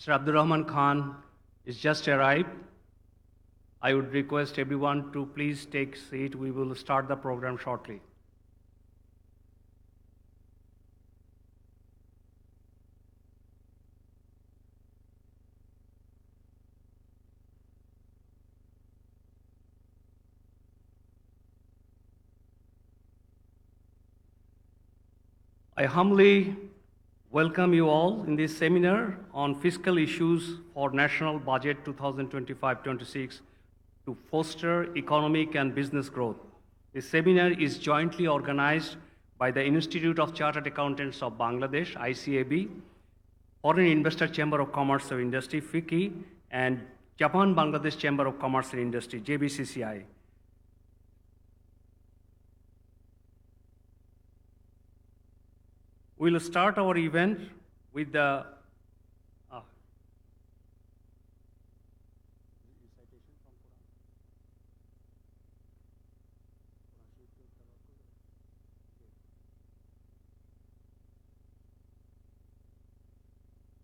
Mr. Abdurrahman Khan is just arrived. I would request everyone to please take seat. We will start the program shortly. I humbly welcome you all in this seminar on fiscal issues for National Budget 2025-26 to foster economic and business growth. This seminar is jointly organized by the Institute of Chartered Accountants of Bangladesh, ICAB, Foreign Investor Chamber of Commerce and Industry, FICCI, and Japan Bangladesh Chamber of Commerce and Industry, JBCCI. We'll start our event with the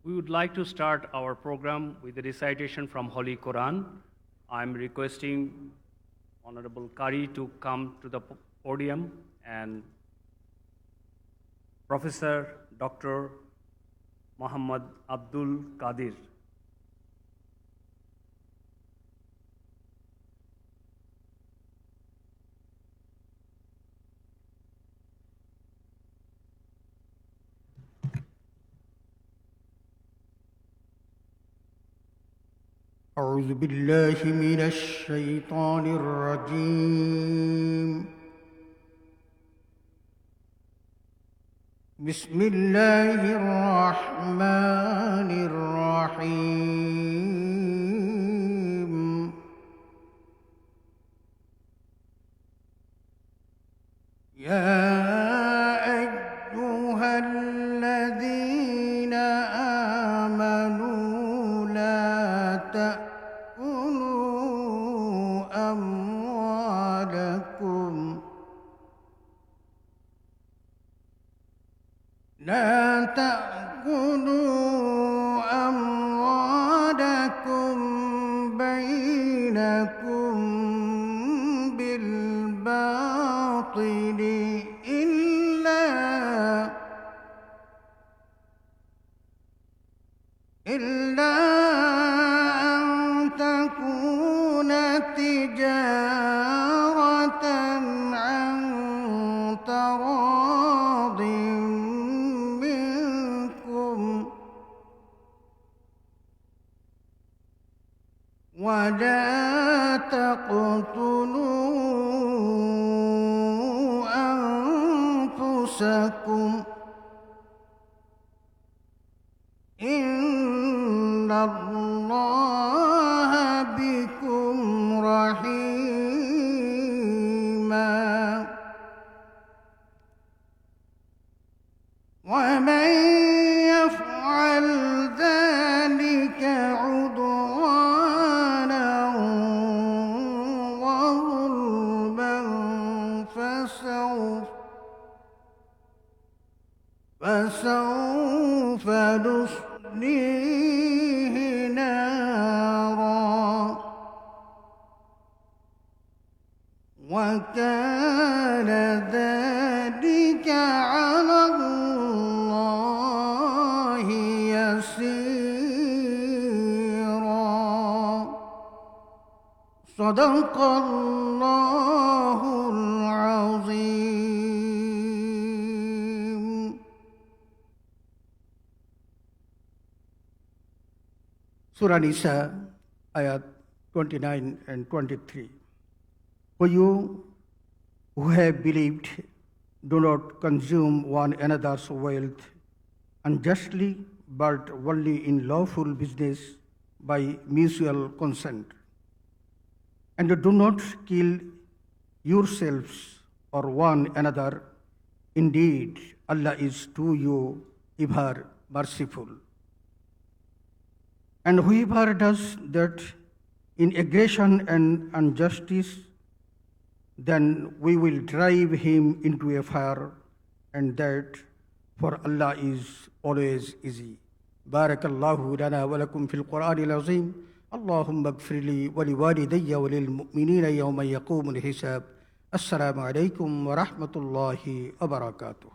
We would like to start our program with a recitation from Holy Quran. I'm requesting Honorable Qari to come to the podium, and Professor Dr. Muhammad Abdul Qadir. أعوذ بالله من الشيطان الرجيم بسم الله الرحمن الرحيم يا أيها الذين آمنوا لا تأكلوا أموالكم بينكم بالباطل إلا أن تكون تجارة عن تراض ولا تقتلوا أنفسكم إن الله بكم رحيما ومن يفعل ذلك عدوانا وظلما فسوف نصليه نارا وكان ذلك على الله يسيرا صدق الله العظيم. Surah Nisa, ayat 29 and 23. O you who have believed, do not consume one another's wealth unjustly, but only in lawful business by mutual consent. And do not kill yourselves or one another. Indeed, Allah is to you ever merciful. And whoever does that in aggression and injustice, then we will drive him into a fire, and that for Allah is always easy. بارك الله لنا ولكم في القرآن العظيم. اللهم اغفر لي ولوالدي وللمؤمنين يوم يقوم الحساب. السلام عليكم ورحمة الله وبركاته.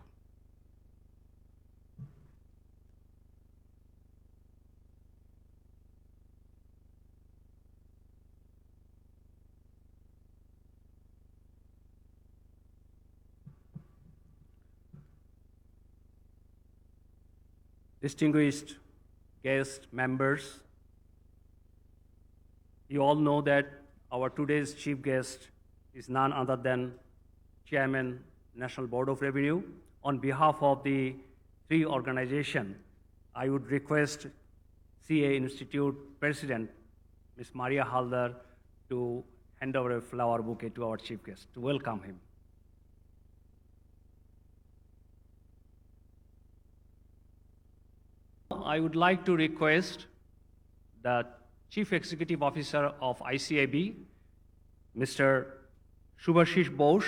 Distinguished guest members, you all know that our today's chief guest is none other than Chairman, National Board of Revenue. On behalf of the three organizations, I would request CA Institute President, Ms. Maria Haldar, to hand over a flower bouquet to our chief guest, to welcome him. I would like to request the Chief Executive Officer of ICAB, Mr. Shubhashish Bose.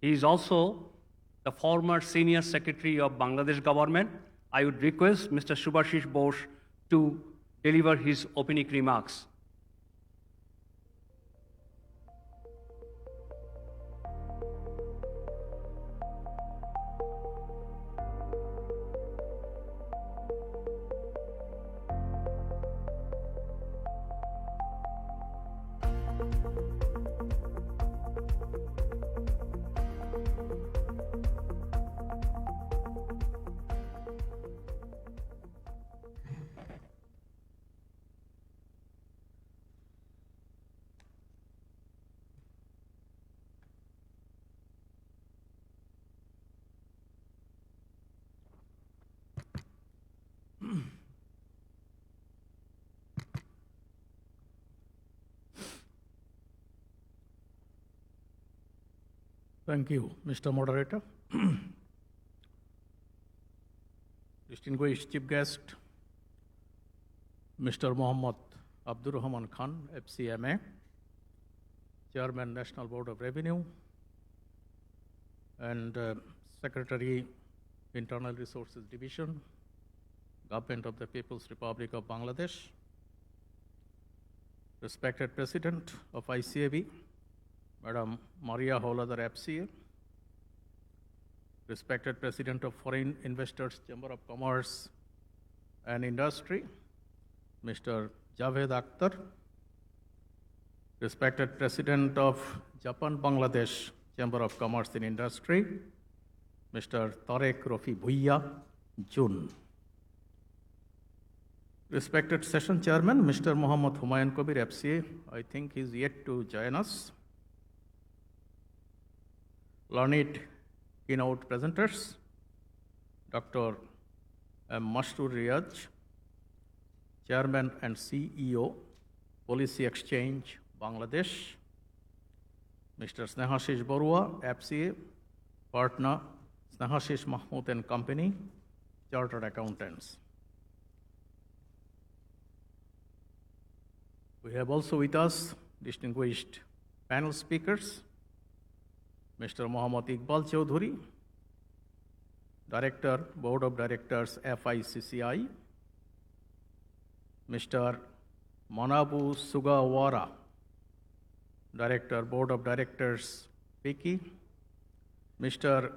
He is also the former Senior Secretary of Bangladesh government. I would request Mr. Shubhashish Bose to deliver his opening remarks. Thank you, Mr. Moderator. Distinguished Chief Guest, Mr. Mohammad Abdur Rahman Khan, FCMA, Chairman, National Board of Revenue, and Secretary, Internal Resources Division, Government of the People's Republic of Bangladesh, respected President of ICAB, Madam Maria Haldar, FCA, respected President of Foreign Investors Chamber of Commerce and Industry, Mr. Javed Akhtar, respected President of Japan Bangladesh Chamber of Commerce and Industry, Mr. Tarek Rofi Bhuiya Jun, respected Session Chairman, Mr. Muhammad Humayun Kabir, FCA, I think he is yet to join us, learned keynote presenters, Dr. M. Mastur Riyaj, Chairman and CEO, Policy Exchange, Bangladesh, Mr. Snehashish Barua, FCA, Partner, Snehashish Mahmood and Company, Chartered Accountants. We have also with us distinguished panel speakers, Mr. Muhammad Iqbal Chaudhuri, Director, Board of Directors, FICCI, Mr. Manabu Sugawara, Director, Board of Directors, FICCI, Mr.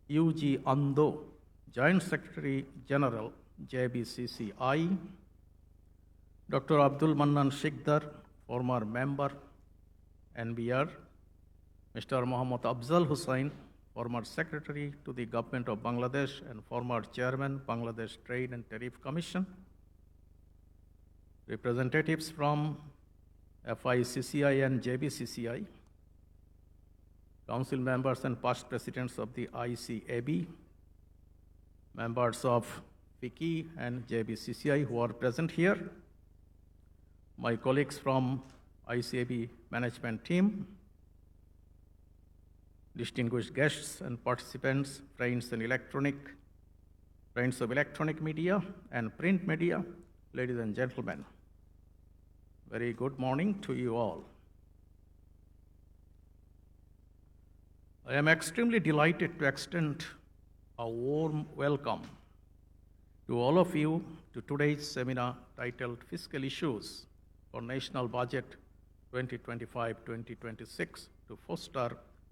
UG Ando, Joint Secretary General, JBCCI, Dr. Abdul Mannan Shikdar, former member, NBR, Mr. Muhammad Afzal Hussain, former Secretary to the Government of Bangladesh and former Chairman, Bangladesh Trade and Tariff Commission, representatives from FICCI and JBCCI, council members and past presidents of the ICAB, members of FICCI and JBCCI who are present here, my colleagues from ICAB management team, distinguished guests and participants, friends of electronic media and print media, ladies and gentlemen, very good morning to you all. I am extremely delighted to extend a warm welcome to all of you to today's seminar titled Fiscal Issues for National Budget 2025-2026 to foster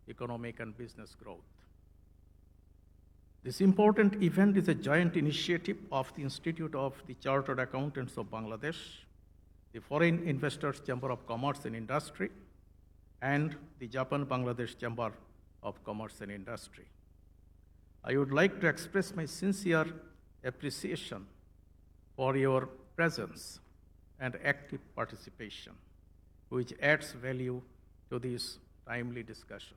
economic and business growth. This important event is a joint initiative of the Institute of the Chartered Accountants of Bangladesh, the Foreign Investors Chamber of Commerce and Industry, and the Japan-Bangladesh Chamber of Commerce and Industry. I would like to express my sincere appreciation for your presence and active participation, which adds value to this timely discussion.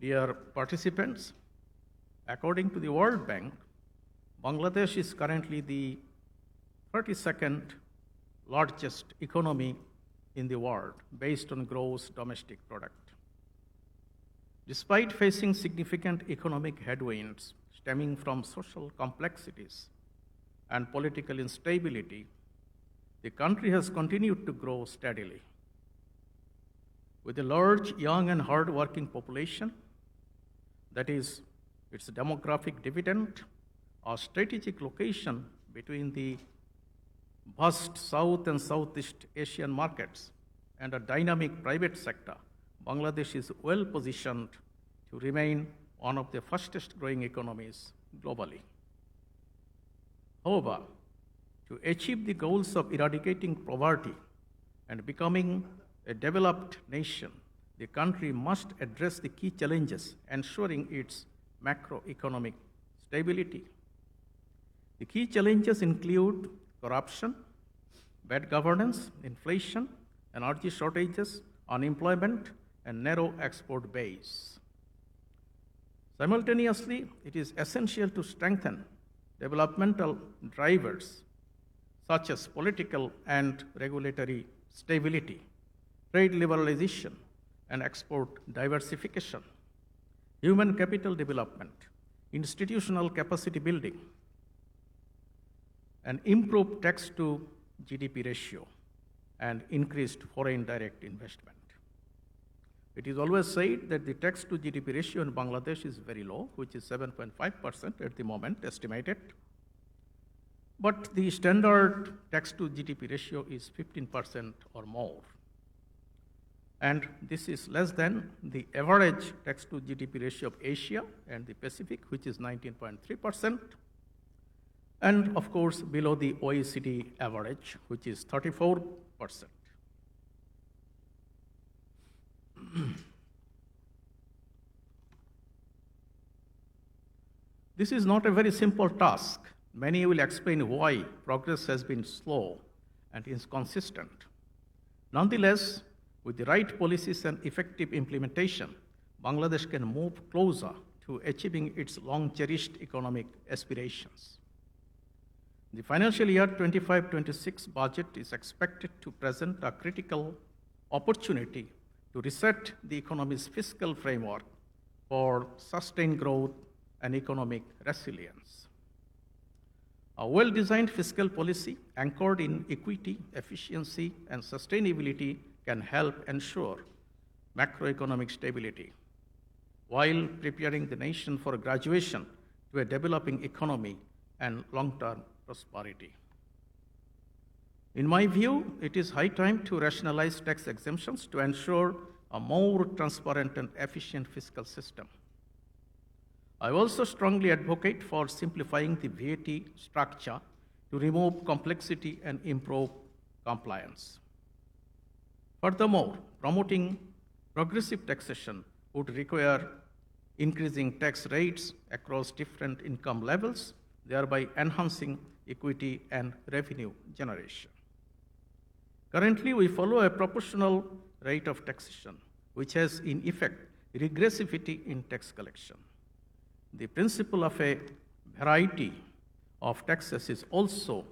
Dear participants, according to the World Bank, Bangladesh is currently the 32nd largest economy in the world based on gross domestic product. Despite facing significant economic headwinds stemming from social complexities and political instability, the country has continued to grow steadily. With a large, young, and hard-working population, that is, its demographic dividend, a strategic location between the vast South and Southeast Asian markets, and a dynamic private sector, Bangladesh is well positioned to remain one of the fastest growing economies globally. However, to achieve the goals of eradicating poverty and becoming a developed nation, the country must address the key challenges ensuring its macroeconomic stability. The key challenges include corruption, bad governance, inflation, energy shortages, unemployment, and narrow export base. Simultaneously, it is essential to strengthen developmental drivers such as political and regulatory stability, trade liberalization, and export diversification, human capital development, institutional capacity building, and improved tax to GDP ratio, and increased foreign direct investment. It is always said that the tax to GDP ratio in Bangladesh is very low, which is 7.5% at the moment estimated. But the standard tax to GDP ratio is 15% or more. And this is less than the average tax to GDP ratio of Asia and the Pacific, which is 19.3%. And of course, below the OECD average, which is 34%. This is not a very simple task. Many will explain why progress has been slow and inconsistent. Nonetheless, with the right policies and effective implementation, Bangladesh can move closer to achieving its long-cherished economic aspirations. The financial year 25-26 budget is expected to present a critical opportunity to reset the economy's fiscal framework for sustained growth and economic resilience. A well-designed fiscal policy anchored in equity, efficiency, and sustainability can help ensure macroeconomic stability while preparing the nation for graduation to a developing economy and long-term prosperity. In my view, it is high time to rationalize tax exemptions to ensure a more transparent and efficient fiscal system. I also strongly advocate for simplifying the VAT structure to remove complexity and improve compliance. Furthermore, promoting progressive taxation would require increasing tax rates across different income levels, thereby enhancing equity and revenue generation. Currently, we follow a proportional rate of taxation, which has in effect regressivity in tax collection. The principle of a variety of taxes is also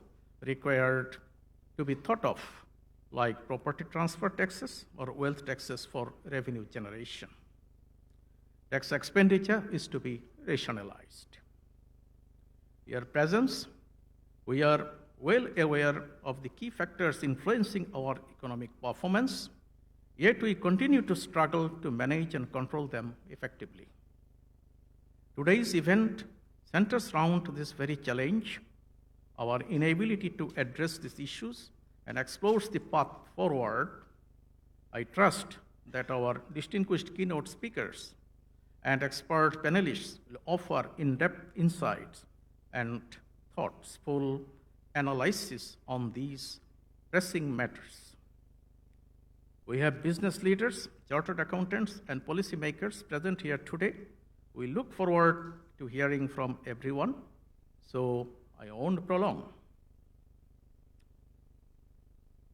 required to be thought of, like property transfer taxes or wealth taxes for revenue generation. Tax expenditure is to be rationalized. Your presence, we are well aware of the key factors influencing our economic performance, yet we continue to struggle to manage and control them effectively. Today's event centers around this very challenge, our inability to address these issues, and explores the path forward. I trust that our distinguished keynote speakers and expert panelists will offer in-depth insights and thoughtful analysis on these pressing matters. We have business leaders, chartered accountants, and policymakers present here today. We look forward to hearing from everyone, so I won't prolong.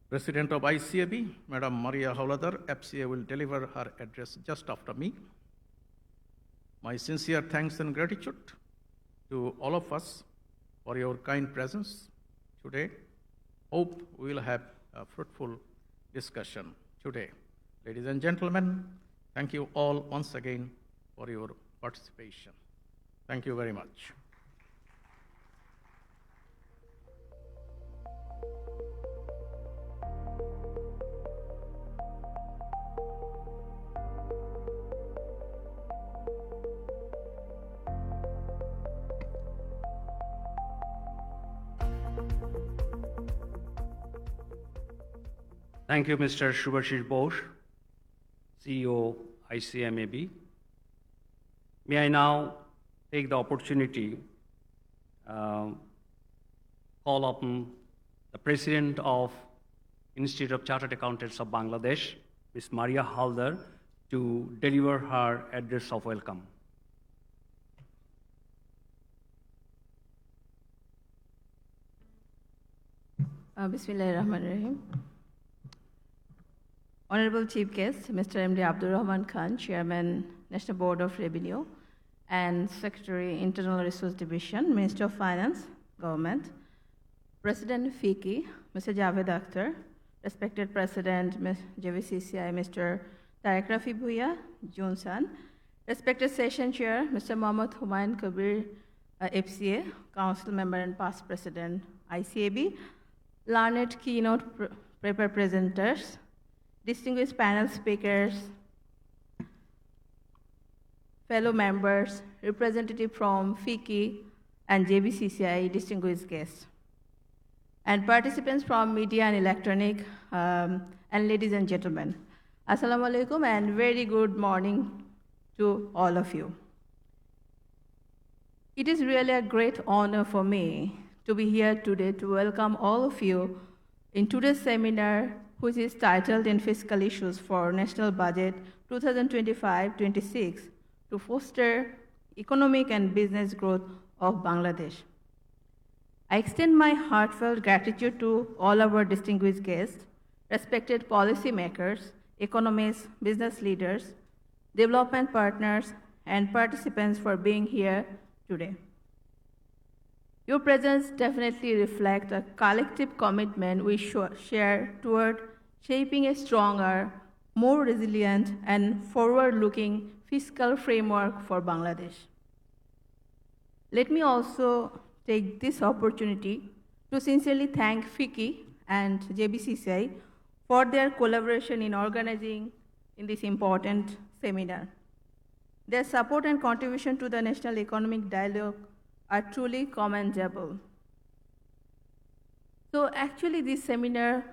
President of ICAB, Madam Maria Hauladar, FCA, will deliver her address just after me. My sincere thanks and gratitude to all of us for your kind presence today. Hope we will have a fruitful discussion today. Ladies and gentlemen, thank you all once again for your participation. Thank you very much. Thank you, Mr. Shubhashish Bose, CEO, ICMAB. May I now take the opportunity call upon the President of Institute of Chartered Accountants of Bangladesh, Ms. Maria Haldar, to deliver her address of welcome. Bismillahirrahmanirrahim. Honorable Chief Guest, Mr. M.D. Abdur Rahman Khan, Chairman, National Board of Revenue, and Secretary, Internal Resource Division, Minister of Finance, Government, President FICI, Mr. Javed Akhtar, respected President, JVCCI, Mr. Tarek Rafi Bhuiya, Junsan, respected Session Chair, Mr. Mohammad Humayun Kabir, FCA, Council Member and Past President, ICAB, learned keynote paper presenters, distinguished panel speakers, fellow members, representative from FICI and JBCCI, distinguished guests, and participants from media and electronic, and ladies and gentlemen. Assalamu alaikum and very good morning to all of you. It is really a great honor for me to be here today to welcome all of you in today's seminar, which is titled in Fiscal Issues for National Budget 2025-26 to foster economic and business growth of Bangladesh. I extend my heartfelt gratitude to all our distinguished guests, respected policymakers, economists, business leaders, development partners, and participants for being here today. Your presence definitely reflects a collective commitment we share toward shaping a stronger, more resilient, and forward-looking fiscal framework for Bangladesh. Let me also take this opportunity to sincerely thank FICI and JBCCI for their collaboration in organizing in this important seminar. Their support and contribution to the National Economic Dialogue are truly commendable. So actually this seminar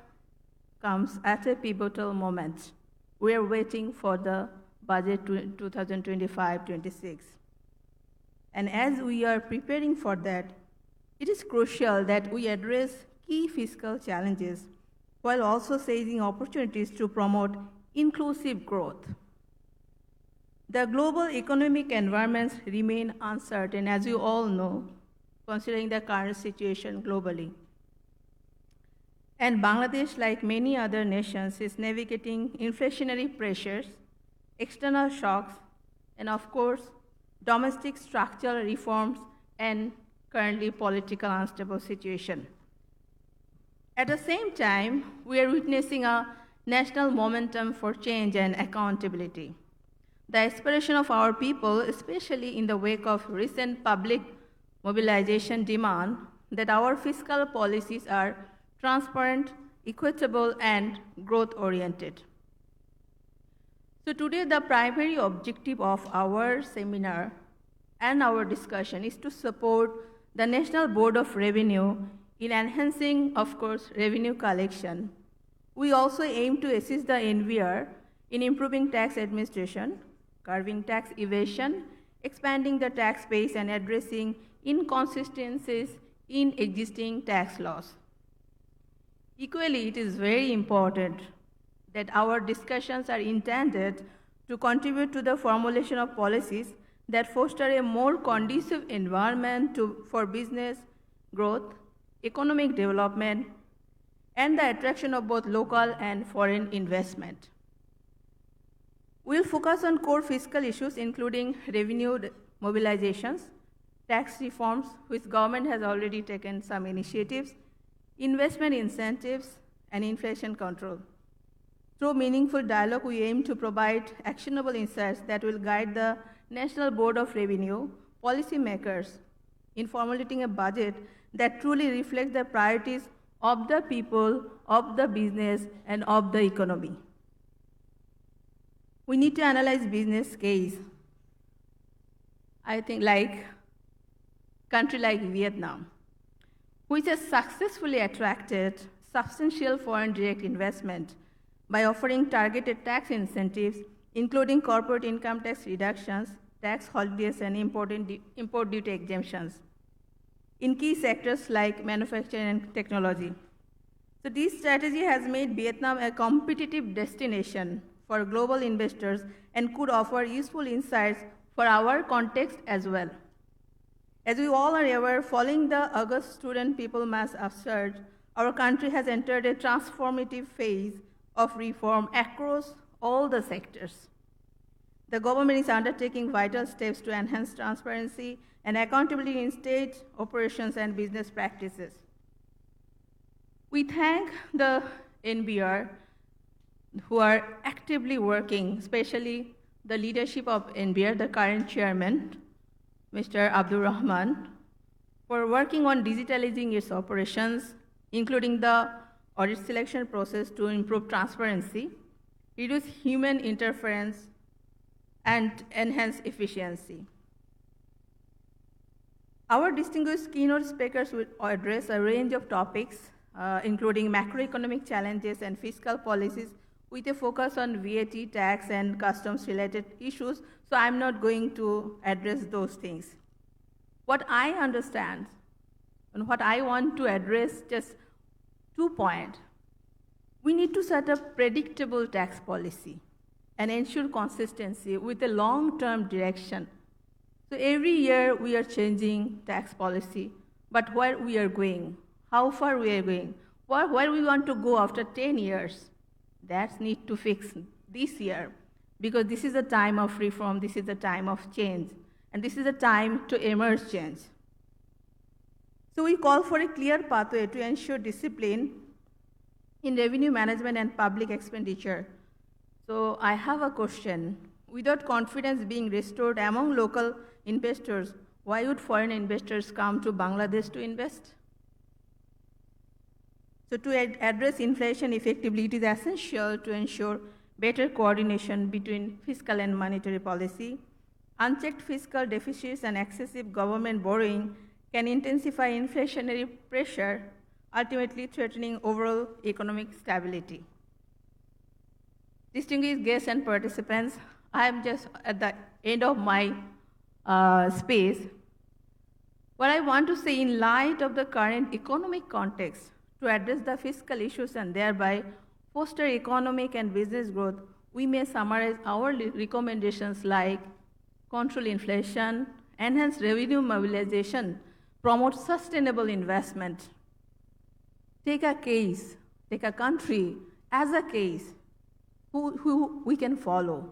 comes at a pivotal moment. We are waiting for the budget 2025-26. And as we are preparing for that, it is crucial that we address key fiscal challenges while also seizing opportunities to promote inclusive growth. The global economic environments remain uncertain, as you all know, considering the current situation globally. And Bangladesh, like many other nations, is navigating inflationary pressures, external shocks, and of course, domestic structural reforms and currently political unstable situation. At the same time, we are witnessing a national momentum for change and accountability. The aspiration of our people, especially in the wake of recent public mobilization, demand that our fiscal policies are transparent, equitable, and growth-oriented. So today, the primary objective of our seminar and our discussion is to support the National Board of Revenue in enhancing, of course, revenue collection. We also aim to assist the NBR in improving tax administration, curbing tax evasion, expanding the tax base, and addressing inconsistencies in existing tax laws. Equally, it is very important that our discussions are intended to contribute to the formulation of policies that foster a more conducive environment for business growth, economic development, and the attraction of both local and foreign investment. We'll focus on core fiscal issues including revenue mobilizations, tax reforms, which government has already taken some initiatives, investment incentives, and inflation control. Through meaningful dialogue, we aim to provide actionable insights that will guide the National Board of Revenue policymakers in formulating a budget that truly reflects the priorities of the people, of the business, and of the economy. We need to analyze business case. I think like country like Vietnam, which has successfully attracted substantial foreign direct investment by offering targeted tax incentives, including corporate income tax reductions, tax holidays, and import duty exemptions in key sectors like manufacturing and technology. So this strategy has made Vietnam a competitive destination for global investors and could offer useful insights for our context as well. As we all are aware, following the August student people mass upsurge, our country has entered a transformative phase of reform across all the sectors. The government is undertaking vital steps to enhance transparency and accountability in state operations and business practices. We thank the NBR who are actively working, especially the leadership of NBR, the current chairman, Mr. Abdul Rahman, for working on digitalizing its operations, including the audit selection process to improve transparency, reduce human interference, and enhance efficiency. Our distinguished keynote speakers will address a range of topics, including macroeconomic challenges and fiscal policies, with a focus on VAT, tax, and customs-related issues, so I'm not going to address those things. What I understand and what I want to address, just 2 points. We need to set up predictable tax policy and ensure consistency with a long-term direction. So every year we are changing tax policy, but where we are going, how far we are going, where we want to go after 10 years, that needs to fix this year, because this is a time of reform, this is a time of change, and this is a time to emerge change. So we call for a clear pathway to ensure discipline in revenue management and public expenditure. So I have a question. Without confidence being restored among local investors, why would foreign investors come to Bangladesh to invest? So to address inflation effectively, it is essential to ensure better coordination between fiscal and monetary policy. Unchecked fiscal deficits and excessive government borrowing can intensify inflationary pressure, ultimately threatening overall economic stability. Distinguished guests and participants, I am just at the end of my space. What I want to say, in light of the current economic context, to address the fiscal issues and thereby foster economic and business growth, we may summarize our recommendations like control inflation, enhance revenue mobilization, promote sustainable investment. Take a case, take a country as a case who we can follow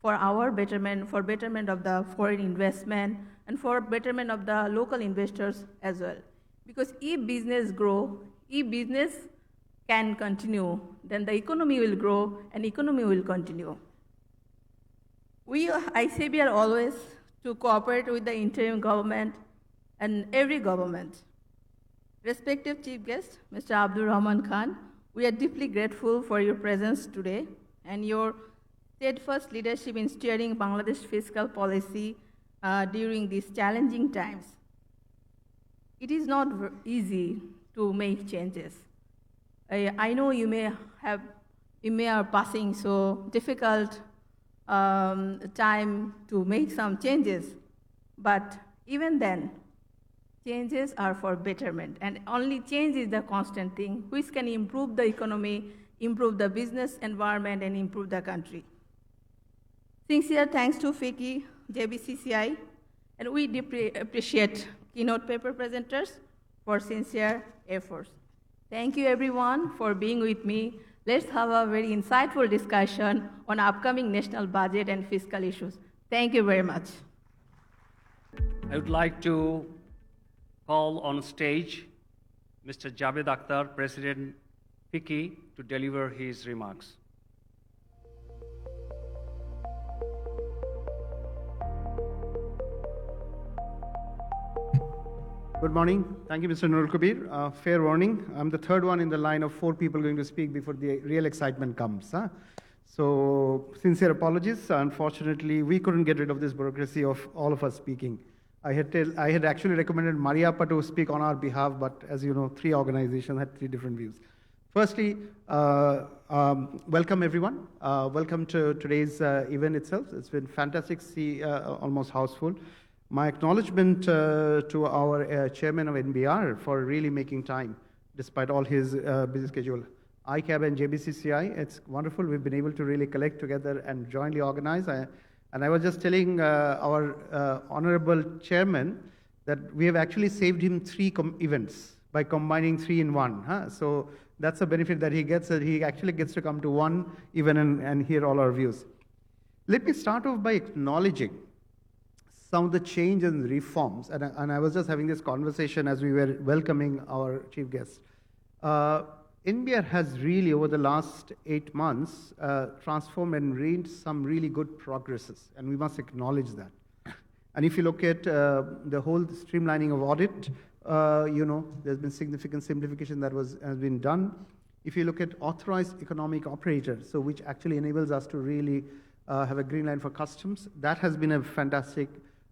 for our betterment, for betterment of the foreign investment, and for betterment of the local investors as well. Because if business grow, if business can continue, then the economy will grow and economy will continue. We, ICAB, are always to cooperate with the interim government and every government. Respective Chief Guest, Mr. Abdul Rahman Khan, we are deeply grateful for your presence today and your steadfast leadership in steering Bangladesh fiscal policy during these challenging times. It is not easy to make changes. I know you may are passing so difficult time to make some changes, but even then, changes are for betterment, and only change is the constant thing which can improve the economy, improve the business environment, and improve the country. Sincere thanks to FICCI, JBCCI, and we deeply appreciate keynote paper presenters for sincere efforts. Thank you everyone for being with me. Let's have a very insightful discussion on upcoming national budget and fiscal issues. Thank you very much. I would like to call on stage Mr. Javed Akhtar, President FICCI, to deliver his remarks. Good morning. Thank you, Mr. Nurul Kabir. Fair warning, I'm the third one in the line of 4 people going to speak before the real excitement comes. So, sincere apologies. Unfortunately, we couldn't get rid of this bureaucracy of all of us speaking. I had actually recommended Mariappa to speak on our behalf, but as you know, 3 organizations had 3 different views. Firstly, welcome everyone. Welcome to today's event itself. It's been fantastic to see almost houseful. My acknowledgement to our chairman of NBR for really making time, despite all his busy schedule. ICAB and JBCCI, it's wonderful. We've been able to really collect together and jointly organize. And I was just telling our honorable chairman that we have actually saved him 3 events by combining 3 in 1. So that's a benefit that he gets. He actually gets to come to one event and hear all our views. Let me start off by acknowledging some of the change and reforms, and I was just having this conversation as we were welcoming our chief guest. NBR has really, over the last 8 months, transformed and made some really good progresses, and we must acknowledge that. And if you look at the whole streamlining of audit, there's been significant simplification that has been done. If you look at authorized economic operators, so which actually enables us to really have a green line for customs, that has been a fantastic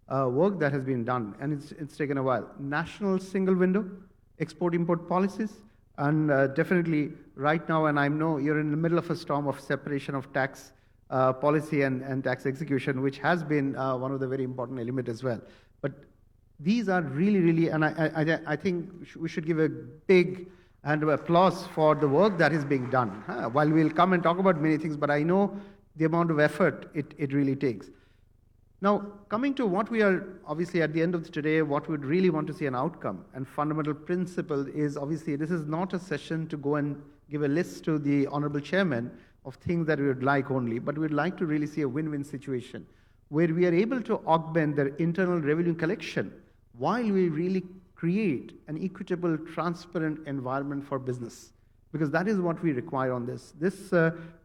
work that has been done, and it's taken a while. National single window, export-import policies, and definitely right now, and I know you're in the middle of a storm of separation of tax policy and tax execution, which has been one of the very important elements as well. But these are really, really, and I think we should give a big hand of applause for the work that is being done. While we'll come and talk about many things, but I know the amount of effort it really takes. Now, coming to what we are, obviously at the end of today, what we'd really want to see an outcome and fundamental principle is, obviously, this is not a session to go and give a list to the Honorable Chairman of things that we would like only, but we'd like to really see a win-win situation where we are able to augment the internal revenue collection while we really create an equitable, transparent environment for business. Because that is what we require on this. This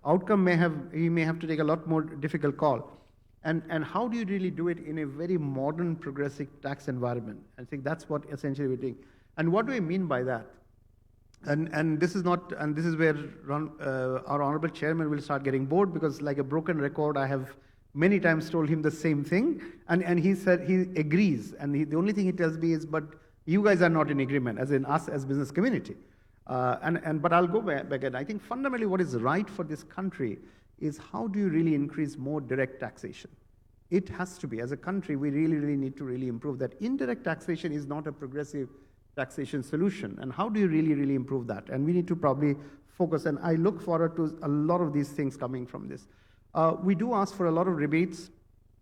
outcome he may have to take a lot more difficult call. And how do you really do it in a very modern, progressive tax environment? I think that's what essentially we're doing. And what do I mean by that? And this is where our honorable chairman will start getting bored, because like a broken record, I have many times told him the same thing, and he said he agrees. And the only thing he tells me is, but you guys are not in agreement, as in us as business community. But I'll go back and I think fundamentally what is right for this country is how do you really increase more direct taxation? It has to be. As a country, we really, really need to really improve that. Indirect taxation is not a progressive taxation solution. And how do you really, really improve that? And we need to probably focus. And I look forward to a lot of these things coming from this. We do ask for a lot of rebates.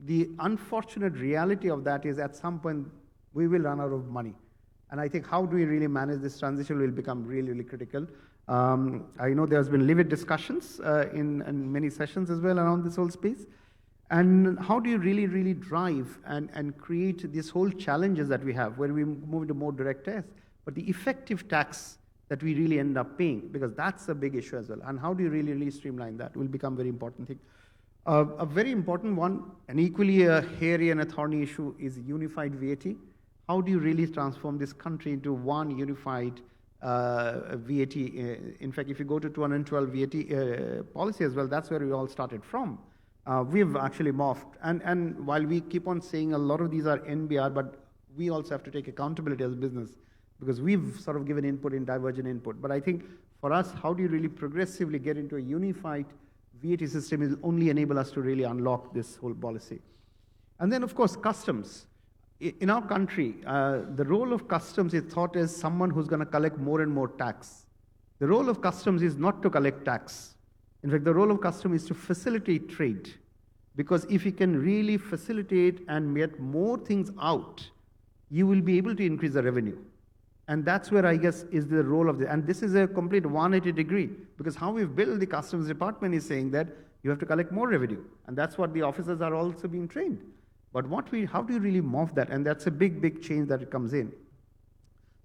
The unfortunate reality of that is at some point, we will run out of money. And I think how do we really manage this transition will become really, really critical. I know there's been livid discussions in many sessions as well around this whole space. And how do you really, really drive and create these whole challenges that we have when we move into more direct tax, but the effective tax that we really end up paying, because that's a big issue as well. And how do you really, really streamline that will become a very important thing. A very important one, and equally a hairy and a thorny issue, is unified VAT. How do you really transform this country into one unified VAT? In fact, if you go to 212 VAT policy as well, that's where we all started from. we've actually morphed. And while we keep on saying a lot of these are NBR, but we also have to take accountability as a business because we've sort of given input in divergent input. But I think for us, how do you really progressively get into a unified VAT system will only enable us to really unlock this whole policy. And then, of course, customs. In our country, the role of customs is thought as someone who's going to collect more and more tax. The role of customs is not to collect tax. In fact, the role of customs is to facilitate trade. Because if you can really facilitate and get more things out, you will be able to increase the revenue. And that's where I guess is the role of the, and this is a complete 180 degree, because how we've built the customs department is saying that you have to collect more revenue. And that's what the officers are also being trained. But how do you really morph that? And that's a big, big change that comes in.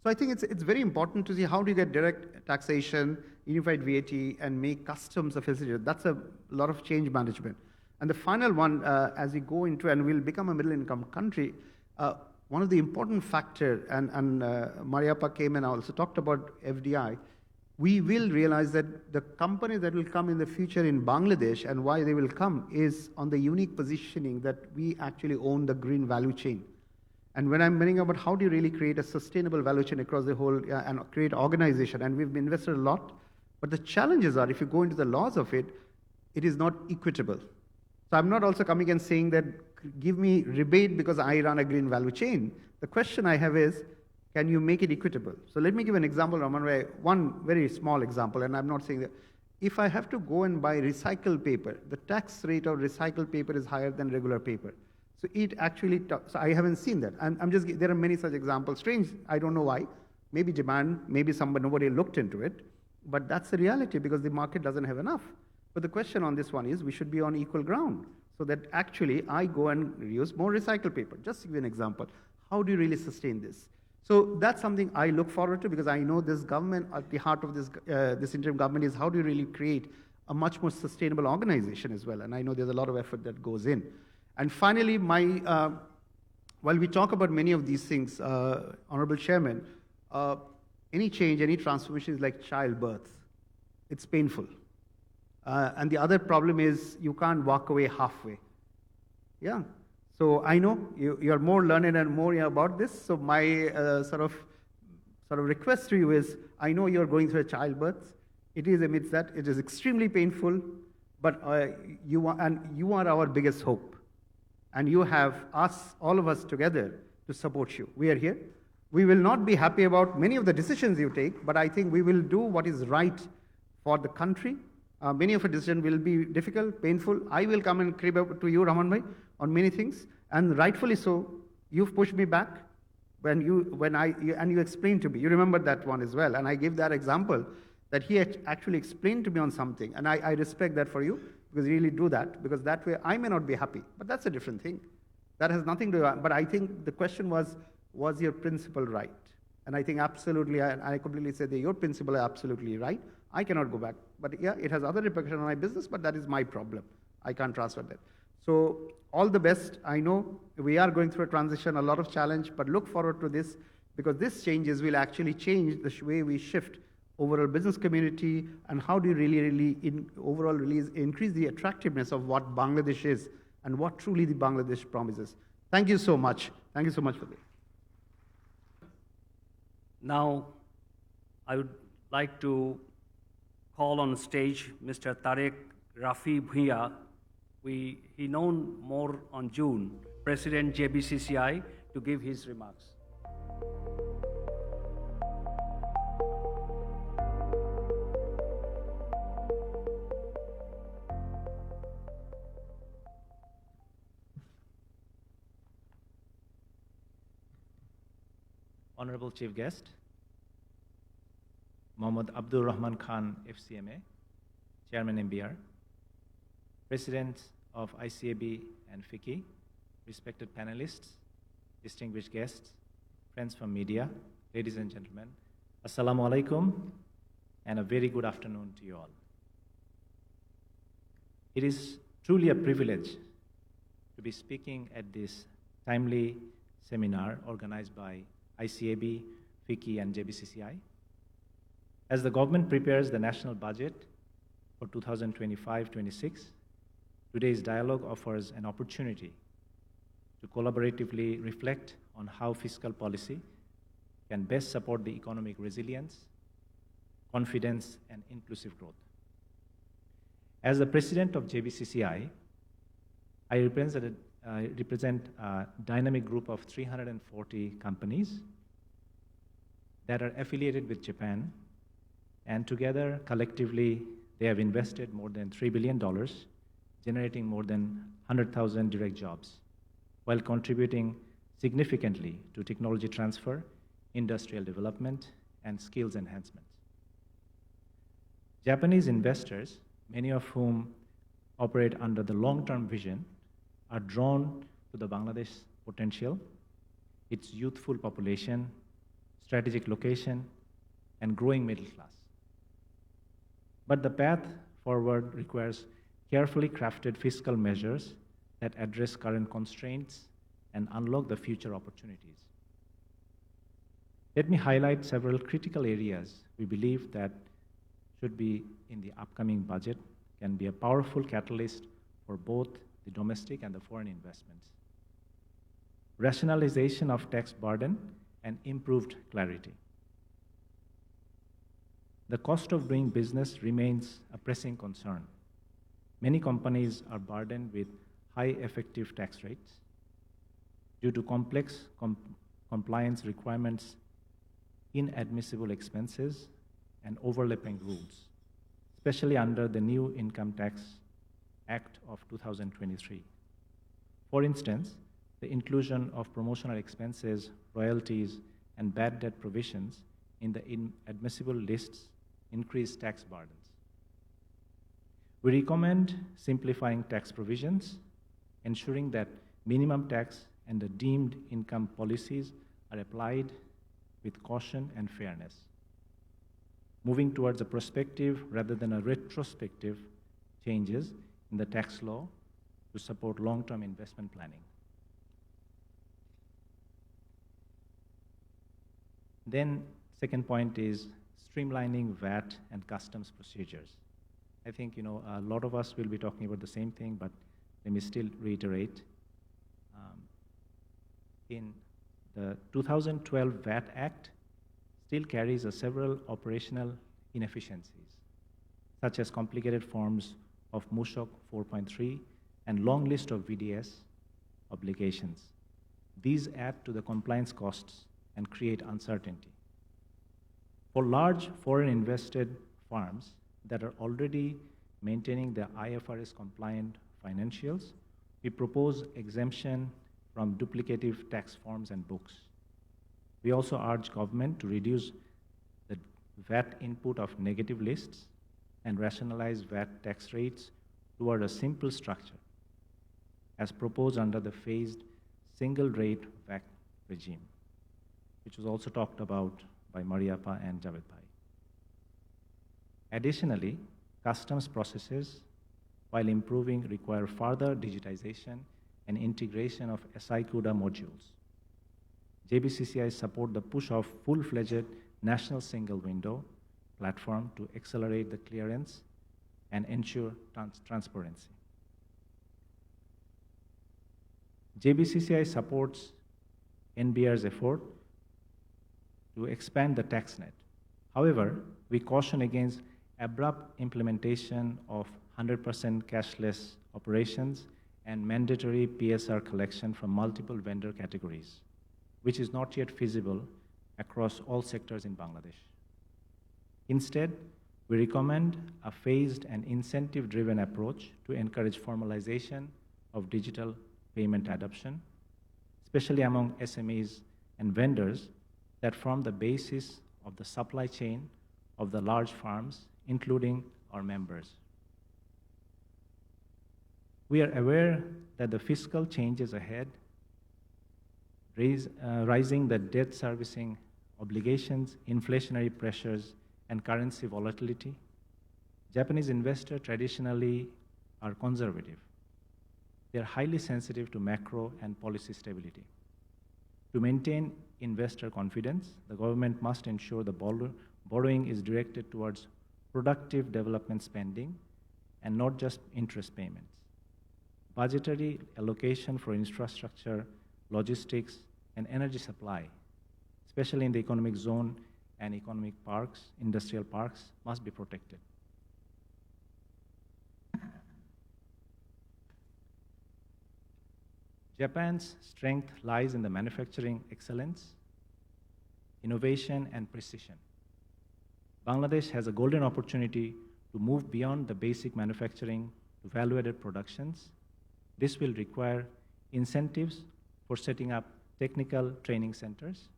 So I think it's very important to see how do you get direct taxation, unified VAT, and make customs a facilitator. That's a lot of change management. And the final one, as we go into, and we'll become a middle income country, one of the important factor, and Mariappa came and also talked about FDI, we will realize that the companies that will come in the future in Bangladesh and why they will come is on the unique positioning that we actually own the green value chain. And when I'm meaning about how do you really create a sustainable value chain across the whole and create organization, and we've invested a lot, but the challenges are if you go into the laws of it, it is not equitable. So I'm not also coming and saying that give me rebate because I run a green value chain. The question I have is, can you make it equitable? So let me give an example, Raman, one very small example, and I'm not saying that. If I have to go and buy recycled paper, the tax rate of recycled paper is higher than regular paper. So it actually, so I haven't seen that. There are many such examples. Strange, I don't know why. Maybe demand, maybe nobody looked into it. But that's the reality because the market doesn't have enough. But the question on this one is we should be on equal ground so that actually I go and use more recycled paper. Just to give you an example. How do you really sustain this? So that's something I look forward to because I know this government, at the heart of this interim government is how do you really create a much more sustainable organization as well. And I know there's a lot of effort that goes in. And finally, while we talk about many of these things, Honorable Chairman, any change, any transformation is like childbirth. It's painful. And the other problem is you can't walk away halfway. Yeah. So I know you're more learned and more about this. So my sort of request to you is, I know you're going through a childbirth. It is amidst that. It is extremely painful, but you are our biggest hope. And you have us, all of us together, to support you. We are here. We will not be happy about many of the decisions you take, but I think we will do what is right for the country. Many of the decisions will be difficult, painful. I will come and crib up to you, Raman bhai, on many things, and rightfully so. You've pushed me back and you explained to me. You remember that one as well, and I gave that example that he actually explained to me on something, and I respect that for you. Because you really do that, because that way I may not be happy, but that's a different thing. That has nothing to do, but I think the question was your principle right? And I think absolutely, I completely say that your principle is absolutely right. I cannot go back, but yeah, it has other repercussions on my business, but that is my problem. I can't transfer that. So all the best. I know we are going through a transition, a lot of challenge, but look forward to this, because this changes will actually change the way we shift overall business community, and how do you really overall increase the attractiveness of what Bangladesh is and what truly the Bangladesh promises. Thank you so much. Thank you so much for this. Now, I would like to call on stage Mr. Tarek Rafi Bhuiya. He known more on June, President JBCCI, to give his remarks. Honorable Chief Guest, Mohammad Abdul Rahman Khan, FCMA, Chairman MBR, President of ICAB and FICCI, respected panelists, distinguished guests, friends from media, ladies and gentlemen, Assalamu alaikum, and a very good afternoon to you all. It is truly a privilege to be speaking at this timely seminar organized by ICAB, FICCI, and JBCCI. As the government prepares the national budget for 2025-26, Today's dialogue offers an opportunity to collaboratively reflect on how fiscal policy can best support the economic resilience, confidence, and inclusive growth. As the president of JBCCI, I represent a dynamic group of 340 companies that are affiliated with Japan, and together, collectively, they have invested more than $3 billion, generating more than 100,000 direct jobs, while contributing significantly to technology transfer, industrial development, and skills enhancement. Japanese investors, many of whom operate under the long-term vision, are drawn to the Bangladesh potential, its youthful population, strategic location, and growing middle class. But the path forward requires carefully crafted fiscal measures that address current constraints and unlock the future opportunities. Let me highlight several critical areas we believe that should be in the upcoming budget, can be a powerful catalyst for both the domestic and the foreign investments. Rationalization of tax burden and improved clarity. The cost of doing business remains a pressing concern. Many companies are burdened with high effective tax rates due to complex compliance requirements, inadmissible expenses, and overlapping rules, especially under the new Income Tax Act of 2023. For instance, the inclusion of promotional expenses, royalties, and bad debt provisions in the inadmissible lists increase tax burdens. We recommend simplifying tax provisions, ensuring that minimum tax and the deemed income policies are applied with caution and fairness, moving towards a prospective rather than a retrospective changes in the tax law to support long-term investment planning. Then, second point is streamlining VAT and customs procedures. I think a lot of us will be talking about the same thing, but let me still reiterate. In the 2012 VAT Act still carries several operational inefficiencies, such as complicated forms of MUSOC 4.3 and long list of VDS obligations. These add to the compliance costs and create uncertainty. For large foreign invested firms that are already maintaining their IFRS compliant financials, we propose exemption from duplicative tax forms and books. We also urge government to reduce the VAT input of negative lists and rationalize VAT tax rates toward a simple structure, as proposed under the phased single rate VAT regime, which was also talked about by Mariappa and Javed Bhai. Additionally, customs processes, while improving, require further digitization and integration of SI CUDA modules. JBCCI support the push of full-fledged national single window platform to accelerate the clearance and ensure transparency. JBCCI supports NBR's effort to expand the tax net. However, we caution against abrupt implementation of 100% cashless operations and mandatory PSR collection from multiple vendor categories, which is not yet feasible across all sectors in Bangladesh. Instead, we recommend a phased and incentive-driven approach to encourage formalization of digital payment adoption, especially among SMEs and vendors that form the basis of the supply chain of the large firms, including our members. We are aware that the fiscal changes ahead, rising the debt servicing obligations, inflationary pressures, and currency volatility. Japanese investors traditionally are conservative. They are highly sensitive to macro and policy stability. To maintain investor confidence, the government must ensure the borrowing is directed towards productive development spending and not just interest payments. budgetary allocation for infrastructure, logistics, and energy supply, especially in the economic zone and economic parks, industrial parks, must be protected. Japan's strength lies in the manufacturing excellence, innovation, and precision. Bangladesh has a golden opportunity to move beyond the basic manufacturing to value-added productions. This will require incentives for setting up technical training centers,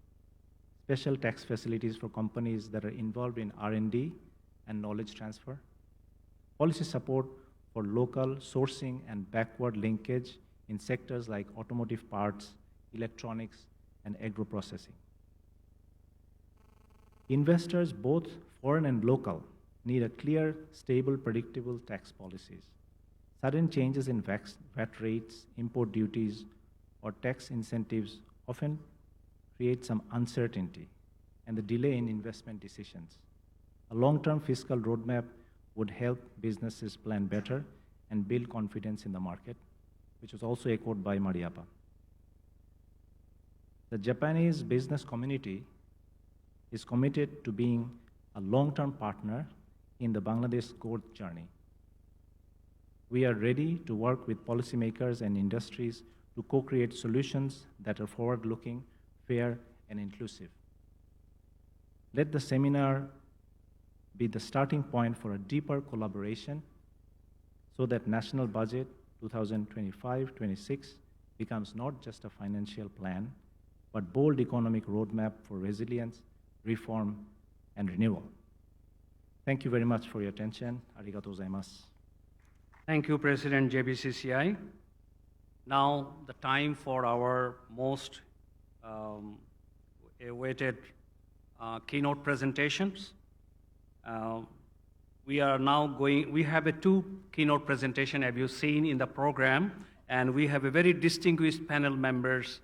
special tax facilities for companies that are involved in R&D and knowledge transfer, policy support for local sourcing and backward linkage in sectors like automotive parts, electronics, and agro-processing. Investors, both foreign and local, need a clear, stable, predictable tax policies. Sudden changes in VAT rates, import duties, or tax incentives often create some uncertainty and the delay in investment decisions. A long-term fiscal roadmap would help businesses plan better and build confidence in the market, which was also echoed by Mariappa. The Japanese business community is committed to being a long-term partner in the Bangladesh growth journey. We are ready to work with policymakers and industries to co-create solutions that are forward-looking, fair, and inclusive. Let the seminar be the starting point for a deeper collaboration so that National Budget 2025-26 becomes not just a financial plan, but bold economic roadmap for resilience, reform, and renewal. Thank you very much for your attention. Arigatou gozaimasu. Thank you, President JBCCI. Now, the time for our most awaited keynote presentations. We have two keynote presentations, as you've seen in the program, and we have a very distinguished panel members.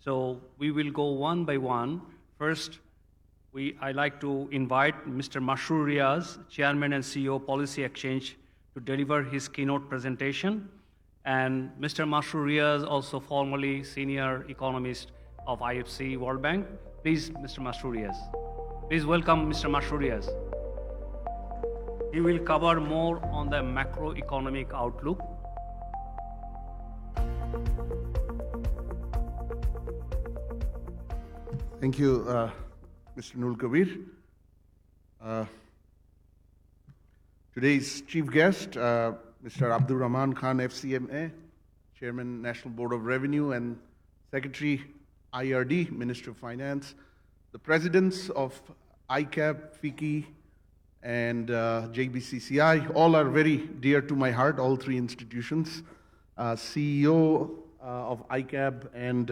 So we will go one by one. First, I'd like to invite Mr. Masroor Riaz, Chairman and CEO, Policy Exchange, to deliver his keynote presentation. And Mr. Masroor Riaz, also formerly Senior Economist of IFC World Bank. Please, Mr. Masroor Riaz. Please welcome Mr. Masroor Riaz. He will cover more on the macroeconomic outlook. Thank you, Mr. Nul Kabir. Today's chief guest, Mr. Abdur Rahman Khan, FCMA, Chairman, National Board of Revenue, and Secretary, IRD, Minister of Finance, the presidents of ICAP, FICCI, and JBCCI, all are very dear to my heart, all three institutions. CEO of ICAP and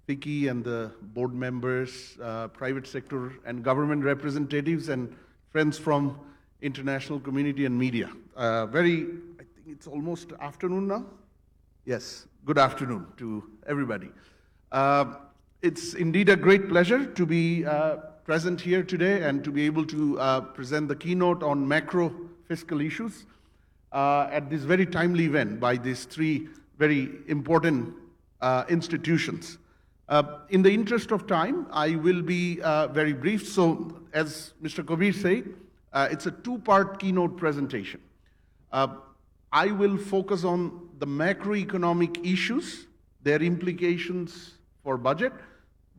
FICCI and the board members, private sector and government representatives, and friends from international community and media. I think it's almost afternoon now? Yes, good afternoon to everybody. It's indeed a great pleasure to be present here today and to be able to present the keynote on macro fiscal issues at this very timely event by these three very important institutions. In the interest of time, I will be very brief. So as Mr. Kabir said, it's a two-part keynote presentation. I will focus on the macroeconomic issues, their implications for budget,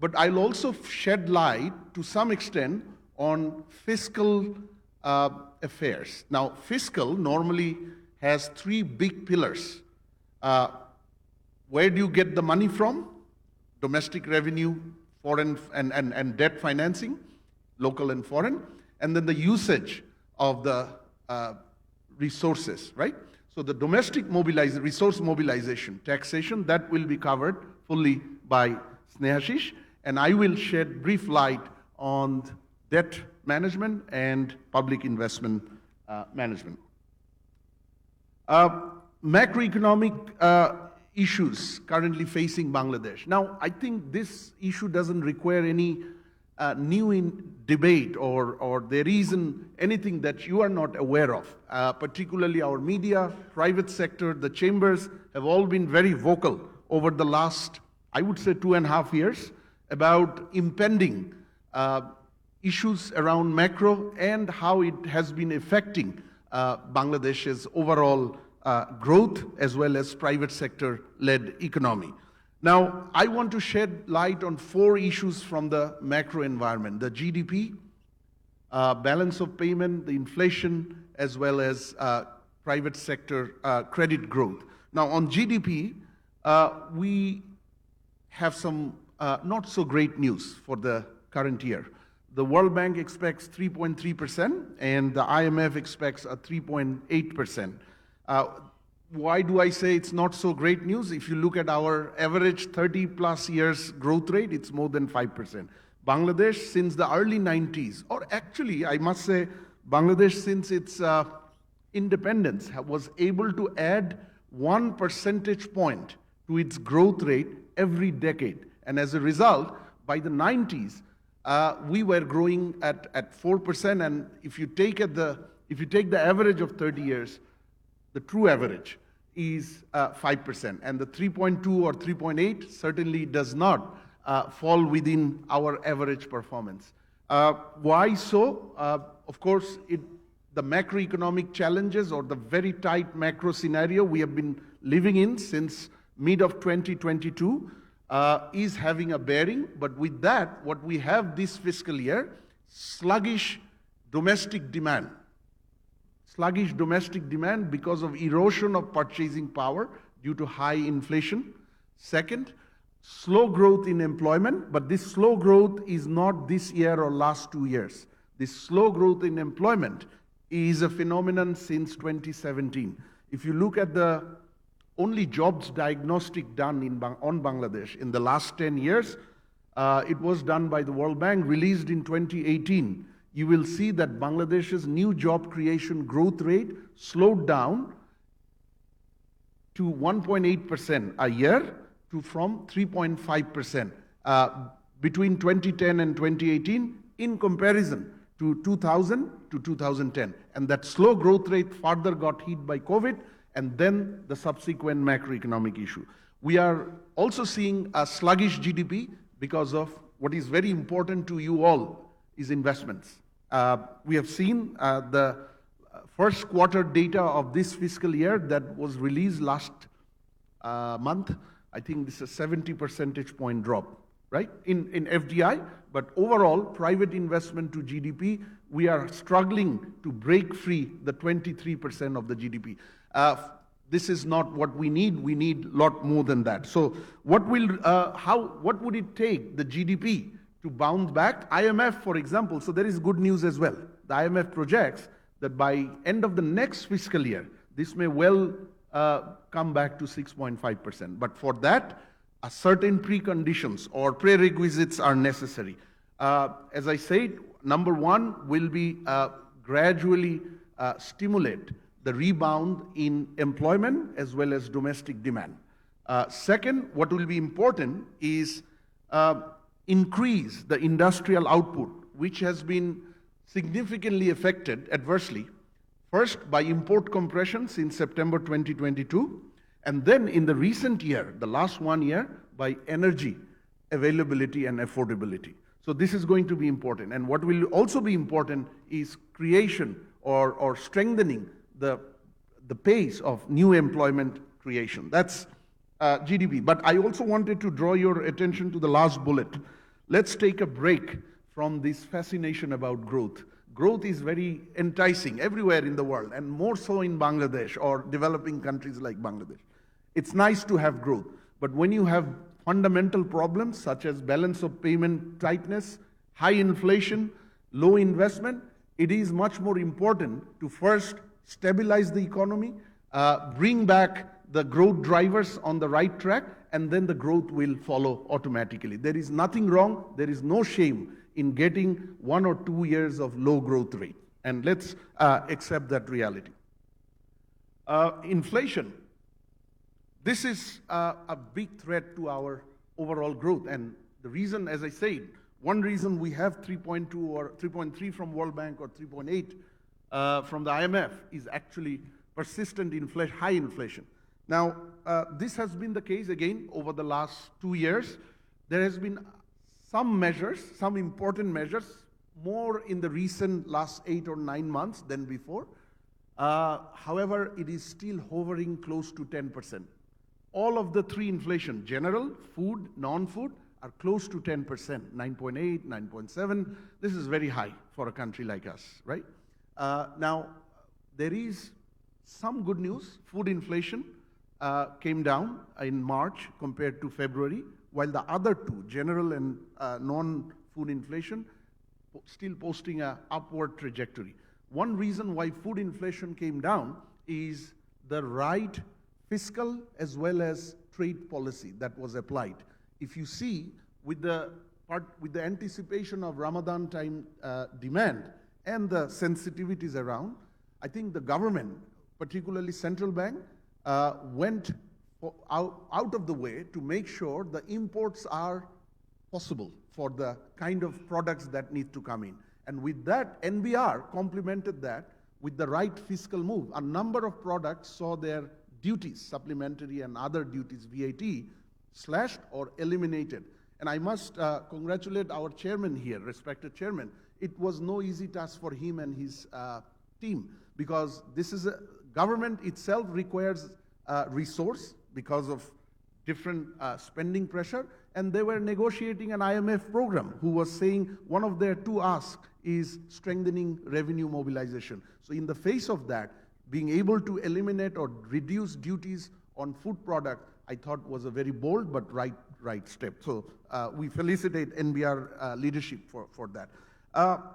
but I'll also shed light to some extent on fiscal affairs. Now, fiscal normally has three big pillars. Where do you get the money from? Domestic revenue, foreign and debt financing, local and foreign, and then the usage of the resources, right? So the domestic resource mobilization, taxation, that will be covered fully by Snehashish, and I will shed brief light on debt management and public investment management. Macroeconomic issues currently facing Bangladesh. Now, I think this issue doesn't require any new in debate or there isn't anything that you are not aware of. Particularly our media, private sector, the chambers have all been very vocal over the last, I would say, 2.5 years about impending issues around macro and how it has been affecting Bangladesh's overall growth as well as private sector-led economy. Now, I want to shed light on 4 issues from the macro environment: the GDP, balance of payment, the inflation, as well as private sector credit growth. Now, on GDP, we have some not so great news for the current year. The World Bank expects 3.3%, and the IMF expects a 3.8%. Why do I say it's not so great news? If you look at our average 30+ years growth rate, it's more than 5%. Bangladesh, since the early 90s, or actually, I must say, Bangladesh, since its independence, was able to add 1 percentage point to its growth rate every decade. And as a result, by the 90s, we were growing at 4%. And if you take the average of 30 years, the true average is 5%. And the 3.2 or 3.8 certainly does not fall within our average performance. Why so? Of course, the macroeconomic challenges or the very tight macro scenario we have been living in since mid of 2022 is having a bearing. But with that, what we have this fiscal year, sluggish domestic demand. Sluggish domestic demand because of erosion of purchasing power due to high inflation. Second, slow growth in employment, but this slow growth is not this year or last 2 years. This slow growth in employment is a phenomenon since 2017. If you look at the only jobs diagnostic done on Bangladesh in the last 10 years, it was done by the World Bank, released in 2018. You will see that Bangladesh's new job creation growth rate slowed down to 1.8% a year from 3.5% between 2010 and 2018 in comparison to 2000 to 2010. And that slow growth rate further got hit by COVID and then the subsequent macroeconomic issue. We are also seeing a sluggish GDP because of what is very important to you all is investments. We have seen the first quarter data of this fiscal year that was released last month. I think this is a 70 percentage point drop, right, in FDI. But overall, private investment to GDP, we are struggling to break free the 23% of the GDP. This is not what we need. We need a lot more than that. So what would it take the GDP to bounce back? IMF, for example, so there is good news as well. The IMF projects that by end of the next fiscal year, this may well come back to 6.5%. But for that, a certain preconditions or prerequisites are necessary. As I said, number one will be gradually stimulate the rebound in employment as well as domestic demand. Second, what will be important is increase the industrial output, which has been significantly affected adversely, first by import compression since September 2022, and then in the recent year, the last 1 year, by energy availability and affordability. So this is going to be important. And what will also be important is creation or strengthening the pace of new employment creation. That's GDP. But I also wanted to draw your attention to the last bullet. Let's take a break from this fascination about growth. Growth is very enticing everywhere in the world, and more so in Bangladesh or developing countries like Bangladesh. It's nice to have growth, but when you have fundamental problems such as balance of payment tightness, high inflation, low investment, it is much more important to first stabilize the economy, bring back the growth drivers on the right track, and then the growth will follow automatically. There is nothing wrong, there is no shame in getting 1 or 2 years of low growth rate. And let's accept that reality. Inflation. This is a big threat to our overall growth. And the reason, as I said, One reason we have 3.2 or 3.3 from World Bank or 3.8 from the IMF is actually persistent inflation, high inflation. Now, this has been the case again over the last 2 years. There has been some measures, some important measures, more in the recent last 8 or 9 months than before. However, it is still hovering close to 10%. All of the three inflation, general, food, non-food, are close to 10%, 9.8, 9.7. This is very high for a country like us, right? Now, there is some good news. Food inflation came down in March compared to February, while the other two, general and non-food inflation, still posting an upward trajectory. One reason why food inflation came down is the right fiscal as well as trade policy that was applied. If you see, with the anticipation of Ramadan time demand and the sensitivities around, I think the government, particularly central bank, went out of the way to make sure the imports are possible for the kind of products that need to come in. And with that, NBR complemented that with the right fiscal move. A number of products saw their duties, supplementary and other duties, VAT, slashed or eliminated. And I must congratulate our chairman here, respected chairman. It was no easy task for him and his team, because this is a government itself requires resource because of different spending pressure, and they were negotiating an IMF program who was saying one of their two asks is strengthening revenue mobilization. So in the face of that, being able to eliminate or reduce duties on food products, I thought was a very bold but right step. So we felicitate NBR leadership for that.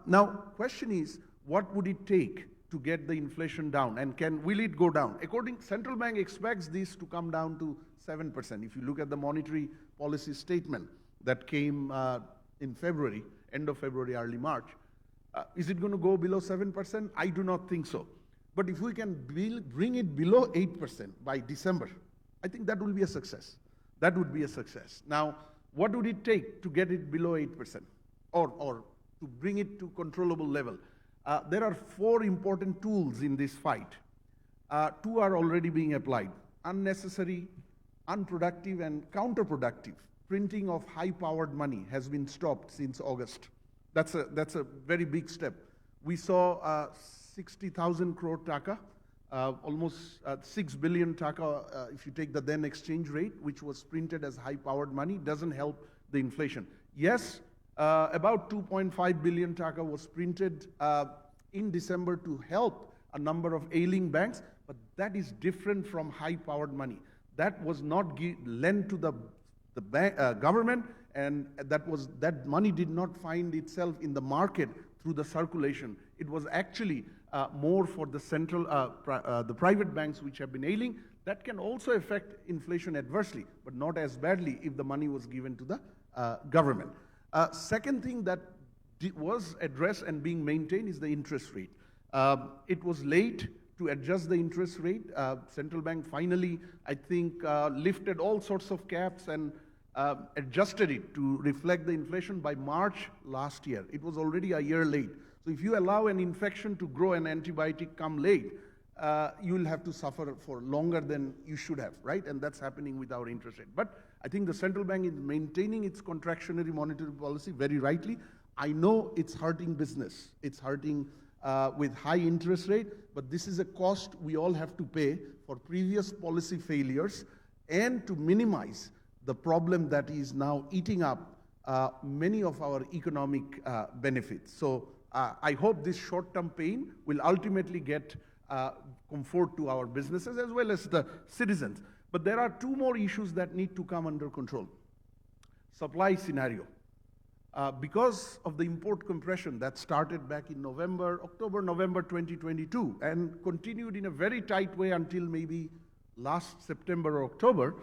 Now, question is, what would it take to get the inflation down, and will it go down? According, central bank expects this to come down to 7%. If you look at the monetary policy statement that came in February, end of February, early March, is it going to go below 7%? I do not think so. But if we can bring it below 8% by December, I think that will be a success. That would be a success. Now, what would it take to get it below 8% or to bring it to controllable level? There are 4 important tools in this fight. 2 are already being applied. Unnecessary, unproductive, and counterproductive printing of high-powered money has been stopped since August. That's a very big step. We saw 60,000 crore taka, almost 6 billion taka, if you take the then exchange rate, which was printed as high-powered money, doesn't help the inflation. Yes, about 2.5 billion taka was printed in December to help a number of ailing banks, but that is different from high-powered money. That was not lent to the government, and that money did not find itself in the market through the circulation. It was actually more for the the private banks which have been ailing. That can also affect inflation adversely, but not as badly if the money was given to the government. Second thing that was addressed and being maintained is the interest rate. It was late to adjust the interest rate. Central bank finally, I think, lifted all sorts of caps and adjusted it to reflect the inflation by March last year. It was already a year late. So if you allow an infection to grow and antibiotic come late, you will have to suffer for longer than you should have, right? And that's happening with our interest rate. But I think the central bank is maintaining its contractionary monetary policy very rightly. I know it's hurting business. It's hurting with high interest rate, but this is a cost we all have to pay for previous policy failures and to minimize the problem that is now eating up many of our economic benefits. So I hope this short-term pain will ultimately get comfort to our businesses as well as the citizens. But there are 2 more issues that need to come under control. Supply scenario. Because of the import compression that started back in October, November 2022 and continued in a very tight way until maybe last September or October,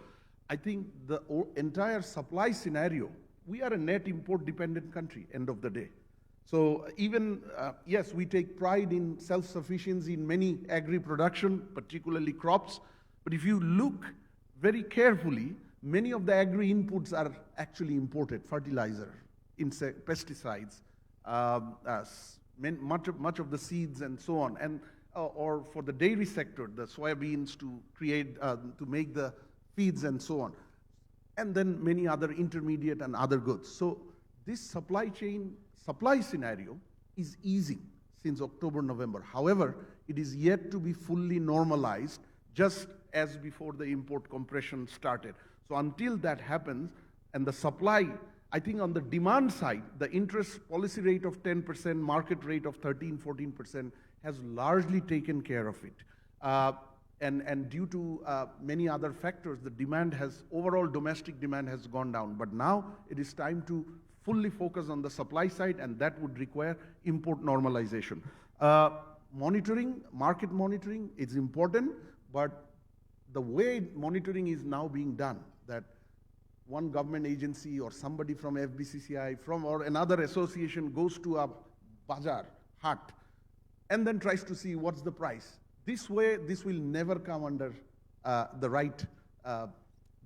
I think the entire supply scenario, we are a net import dependent country, end of the day. So even, yes, we take pride in self-sufficiency in many agri-production, particularly crops, but if you look very carefully, many of the agri-inputs are actually imported, fertilizer, pesticides, much of the seeds and so on, and or for the dairy sector, the soybeans to make the feeds and so on, and then many other intermediate and other goods. So this supply scenario is easing since October, November. However, it is yet to be fully normalized, just as before the import compression started. So until that happens, and the supply, I think on the demand side, the interest policy rate of 10%, market rate of 13, 14% has largely taken care of it. And due to many other factors, the overall domestic demand has gone down. But now it is time to fully focus on the supply side, and that would require import normalization. Market monitoring is important, but the way monitoring is now being done, that one government agency or somebody from FBCCI or another association goes to a bazaar, hut, and then tries to see what's the price. This way, this will never come under the right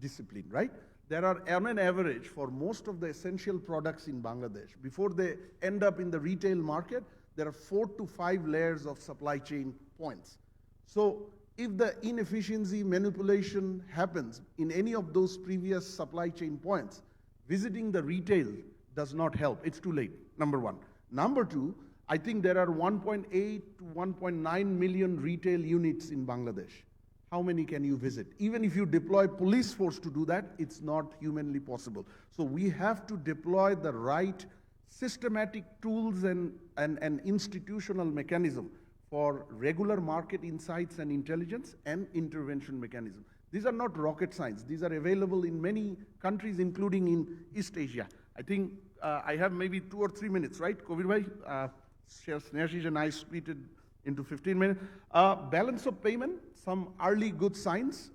discipline, right? There are, on an average, for most of the essential products in Bangladesh, before they end up in the retail market, there are 4 to 5 layers of supply chain points. So if the inefficiency, manipulation happens in any of those previous supply chain points, visiting the retail does not help. It's too late, number one. Number two, I think there are 1.8 to 1.9 million retail units in Bangladesh. How many can you visit? Even if you deploy police force to do that, it's not humanly possible. So we have to deploy the right systematic tools and institutional mechanism for regular market insights and intelligence and intervention mechanism. These are not rocket science. These are available in many countries, including in East Asia. I think I have maybe 2 or 3 minutes, right, Kabir bhai? Snehashish and I split it into 15 minutes. Balance of payment, some early good signs.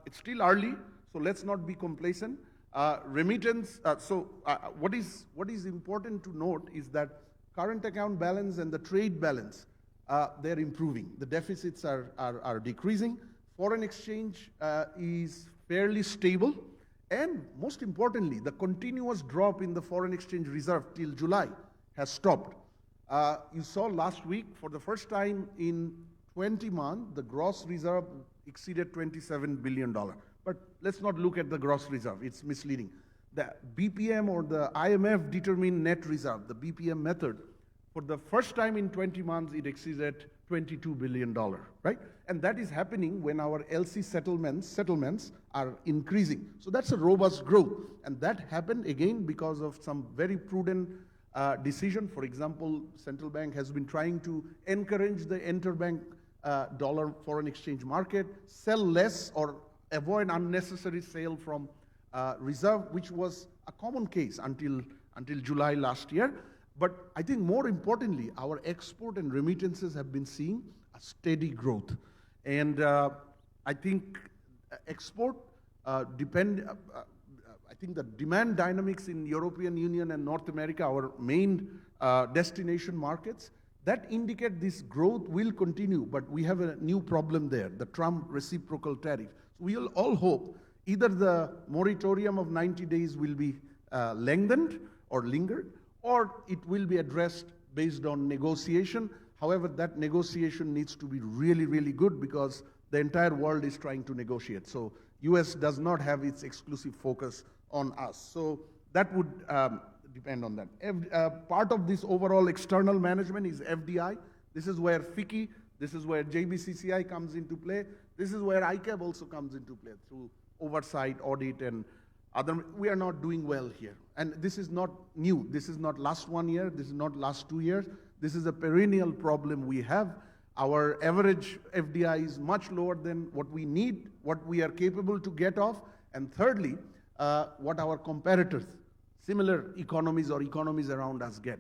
It's still early, so let's not be complacent. Remittance, what is important to note is that current account balance and the trade balance, they're improving. The deficits are decreasing. Foreign exchange is fairly stable. And most importantly, the continuous drop in the foreign exchange reserve till July has stopped. You saw last week, for the first time in 20 months, the gross reserve exceeded $27 billion. But let's not look at the gross reserve, it's misleading. The BPM or the IMF determined net reserve, the BPM method, for the first time in 20 months, it exceeded $22 billion, right? And that is happening when our LC settlements are increasing. So that's a robust growth. And that happened again because of some very prudent decision. For example, central bank has been trying to encourage the interbank dollar foreign exchange market, sell less or avoid unnecessary sale from reserve, which was a common case until July last year. But I think more importantly, our export and remittances have been seeing a steady growth. And I think export I think the demand dynamics in European Union and North America, our main destination markets, that indicate this growth will continue, but we have a new problem there, the Trump reciprocal tariff. So we'll all hope either the moratorium of 90 days will be lengthened or lingered, or it will be addressed based on negotiation. However, that negotiation needs to be really, really good because the entire world is trying to negotiate. So US does not have its exclusive focus on us. So that would depend on that. Part of this overall external management is FDI. This is where FICCI, this is where JBCCI comes into play. This is where ICAB also comes into play through oversight, audit, and other. We are not doing well here. And this is not new. This is not last 1 year. This is not last 2 years. This is a perennial problem we have. Our average FDI is much lower than what we need, what we are capable to get off. And thirdly, what our competitors, similar economies or economies around us get.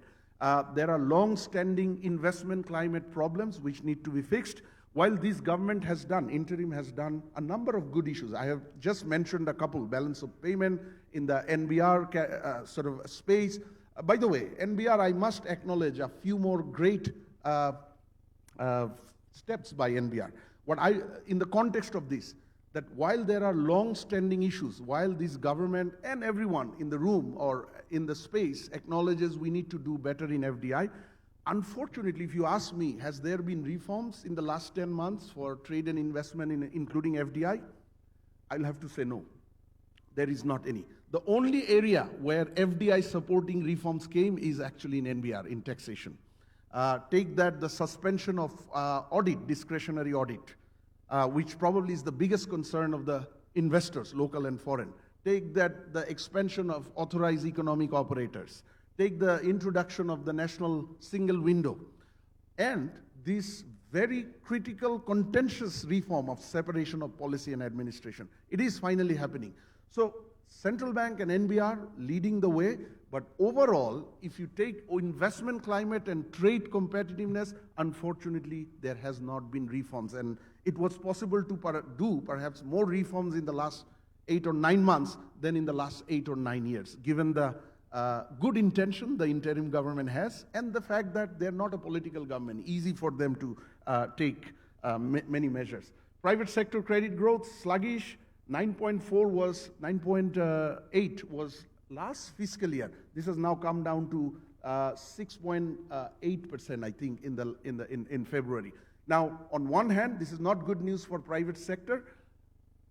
There are long-standing investment climate problems which need to be fixed. While this government has done, interim has done a number of good issues. I have just mentioned a couple, balance of payment in the NBR sort of space. By the way, NBR, I must acknowledge a few more great steps by NBR. In the context of this, that while there are long-standing issues, while this government and everyone in the room or in the space acknowledges we need to do better in FDI, unfortunately, if you ask me, has there been reforms in the last 10 months for trade and investment, including FDI? I'll have to say no. There is not any. The only area where FDI supporting reforms came is actually in NBR, in taxation. Take that, the suspension of audit, discretionary audit, which probably is the biggest concern of the investors, local and foreign. Take that, the expansion of authorized economic operators. Take the introduction of the national single window. And this very critical, contentious reform of separation of policy and administration. It is finally happening. So central bank and NBR leading the way, but overall, if you take investment climate and trade competitiveness, unfortunately, there has not been reforms. And it was possible to do perhaps more reforms in the last 8 or 9 months than in the last 8 or 9 years, given the good intention the interim government has and the fact that they're not a political government, easy for them to take many measures. Private sector credit growth, sluggish. 9.4 was 9.8 was last fiscal year. This has now come down to 6.8%, I think, in February. Now, on one hand, this is not good news for private sector,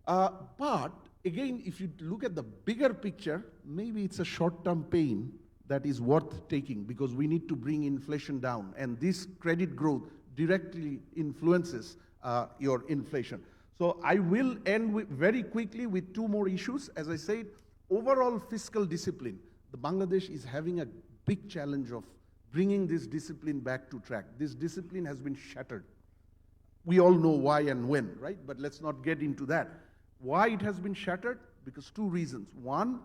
but again, if you look at the bigger picture, maybe it's a short-term pain that is worth taking because we need to bring inflation down, and this credit growth directly influences your inflation. So I will end very quickly with 2 more issues. As I said, overall fiscal discipline. The Bangladesh is having a big challenge of bringing this discipline back to track. This discipline has been shattered. We all know why and when, right? But let's not get into that. Why it has been shattered? Because 2 reasons. One,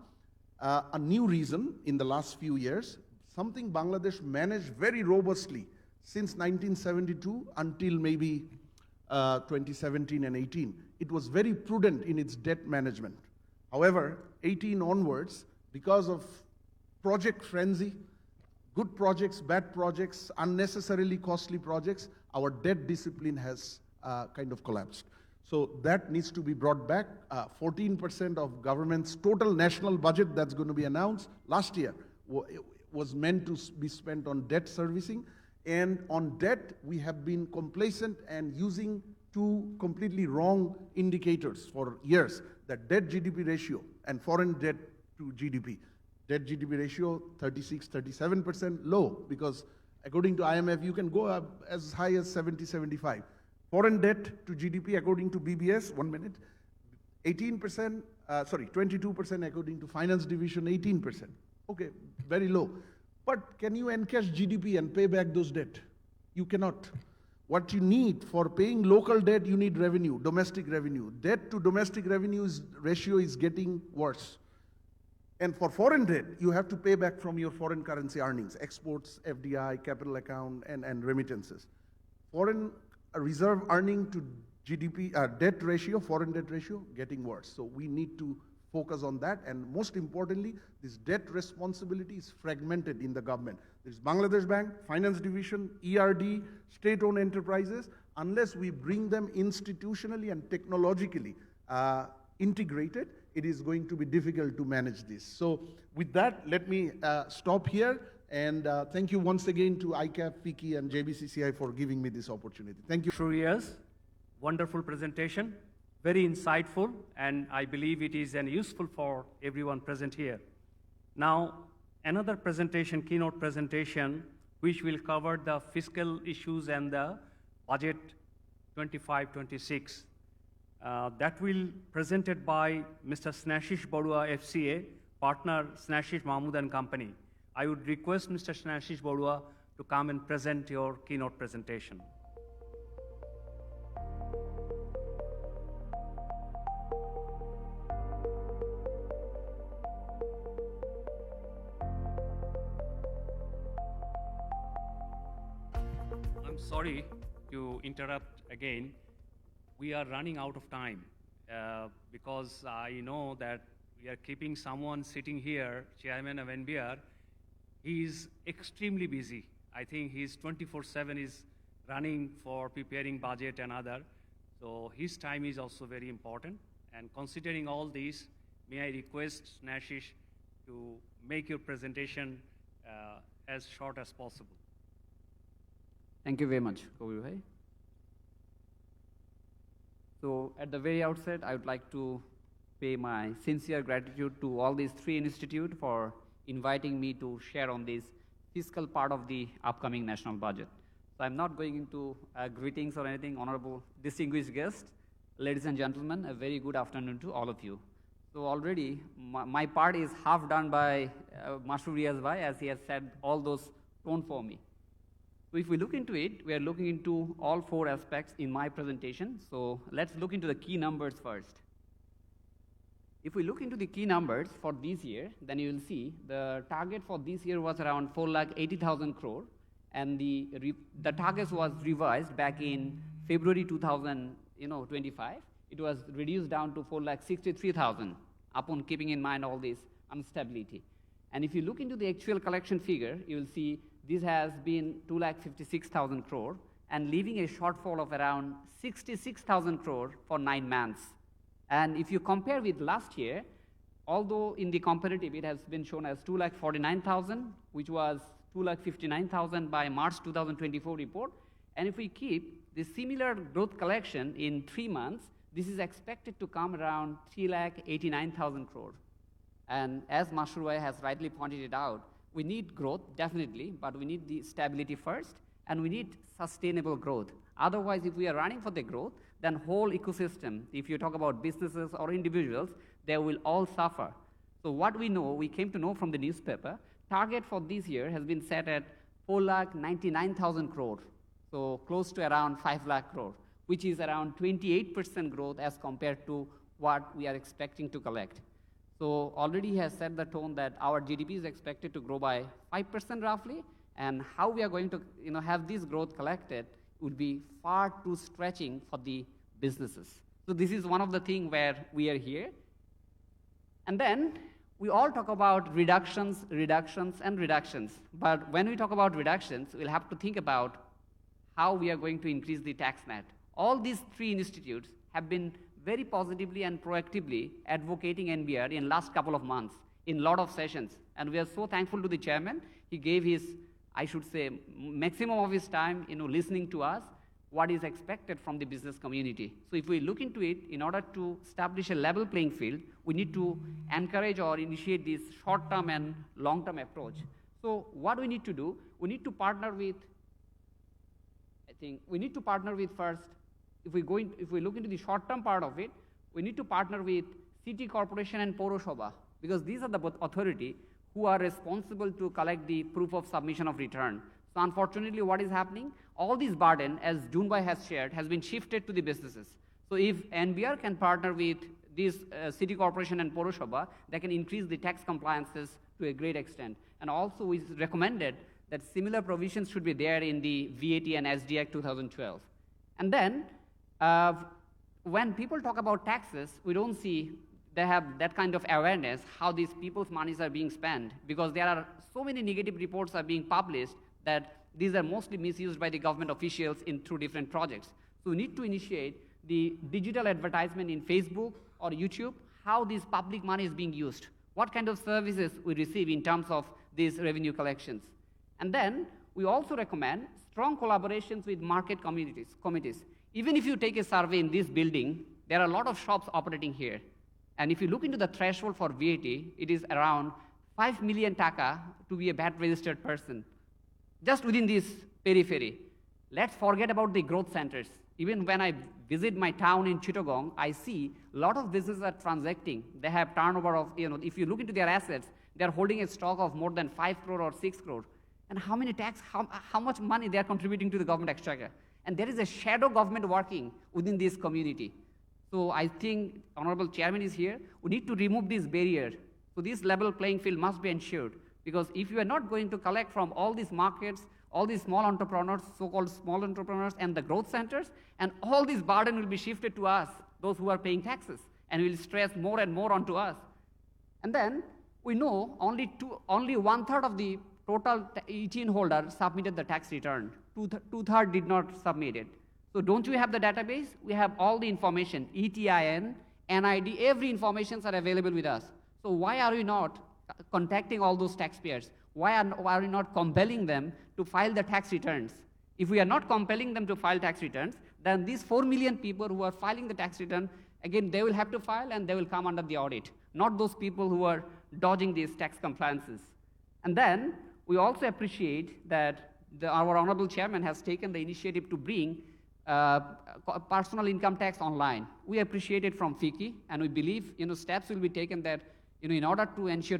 a new reason in the last few years, something Bangladesh managed very robustly since 1972 until maybe 2017 and 18. It was very prudent in its debt management. However, 18 onwards, because of project frenzy, good projects, bad projects, unnecessarily costly projects, our debt discipline has kind of collapsed. So that needs to be brought back. 14% of government's total national budget that's going to be announced last year was meant to be spent on debt servicing. And on debt, we have been complacent and using 2 completely wrong indicators for years, that debt GDP ratio and foreign debt to GDP. Debt GDP ratio 36-37% low, because according to IMF, you can go up as high as 70-75. Foreign debt to GDP, according to BBS, 18%, 22% according to Finance Division, 18%. Okay, very low. But can you encash GDP and pay back those debt? You cannot. What you need for paying local debt, you need revenue, domestic revenue. Debt to domestic revenue ratio is getting worse. And for foreign debt, you have to pay back from your foreign currency earnings, exports, FDI, capital account, and remittances. Foreign reserve earning to GDP, debt ratio, foreign debt ratio, getting worse. So we need to focus on that, and most importantly, this debt responsibility is fragmented in the government. There's Bangladesh Bank, Finance Division, ERD, state-owned enterprises. Unless we bring them institutionally and technologically integrated, it is going to be difficult to manage this. So with that, let me stop here, and thank you once again to ICAP, FICCI, and JBCCI for giving me this opportunity. Thank you. Through years, wonderful presentation. Very insightful, and I believe it is useful for everyone present here. Now, another presentation, keynote presentation, which will cover the fiscal issues and the budget 25-26. That will presented by Mr. Snashish Barua, FCA, partner Snashish Mahmood and Company. I would request Mr. Snashish Barua to come and present your keynote presentation. Sorry to interrupt again. We are running out of time because I know that we are keeping someone sitting here, chairman of NBR. He is extremely busy. I think he's 24/7 is running for preparing budget and other. So his time is also very important. And considering all this, may I request Nashish to make your presentation as short as possible. Thank you very much, Kabir Bhai. So at the very outset, I would like to pay my sincere gratitude to all these three institutes for inviting me to share on this fiscal part of the upcoming national budget. So I'm not going into greetings or anything. Honorable distinguished guests, ladies and gentlemen, a very good afternoon to all of you. So already my part is half done by Mashu Riaz Bhai, as he has said all those tone for me. So if we look into it, we are looking into all four aspects in my presentation. So let's look into the key numbers first. If we look into the key numbers for this year, then you will see the target for this year was around 4,80,000 crore, and the target was revised back in February 2025. It was reduced down to 4,63,000 upon keeping in mind all this instability. And if you look into the actual collection figure, you will see this has been 2,56,000 crore and leaving a shortfall of around 66,000 crore for 9 months. And if you compare with last year, although in the comparative it has been shown as 2,49,000, which was 2,59,000 by March 2024 report, and if we keep the similar growth collection in 3 months, this is expected to come around 3,89,000 crore. And as Mashruwai has rightly pointed it out, we need growth, definitely, but we need the stability first, and we need sustainable growth. Otherwise, if we are running for the growth, then whole ecosystem, if you talk about businesses or individuals, they will all suffer. So what we know, we came to know from the newspaper, target for this year has been set at 4,99,000 crore, so close to around 5 lakh crore, which is around 28% growth as compared to what we are expecting to collect. So already he has set the tone that our GDP is expected to grow by 5% roughly, and how we are going to have this growth collected would be far too stretching for the businesses. So this is one of the things where we are here. And then we all talk about reductions, reductions, and reductions. But when we talk about reductions, we'll have to think about how we are going to increase the tax net. All these three institutes have been very positively and proactively advocating NBR in last couple of months in a lot of sessions. And we are so thankful to the chairman. He gave his, I should say, maximum of his time, listening to us, what is expected from the business community. So if we look into it, in order to establish a level playing field, we need to encourage or initiate this short-term and long-term approach. So what we need to do, we need to partner with, first, if we look into the short-term part of it, we need to partner with city corporation and Poroshobha, because these are the both authority who are responsible to collect the proof of submission of return. So unfortunately, what is happening? All this burden, as Junbai has shared, has been shifted to the businesses. So if NBR can partner with this city corporation and Poroshobha, they can increase the tax compliances to a great extent. And also, we recommended that similar provisions should be there in the VAT and SD Act 2012. And then, when people talk about taxes, we don't see they have that kind of awareness how these people's monies are being spent, because there are so many negative reports are being published that these are mostly misused by the government officials through different projects. So we need to initiate the digital advertisement in Facebook or YouTube, how this public money is being used, what kind of services we receive in terms of these revenue collections. And then we also recommend strong collaborations with market committees. Even if you take a survey in this building, there are a lot of shops operating here. And if you look into the threshold for VAT, it is around 5 million taka to be a VAT registered person, just within this periphery. Let's forget about the growth centers. Even when I visit my town in Chittagong, I see a lot of businesses are transacting. They have turnover of, if you look into their assets, they're holding a stock of more than 5 crore or 6 crore. And how many tax, how much money they are contributing to the government exchequer. And there is a shadow government working within this community. So I think Honorable Chairman is here. We need to remove this barrier. So this level playing field must be ensured. Because if you are not going to collect from all these markets, all these small entrepreneurs, so-called small entrepreneurs and the growth centers, and all this burden will be shifted to us, those who are paying taxes, and will stress more and more onto us. And then we know only 1/3 of the total ETN holder submitted the tax return. Two-thirds did not submit it. So don't you have the database? We have all the information, ETIN, NID, every informations are available with us. So why are we not contacting all those taxpayers? Why are we not compelling them to file the tax returns? If we are not compelling them to file tax returns, then these 4 million people who are filing the tax return, again, they will have to file and they will come under the audit, not those people who are dodging these tax compliances. And then we also appreciate that our honorable chairman has taken the initiative to bring personal income tax online. We appreciate it from FICCI, and we believe steps will be taken that in order to ensure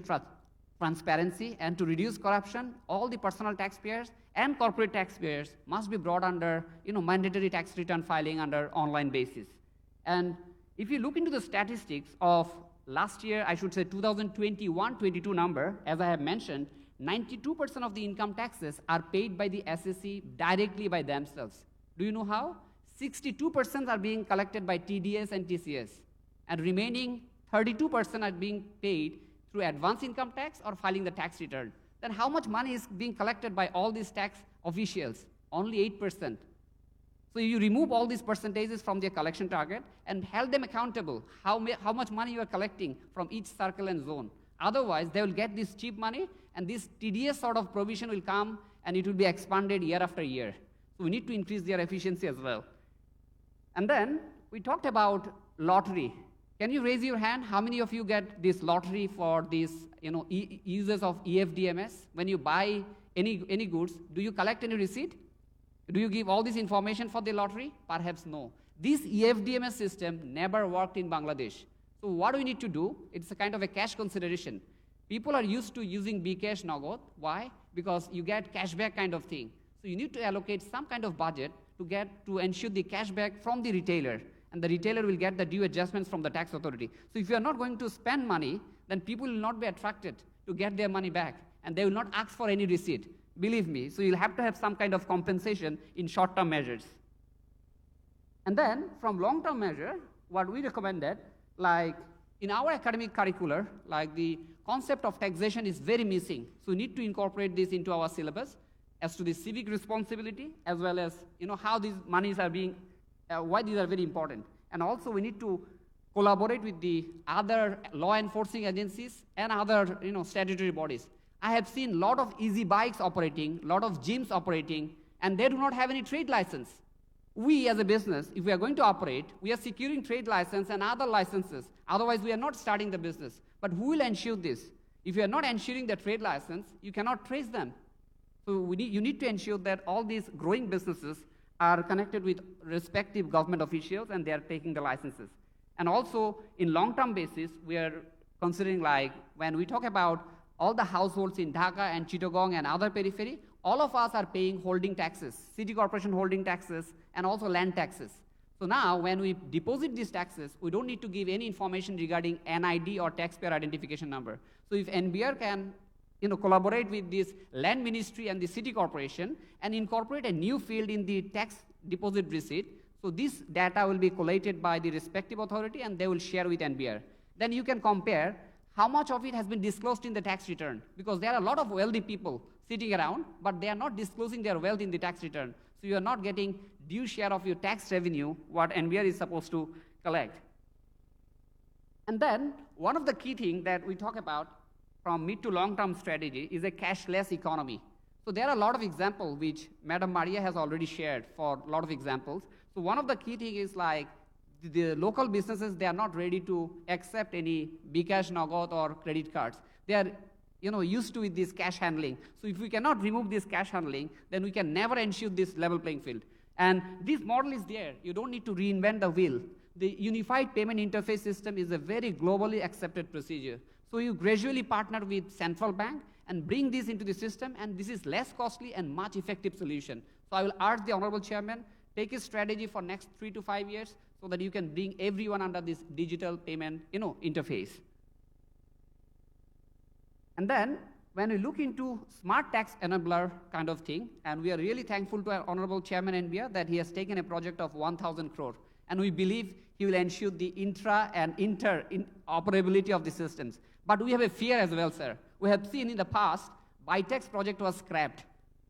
transparency and to reduce corruption, all the personal taxpayers and corporate taxpayers must be brought under mandatory tax return filing under online basis. And if you look into the statistics of last year, I should say 2021-22 number, as I have mentioned, 92% of the income taxes are paid by the SSC directly by themselves. Do you know how? 62% are being collected by TDS and TCS, and remaining 32% are being paid through advance income tax or filing the tax return. Then how much money is being collected by all these tax officials? Only 8%. So you remove all these percentages from their collection target and held them accountable, how much money you are collecting from each circle and zone. Otherwise, they will get this cheap money, and this TDS sort of provision will come, and it will be expanded year after year. So we need to increase their efficiency as well. And then we talked about lottery. Can you raise your hand? How many of you get this lottery for these users of EFDMS? When you buy any goods, do you collect any receipt? Do you give all this information for the lottery? Perhaps no. This EFDMS system never worked in Bangladesh. So what do we need to do? It's a kind of a cash consideration. People are used to using Bcash Nagad. Why? Because you get cashback kind of thing. So you need to allocate some kind of budget to ensure the cashback from the retailer, and the retailer will get the due adjustments from the tax authority. So if you are not going to spend money, then people will not be attracted to get their money back, and they will not ask for any receipt. Believe me. So you'll have to have some kind of compensation in short-term measures. And then from long-term measure, what we recommended, like in our academic curricular, like the concept of taxation is very missing. So we need to incorporate this into our syllabus as to the civic responsibility, as well as how these monies are being, why these are very important. And also we need to collaborate with the other law enforcing agencies and other statutory bodies. I have seen a lot of easy bikes operating, a lot of gyms operating, and they do not have any trade license. We as a business, if we are going to operate, we are securing trade license and other licenses. Otherwise, we are not starting the business. But who will ensure this? If you are not ensuring the trade license, you cannot trace them. So you need to ensure that all these growing businesses are connected with respective government officials and they are taking the licenses. And also, in long-term basis, we are considering, like when we talk about all the households in Dhaka and Chittagong and other periphery, all of us are paying holding taxes, city corporation holding taxes, and also land taxes. So now, when we deposit these taxes, we don't need to give any information regarding NID or taxpayer identification number. So if NBR can collaborate with this land ministry and the city corporation and incorporate a new field in the tax deposit receipt, so this data will be collated by the respective authority and they will share with NBR. Then you can compare how much of it has been disclosed in the tax return, because there are a lot of wealthy people sitting around, but they are not disclosing their wealth in the tax return. So you are not getting due share of your tax revenue, what NBR is supposed to collect. And then one of the key things that we talk about from mid to long-term strategy is a cashless economy. So there are a lot of examples which Madam Maria has already shared for a lot of examples. So one of the key things is like the local businesses, they are not ready to accept any Bcash Nagad or credit cards. They are used to with this cash handling. So if we cannot remove this cash handling, then we can never ensure this level playing field. And this model is there. You don't need to reinvent the wheel. The unified payment interface system is a very globally accepted procedure. So you gradually partner with central bank and bring this into the system, and this is less costly and much effective solution. So I will urge the Honorable Chairman, take a strategy for next 3 to 5 years so that you can bring everyone under this digital payment interface. And then when we look into smart tax enabler kind of thing, and we are really thankful to our Honorable Chairman NBR that he has taken a project of 1,000 crore. And we believe he will ensure the intra and interoperability of the systems. But we have a fear as well, sir. We have seen in the past, BITEX project was scrapped,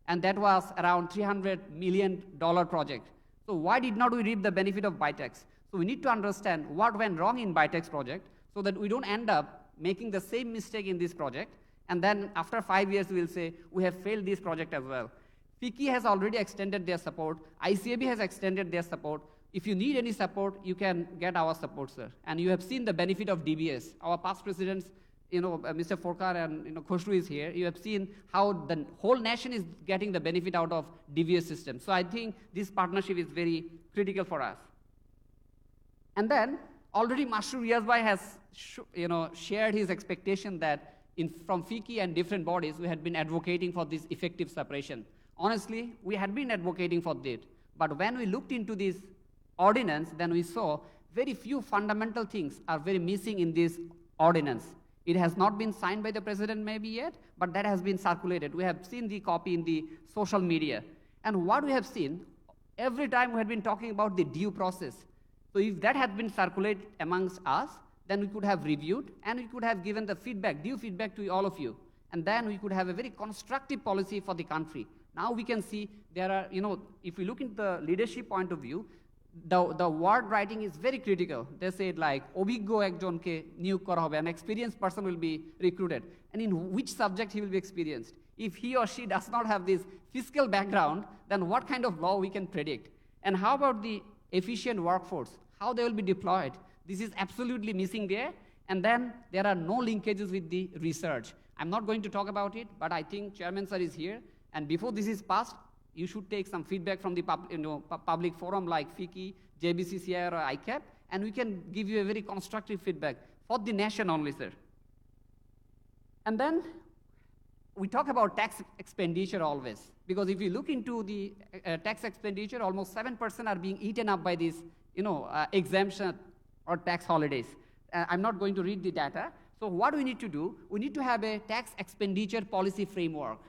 and that was around $300 million project. So why did not we reap the benefit of BITEX? So we need to understand what went wrong in BITEX project so that we don't end up making the same mistake in this project, and then after 5 years we'll say we have failed this project as well. FICCI has already extended their support. ICAB has extended their support. If you need any support, you can get our support, sir. And you have seen the benefit of DBS. Our past presidents, Mr. Forkar and Khoshru is here. You have seen how the whole nation is getting the benefit out of DBS system. So I think this partnership is very critical for us. And then already Master Riyazbhai has shared his expectation that from FICCI and different bodies, we had been advocating for this effective separation. Honestly, we had been advocating for that. But when we looked into this ordinance, then we saw very few fundamental things are very missing in this ordinance. It has not been signed by the president maybe yet, but that has been circulated. We have seen the copy in the social media. And what we have seen, every time we had been talking about the due process. So if that had been circulated amongst us, then we could have reviewed and we could have given the feedback, due feedback to all of you. And then we could have a very constructive policy for the country. Now we can see there are, if we look into the leadership point of view, the word writing is very critical. They said like, obhiggo ekjonke niyog kora hobe, an experienced person will be recruited. And in which subject he will be experienced? If he or she does not have this fiscal background, then what kind of law we can predict? And how about the efficient workforce? How they will be deployed? This is absolutely missing there. And then there are no linkages with the research. I'm not going to talk about it, but I think Chairman Sir is here. And before this is passed, you should take some feedback from the public forum like FICCI, JBCCI, or ICAP, and we can give you a very constructive feedback for the nation only, sir. And then we talk about tax expenditure always, because if you look into the tax expenditure, almost 7% are being eaten up by these, exemption or tax holidays. I'm not going to read the data. So what we need to do, we need to have a tax expenditure policy framework.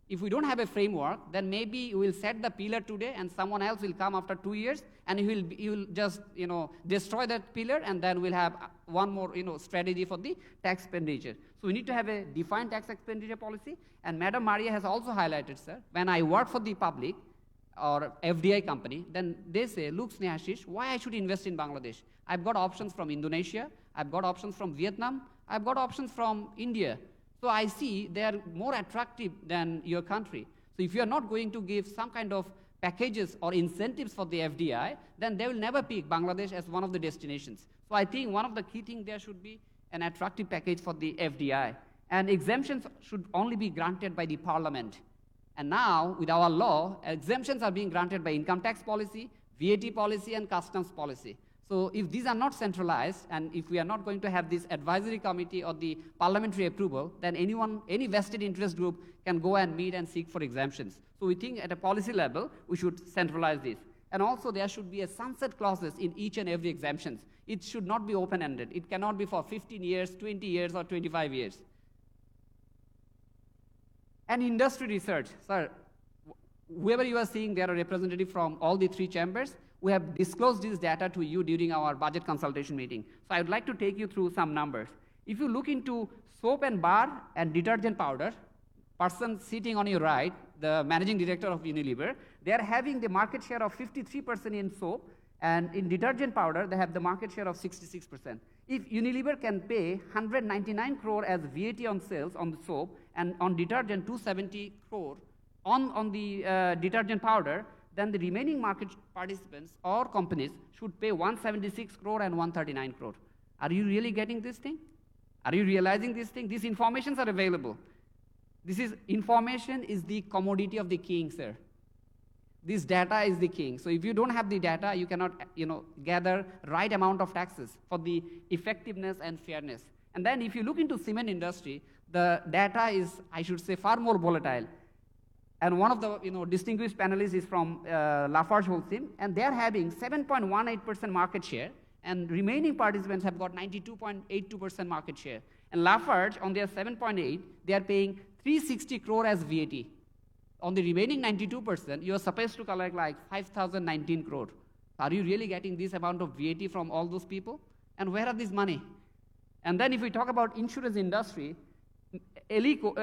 If we don't have a framework, then maybe we will set the pillar today and someone else will come after 2 years and he will just, destroy that pillar, and then we'll have one more, strategy for the tax expenditure. So we need to have a defined tax expenditure policy. And Madam Maria has also highlighted, sir, when I work for the public or FDI company, then they say, look, Snehashish, why I should invest in Bangladesh? I've got options from Indonesia, I've got options from Vietnam, I've got options from India. So I see they are more attractive than your country. So if you are not going to give some kind of packages or incentives for the FDI, then they will never pick Bangladesh as one of the destinations. So I think one of the key things there should be an attractive package for the FDI. And exemptions should only be granted by the parliament. And now, with our law, exemptions are being granted by income tax policy, VAT policy, and customs policy. So if these are not centralized, and if we are not going to have this advisory committee or the parliamentary approval, then any vested interest group can go and meet and seek for exemptions. So we think at a policy level, we should centralize this. And also there should be a sunset clauses in each and every exemptions. It should not be open-ended. It cannot be for 15 years, 20 years, or 25 years. And industry research, sir, whoever you are seeing, there are representatives from all the three chambers. We have disclosed this data to you during our budget consultation meeting. So I would like to take you through some numbers. If you look into soap and bar and detergent powder, person sitting on your right, the managing director of Unilever, they are having the market share of 53% in soap, and in detergent powder, they have the market share of 66%. If Unilever can pay 199 crore as VAT on sales on the soap, and on detergent 270 crore on the detergent powder, then the remaining market participants or companies should pay 176 crore and 139 crore. Are you really getting this thing? Are you realizing this thing? These informations are available. Information is the commodity of the king, sir. This data is the king. So if you don't have the data, you cannot, gather right amount of taxes for the effectiveness and fairness. And then if you look into cement industry, the data is, I should say, far more volatile. And one of the distinguished panelists is from Lafarge Holcim, and they're having 7.18% market share, and remaining participants have got 92.82% market share. And Lafarge, on their 7.8, they are paying 360 crore as VAT. On the remaining 92%, you are supposed to collect like 5,019 crore. Are you really getting this amount of VAT from all those people? And where are this money? And then if we talk about insurance industry, Elico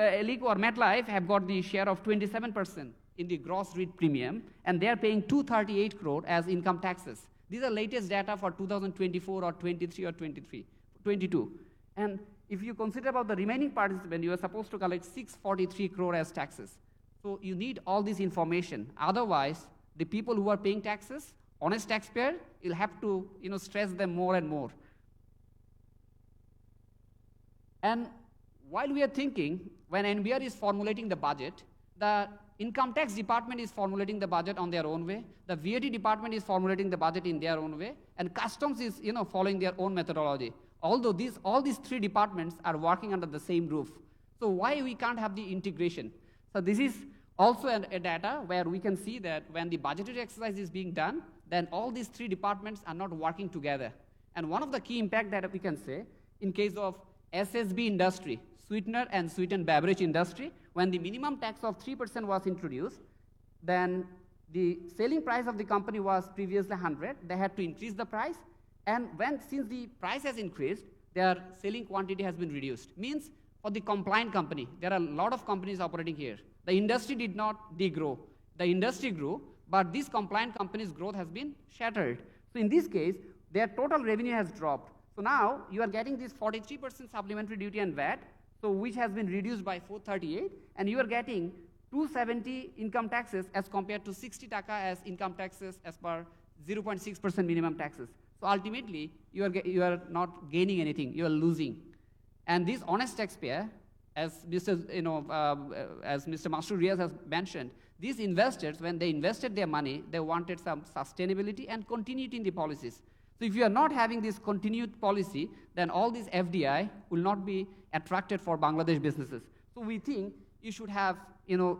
or MetLife have got the share of 27% in the gross written premium, and they are paying 238 crore as income taxes. These are latest data for 2024 or 23 or 22. And if you consider about the remaining participants, you are supposed to collect 643 crore as taxes. So you need all this information. Otherwise, the people who are paying taxes, honest taxpayer, you'll have to stress them more and more. And while we are thinking, when NBR is formulating the budget, the income tax department is formulating the budget on their own way, the VAT department is formulating the budget in their own way, and customs is following their own methodology. Although all these three departments are working under the same roof. So why we can't have the integration? So this is also a data where we can see that when the budgetary exercise is being done, then all these three departments are not working together. And one of the key impact that we can say, in case of SSB industry, sweetener and sweetened beverage industry, when the minimum tax of 3% was introduced, then the selling price of the company was previously 100. They had to increase the price. And since the price has increased, their selling quantity has been reduced. Means for the compliant company, there are a lot of companies operating here. The industry did not degrow. The industry grew, but these compliant companies' growth has been shattered. So in this case, their total revenue has dropped. So now you are getting this 43% supplementary duty and VAT, so which has been reduced by 438, and you are getting 270 income taxes as compared to 60 taka as income taxes as per 0.6% minimum taxes. So ultimately, you are not gaining anything, you are losing. And this honest taxpayer, as Mr. Mastur Riaz has mentioned, these investors, when they invested their money, they wanted some sustainability and continuity in the policies. So if you are not having this continued policy, then all this FDI will not be attracted for Bangladesh businesses. So we think you should have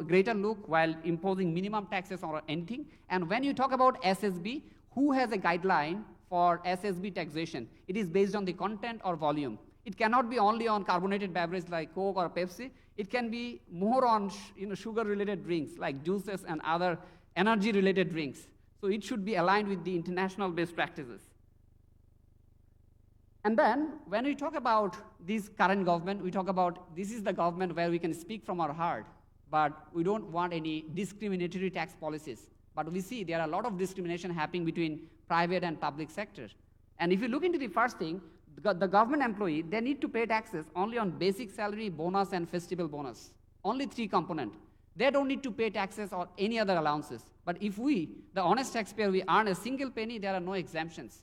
greater look while imposing minimum taxes or anything. And when you talk about SSB, who has a guideline for SSB taxation? It is based on the content or volume. It cannot be only on carbonated beverage like Coke or Pepsi. It can be more on sugar-related drinks like juices and other energy-related drinks. So it should be aligned with the international best practices. And then when we talk about this current government, we talk about this is the government where we can speak from our heart, but we don't want any discriminatory tax policies. But we see there are a lot of discrimination happening between private and public sector. And if you look into the first thing, the government employee, they need to pay taxes only on basic salary, bonus, and festival bonus. Only 3 components. They don't need to pay taxes or any other allowances. But if we, the honest taxpayer, we earn a single penny, there are no exemptions.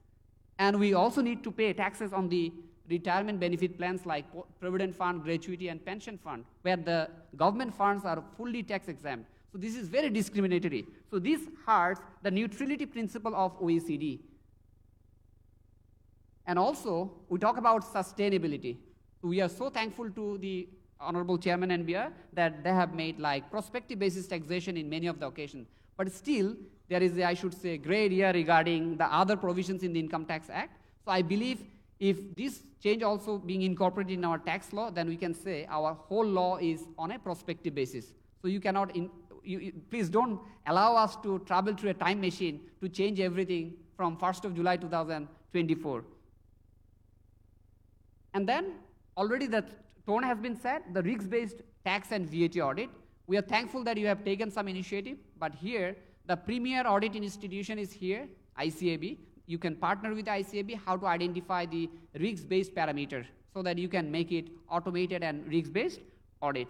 And we also need to pay taxes on the retirement benefit plans like Provident Fund, Gratuity, and Pension Fund, where the government funds are fully tax exempt. So this is very discriminatory. So this hurts the neutrality principle of OECD. And also, we talk about sustainability. We are so thankful to the Honorable Chairman NBR that they have made like prospective basis taxation in many of the occasions. But still, there is, I should say, gray area regarding the other provisions in the Income Tax Act. So I believe if this change also being incorporated in our tax law, then we can say our whole law is on a prospective basis. So you cannot, please don't allow us to travel through a time machine to change everything from 1st of July 2024. And then, already the tone has been set, the risk-based tax and VAT audit. We are thankful that you have taken some initiative, but here, the premier audit institution is here, ICAB. You can partner with ICAB how to identify the risk-based parameter so that you can make it automated and risk-based audit.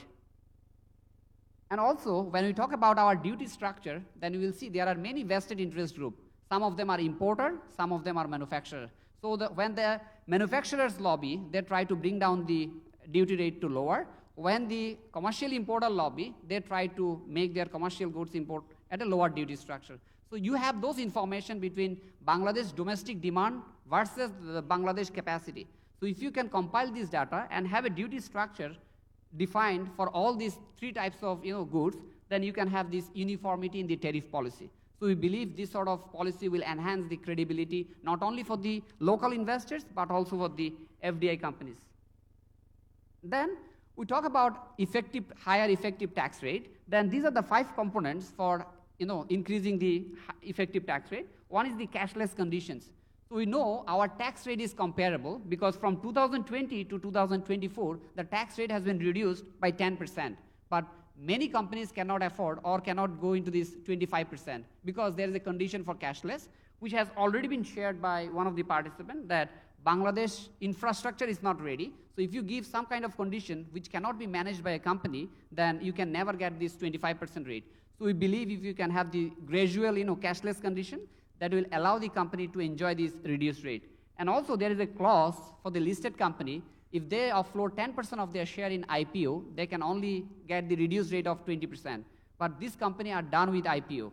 And also, when we talk about our duty structure, then we will see there are many vested interest groups. Some of them are importer, some of them are manufacturer. So when the manufacturers lobby, they try to bring down the duty rate to lower. When the commercial importer lobby, they try to make their commercial goods import at a lower duty structure. So you have those information between Bangladesh domestic demand versus the Bangladesh capacity. So if you can compile this data and have a duty structure defined for all these 3 types of goods, then you can have this uniformity in the tariff policy. So we believe this sort of policy will enhance the credibility not only for the local investors but also for the FDI companies. Then we talk about higher effective tax rate. Then these are the 5 components for increasing the effective tax rate. One is the cashless conditions. So we know our tax rate is comparable because from 2020 to 2024, the tax rate has been reduced by 10%. But many companies cannot afford or cannot go into this 25% because there is a condition for cashless. which has already been shared by one of the participants, that Bangladesh infrastructure is not ready. So if you give some kind of condition which cannot be managed by a company, then you can never get this 25% rate. So we believe if you can have the gradual, cashless condition, that will allow the company to enjoy this reduced rate. And also there is a clause for the listed company. If they offload 10% of their share in IPO, they can only get the reduced rate of 20%. But this company are done with IPO.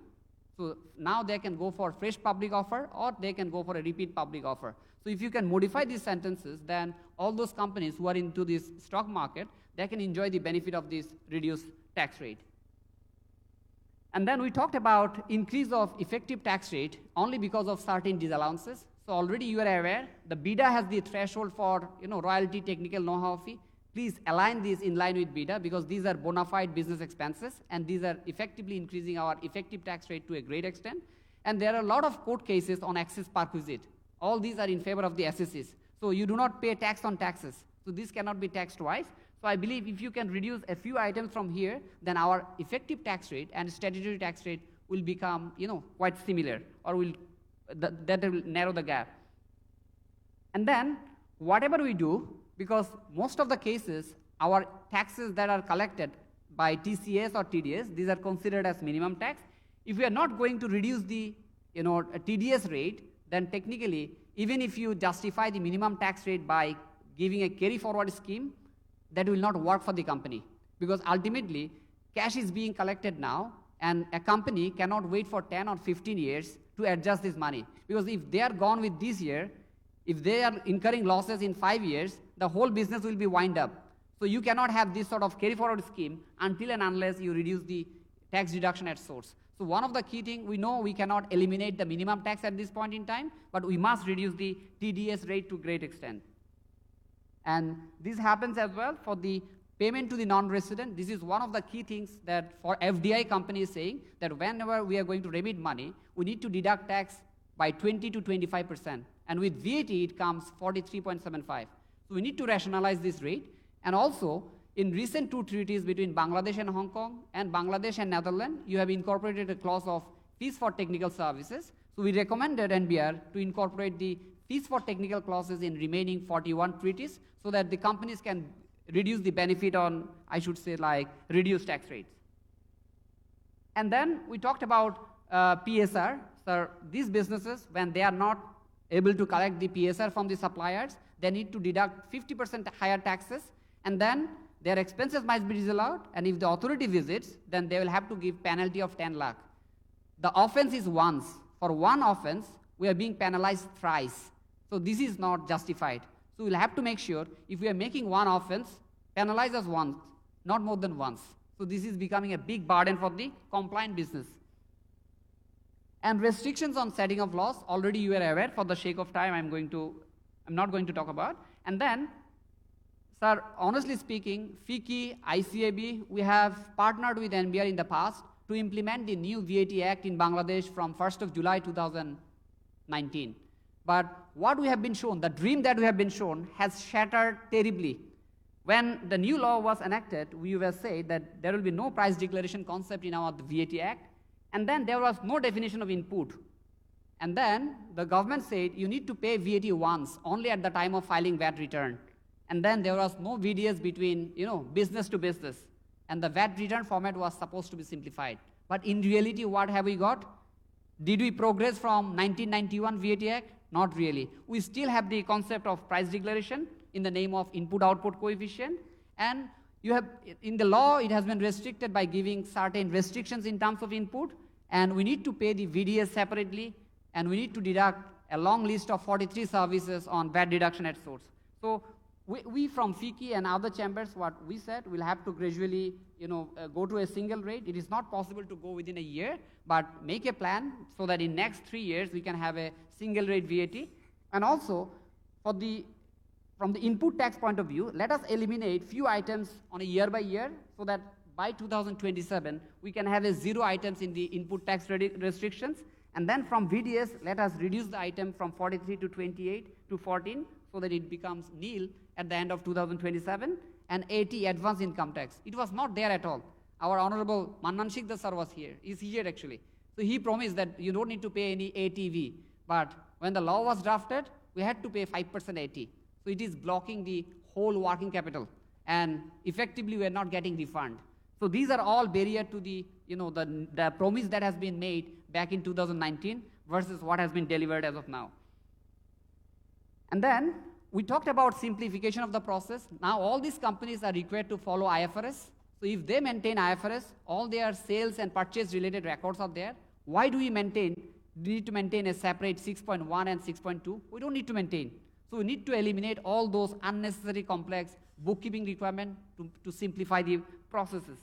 So now they can go for fresh public offer, or they can go for a repeat public offer. So if you can modify these sentences, then all those companies who are into this stock market, they can enjoy the benefit of this reduced tax rate. And then we talked about increase of effective tax rate only because of certain disallowances. So already you are aware, the BIDA has the threshold for royalty, technical know-how fee. Please align these in line with BIDA, because these are bona fide business expenses, and these are effectively increasing our effective tax rate to a great extent. And there are a lot of court cases on excess perquisite. All these are in favor of the SSEs. So you do not pay tax on taxes. So this cannot be taxed twice. So I believe if you can reduce a few items from here, then our effective tax rate and statutory tax rate will become quite similar, or that will narrow the gap. And then whatever we do, because most of the cases, our taxes that are collected by TCS or TDS, these are considered as minimum tax. If we are not going to reduce the TDS rate, then technically, even if you justify the minimum tax rate by giving a carry forward scheme, that will not work for the company. Because ultimately, cash is being collected now, and a company cannot wait for 10 or 15 years to adjust this money. Because if they are gone with this year, if they are incurring losses in 5 years, the whole business will be wind up. So you cannot have this sort of carry forward scheme until and unless you reduce the tax deduction at source. So one of the key things, we know we cannot eliminate the minimum tax at this point in time, but we must reduce the TDS rate to a great extent. And this happens as well for the payment to the non-resident. This is one of the key things that for FDI companies saying that whenever we are going to remit money, we need to deduct tax by 20 to 25%. And with VAT, it comes 43.75. So we need to rationalize this rate. And also, in recent 2 treaties between Bangladesh and Hong Kong and Bangladesh and Netherlands, you have incorporated a clause of fees for technical services. So we recommended NBR to incorporate the fees for technical clauses in remaining 41 treaties so that the companies can reduce the benefit on, I should say, like reduced tax rates. And then we talked about PSR. So these businesses, when they are not able to collect the PSR from the suppliers, they need to deduct 50% higher taxes, and then their expenses might be disallowed, and if the authority visits, then they will have to give penalty of 10 lakh. The offense is once. For one offense, we are being penalized thrice. So this is not justified. So we'll have to make sure if we are making one offense, penalize us once, not more than once. So this is becoming a big burden for the compliant business. And restrictions on setting of loss, already you are aware. For the sake of time, I'm not going to talk about. And then, sir, honestly speaking, FICCI, ICAB, we have partnered with NBR in the past to implement the new VAT Act in Bangladesh from 1st of July 2019. But what we have been shown, the dream that we have been shown, has shattered terribly. When the new law was enacted, we were said that there will be no price declaration concept in our VAT Act, and then there was no definition of input. And then the government said you need to pay VAT once, only at the time of filing VAT return. And then there was no VDS between business to business. And the VAT return format was supposed to be simplified. But in reality, what have we got? Did we progress from 1991 VAT Act? Not really. We still have the concept of price declaration in the name of input-output coefficient. And you have, in the law, it has been restricted by giving certain restrictions in terms of input. And we need to pay the VDS separately. And we need to deduct a long list of 43 services on VAT deduction at source. So we from FICCI and other chambers, what we said, we'll have to gradually go to a single rate. It is not possible to go within a year, but make a plan so that in next 3 years we can have a single rate VAT. And also, from the input tax point of view, let us eliminate few items on a year by year so that by 2027 we can have a 0 items in the input tax restrictions. And then from VDS, let us reduce the item from 43 to 28 to 14 so that it becomes nil at the end of 2027. And 80 advance income tax. It was not there at all. Our Honorable Mannan Sikdar sir was here. He's here actually. So he promised that you don't need to pay any ATV. But when the law was drafted, we had to pay 5% AT. So it is blocking the whole working capital. And effectively, we are not getting refund. So these are all barrier to the, the promise that has been made back in 2019 versus what has been delivered as of now. And then we talked about simplification of the process. Now all these companies are required to follow IFRS. So if they maintain IFRS, all their sales and purchase related records are there. Why do we need to maintain a separate 6.1 and 6.2? We don't need to maintain. So we need to eliminate all those unnecessary complex bookkeeping requirements to simplify the processes.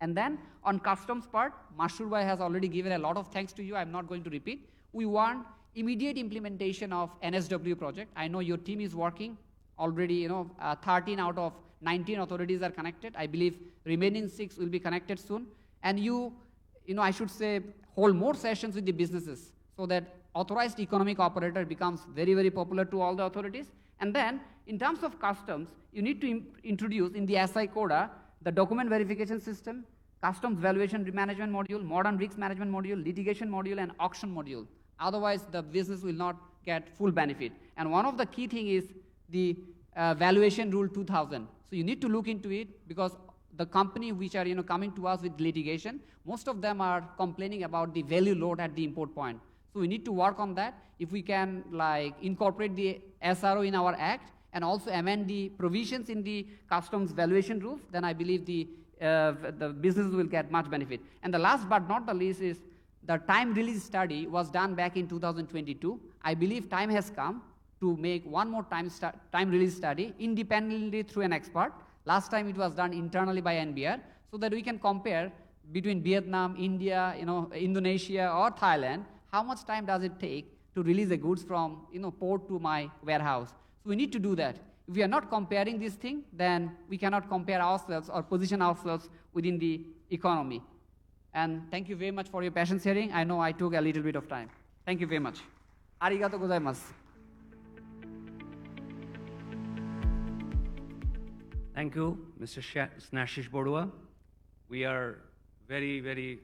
And then on customs part, Mashur Bhai has already given a lot of thanks to you. I'm not going to repeat. We want immediate implementation of NSW project. I know your team is working already, 13 out of 19 authorities are connected. I believe remaining 6 will be connected soon. And I should say, hold more sessions with the businesses so that authorized economic operator becomes very, very popular to all the authorities. And then, in terms of customs, you need to introduce in the SI CODA the document verification system, customs valuation management module, modern risk management module, litigation module, and auction module. Otherwise, the business will not get full benefit. And one of the key thing is the valuation rule 2000. So you need to look into it because the company which are coming to us with litigation, most of them are complaining about the value load at the import point. So we need to work on that. If we can incorporate the SRO in our act and also amend the provisions in the customs valuation rules, then I believe the businesses will get much benefit. And the last but not the least is the time release study was done back in 2022. I believe time has come to make one more time release study independently through an expert. Last time it was done internally by NBR so that we can compare between Vietnam, India, Indonesia or Thailand, how much time does it take to release the goods from port to my warehouse. So we need to do that. If we are not comparing this thing, then we cannot compare ourselves or position ourselves within the economy. And thank you very much for your patience hearing. I know I took a little bit of time. Thank you very much. Arigato gozaimasu. Thank you, Mr. Snashish Bodua. We are very, very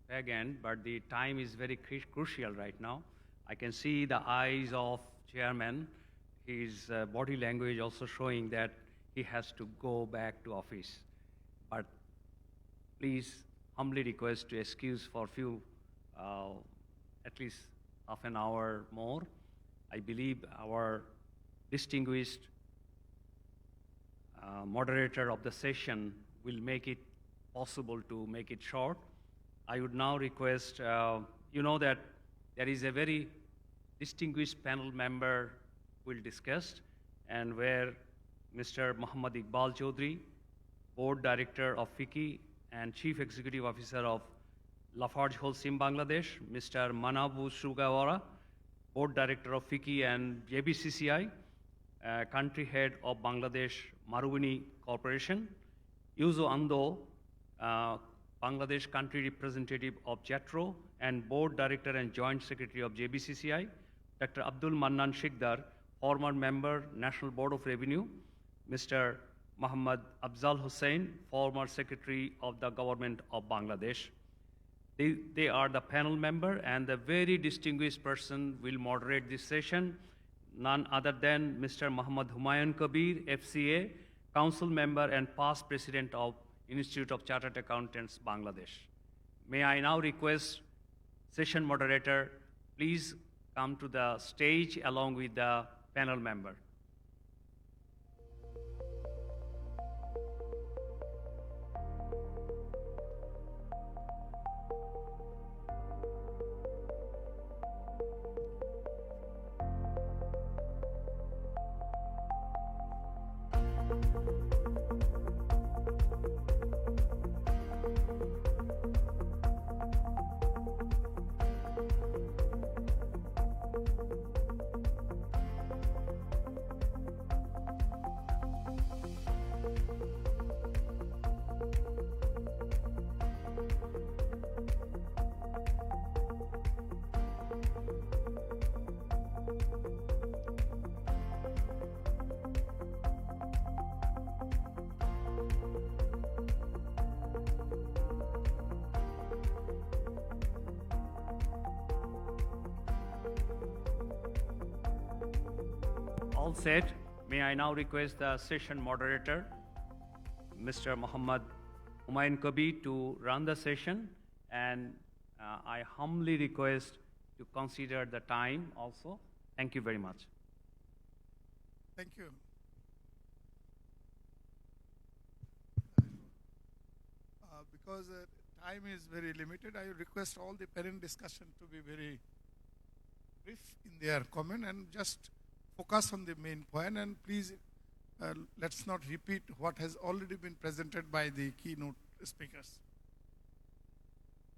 back end, but the time is very crucial right now. I can see the eyes of chairman, his body language also showing that he has to go back to office. But please humbly request to excuse for few, at least half an hour more. I believe our distinguished moderator of the session will make it possible to make it short. I would now request, that there is a very distinguished panel member will discuss, and where Mr. Muhammad Iqbal Chaudhry, Board Director of FICCI and Chief Executive Officer of Lafarge Holcim Bangladesh, Mr. Manabu Sugawara, Board Director of FICCI and JBCCI, Country Head of Bangladesh Marubeni Corporation, Yuzo Ando, Bangladesh Country Representative of JETRO and Board Director and Joint Secretary of JBCCI, Dr. Abdul Mannan Shikdar, former member, National Board of Revenue, Mr. Muhammad Afzal Hussain, former Secretary of the Government of Bangladesh. They are the panel member, and the very distinguished person will moderate this session, none other than Mr. Muhammad Humayun Kabir, FCA, Council Member and past President of Institute of Chartered Accountants, Bangladesh. May I now request session moderator, please come to the stage along with the panel member. all set, may I now request the session moderator, Mr. Muhammad Humayun Kabi, to run the session, and I humbly request to consider the time also. Thank you very much. Thank you. Because time is very limited, I request all the parent discussion to be very brief in their comment and just focus on the main point, and please let's not repeat what has already been presented by the keynote speakers.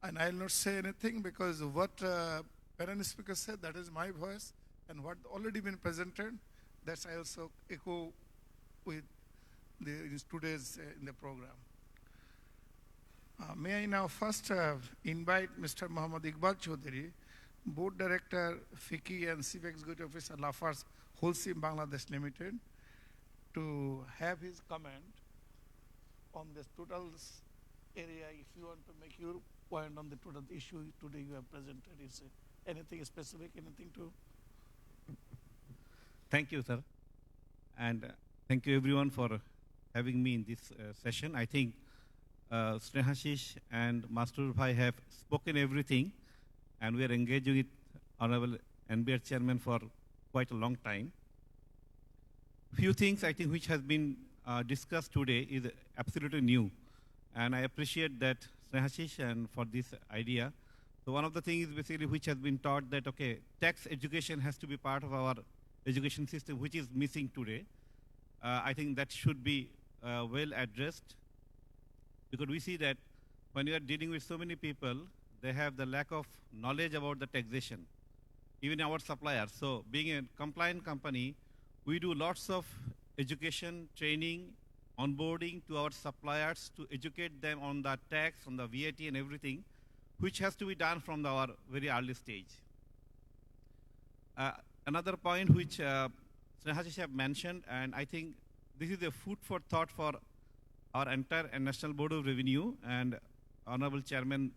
And I will not say anything because what parent speaker said, that is my voice, and what already been presented, that's I also echo with today's in the program. May I now first invite Mr. Muhammad Iqbal Chaudhary, Board Director, FICCI and Chief Executive Officer, Lafarge Wholesale Bangladesh Limited, to have his comment on this total area. If you want to make your point on the total issue today you have presented, is anything specific, anything to? Thank you, sir. And thank you everyone for having me in this session. I think Snehashish and Master Bhai have spoken everything, and we are engaging with Honorable NBR Chairman for quite a long time. Few things I think which has been discussed today is absolutely new, and I appreciate that Snehashish and for this idea. So one of the things basically which has been taught that, okay, tax education has to be part of our education system, which is missing today. I think that should be well addressed, because we see that when you are dealing with so many people, they have the lack of knowledge about the taxation, even our suppliers. So being a compliant company, we do lots of education, training, onboarding to our suppliers to educate them on the tax, on the VAT and everything, which has to be done from our very early stage. Another point which Snehashish have mentioned, and I think this is a food for thought for our entire National Board of Revenue, and Honorable Chairman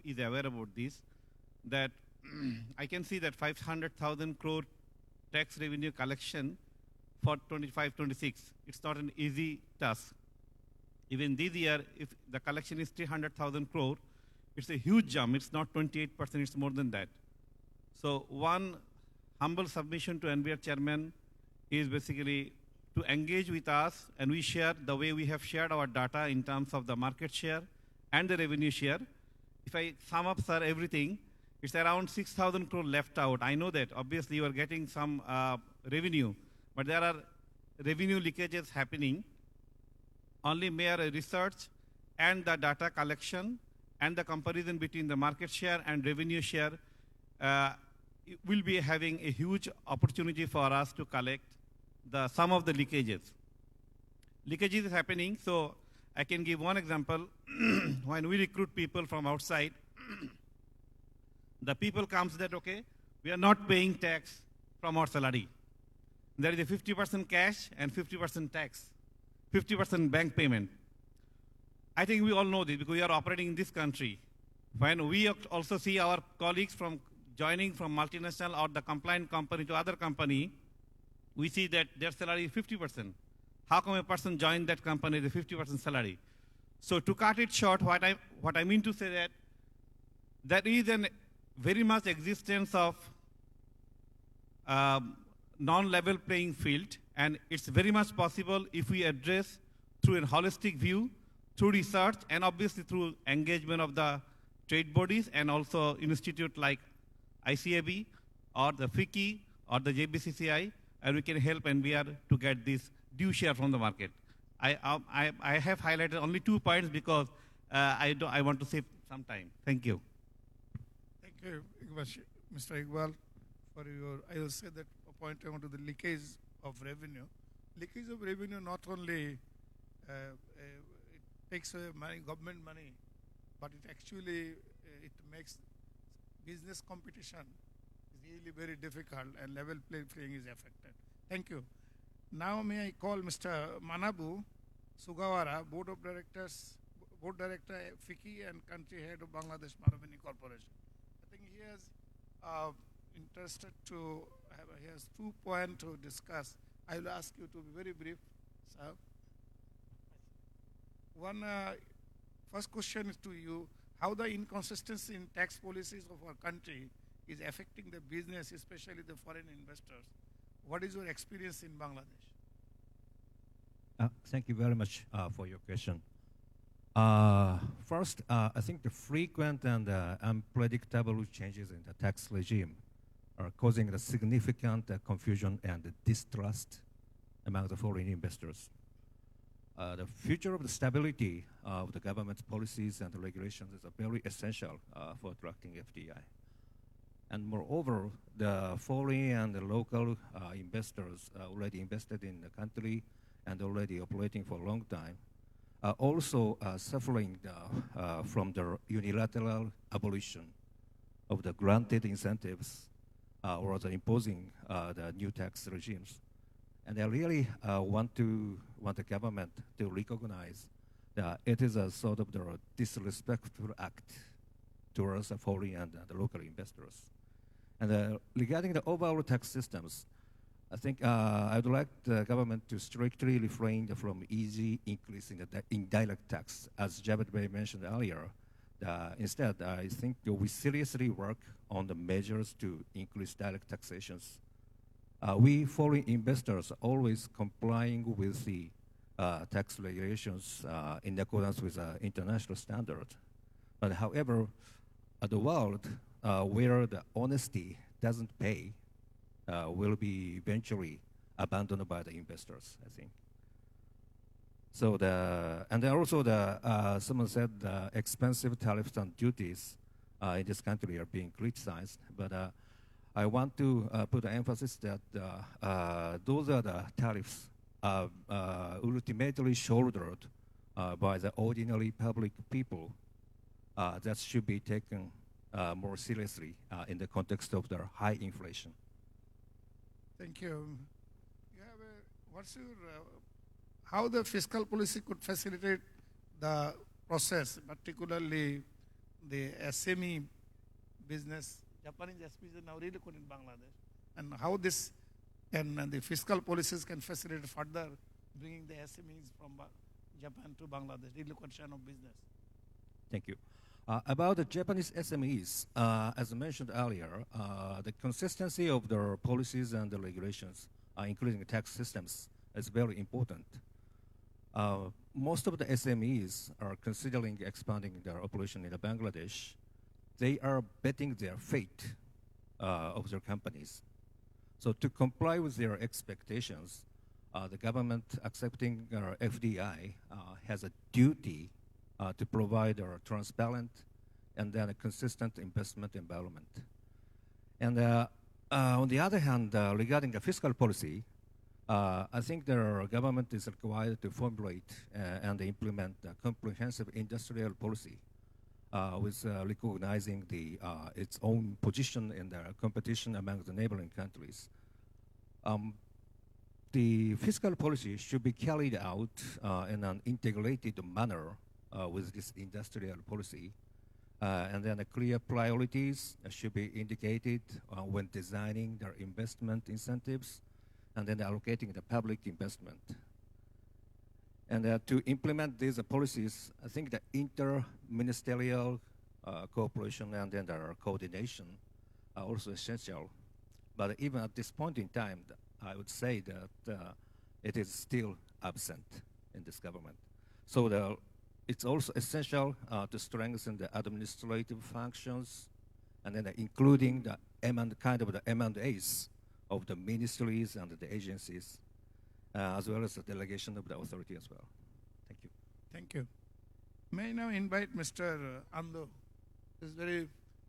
is aware about this, that I can see that 500,000 crore tax revenue collection for 25-26. It's not an easy task. Even this year, if the collection is 300,000 crore, it's a huge jump. It's not 28%, it's more than that. So one humble submission to NBR Chairman is basically to engage with us, and we share the way we have shared our data in terms of the market share and the revenue share. If I sum up, sir, everything, it's around 6,000 crore left out. I know that obviously you are getting some revenue, but there are revenue leakages happening. Only mere research and the data collection and the comparison between the market share and revenue share will be having a huge opportunity for us to collect some of the leakages. Leakages is happening, so I can give one example. When we recruit people from outside, the people comes that, okay, we are not paying tax from our salary. There is a 50% cash and 50% tax, 50% bank payment. I think we all know this because we are operating in this country. When we also see our colleagues from joining from multinational or the compliant company to other company, we see that their salary is 50%. How come a person joined that company with a 50% salary? So to cut it short, what I mean to say that there is a very much existence of non-level playing field, and it's very much possible if we address through a holistic view, through research, and obviously through engagement of the trade bodies and also institute like ICAB or the FICCI or the JBCCI, and we can help NBR to get this due share from the market. I have highlighted only 2 points because I want to save some time. Thank you. Thank you, Mr. Iqbal, for your, I will say that point on to the leakage of revenue. Leakage of revenue not only it takes away money, government money, but it actually it makes business competition really very difficult, and level playing is affected. Thank you. Now may I call Mr. Manabu Sugawara, Board Director, FICCI and Country Head of Bangladesh Marubeni Corporation. I think he has interested to have, he has 2 points to discuss I will ask you to be very brief, sir. One first question is to you: how the inconsistency in tax policies of our country is affecting the business, especially the foreign investors. What is your experience in Bangladesh? Thank you very much for your question. First, I think the frequent and unpredictable changes in the tax regime are causing a significant confusion and distrust among the foreign investors. The future of the stability of the government's policies and the regulations is very essential for attracting FDI. And moreover, the foreign and the local investors already invested in the country and already operating for a long time are also suffering from the unilateral abolition of the granted incentives or the imposing the new tax regimes. And I really want the government to recognize that it is a sort of the disrespectful act towards the foreign and the local investors. And regarding the overall tax systems, I think I would like the government to strictly refrain from easy increase in the indirect tax, as Javad Bey mentioned earlier. Instead, I think we seriously work on the measures to increase direct taxations. We foreign investors are always complying with the tax regulations in accordance with international standards. But however, the world where the honesty doesn't pay will be eventually abandoned by the investors, I think. So and then also someone said expensive tariffs and duties in this country are being criticized, but I want to put the emphasis that those are the tariffs ultimately shouldered by the ordinary public people that should be taken more seriously in the context of their high inflation. Thank you. What's your how the fiscal policy could facilitate the process, particularly the SME business? Japanese SMEs are now really good in Bangladesh, and how this and the fiscal policies can facilitate further bringing the SMEs from Japan to Bangladesh, relocation of business. Thank you. About the Japanese SMEs, as I mentioned earlier, the consistency of their policies and the regulations, including the tax systems, is very important. Most of the SMEs are considering expanding their operation in Bangladesh. They are betting their fate of their companies. So to comply with their expectations, the government accepting FDI has a duty to provide a transparent and then a consistent investment environment. And on the other hand, regarding the fiscal policy, I think the government is required to formulate and implement a comprehensive industrial policy with recognizing its own position in the competition among the neighboring countries. The fiscal policy should be carried out in an integrated manner with this industrial policy. And then clear priorities should be indicated when designing their investment incentives and then allocating the public investment. And to implement these policies, I think the inter-ministerial cooperation and then their coordination are also essential. But even at this point in time, I would say that it is still absent in this government. So it's also essential to strengthen the administrative functions and then including the M&As of the ministries and the agencies, as well as the delegation of the authority as well. Thank you. Thank you. May I now invite Mr. Ando.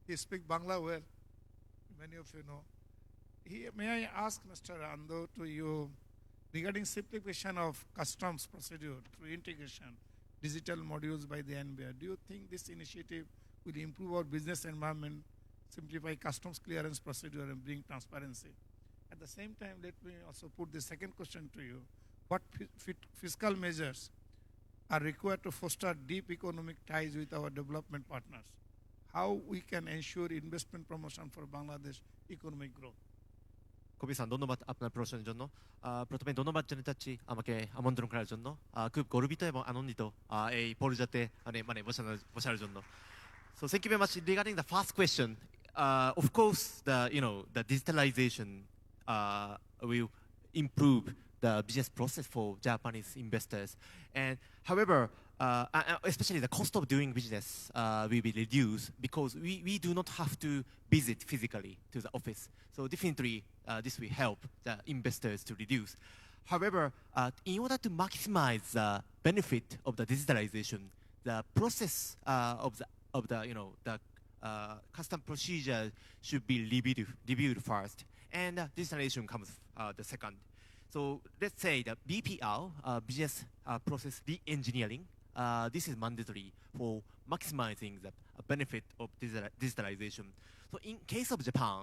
He speaks Bangla well, many of you know. May I ask Mr. Ando to you regarding simplification of customs procedure through integration, digital modules by the NBR. Do you think this initiative will improve our business environment, simplify customs clearance procedure, and bring transparency? At the same time, let me also put the second question to you. What fiscal measures are required to foster deep economic ties with our development partners? How we can ensure investment promotion for Bangladesh economic growth? খুবই ধন্যবাদ আপনার প্রশ্নের জন্য। প্রথমে ধন্যবাদ জানাতে চাচ্ছি আমাকে আমন্ত্রণ করার জন্য। খুব গর্বিত এবং আনন্দিত এই পরিজাতে মানে বসার জন্য। So thank you very much. Regarding the first question, of course, the digitalization will improve the business process for Japanese investors. And however, especially the cost of doing business will be reduced because we do not have to visit physically to the office. So definitely, this will help the investors to reduce. However, in order to maximize the benefit of the digitalization, the process of the custom procedure should be reviewed first, and digitalization comes the second. So let's say the BPR, business process re-engineering, this is mandatory for maximizing the benefit of digitalization. So in case of Japan,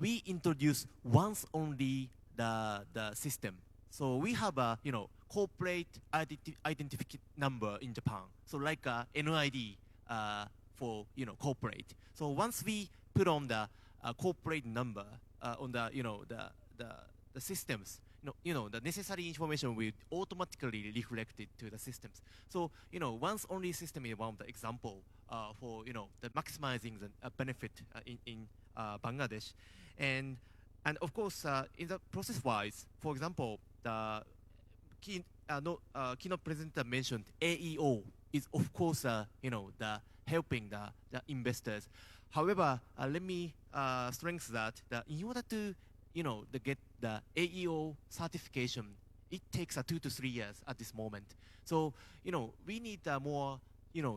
we introduce once only the system. So we have a corporate identification number in Japan. So like a NID for corporate. So once we put on the corporate number on the systems, the necessary information will automatically reflected to the systems. So once only system is one of the example for the maximizing the benefit in Bangladesh, and of course in the process wise, for example, the keynote presenter mentioned AEO is of course the helping the investors. However, let me strengthen that in order to get the AEO certification, it takes 2 to 3 years at this moment. So we need a more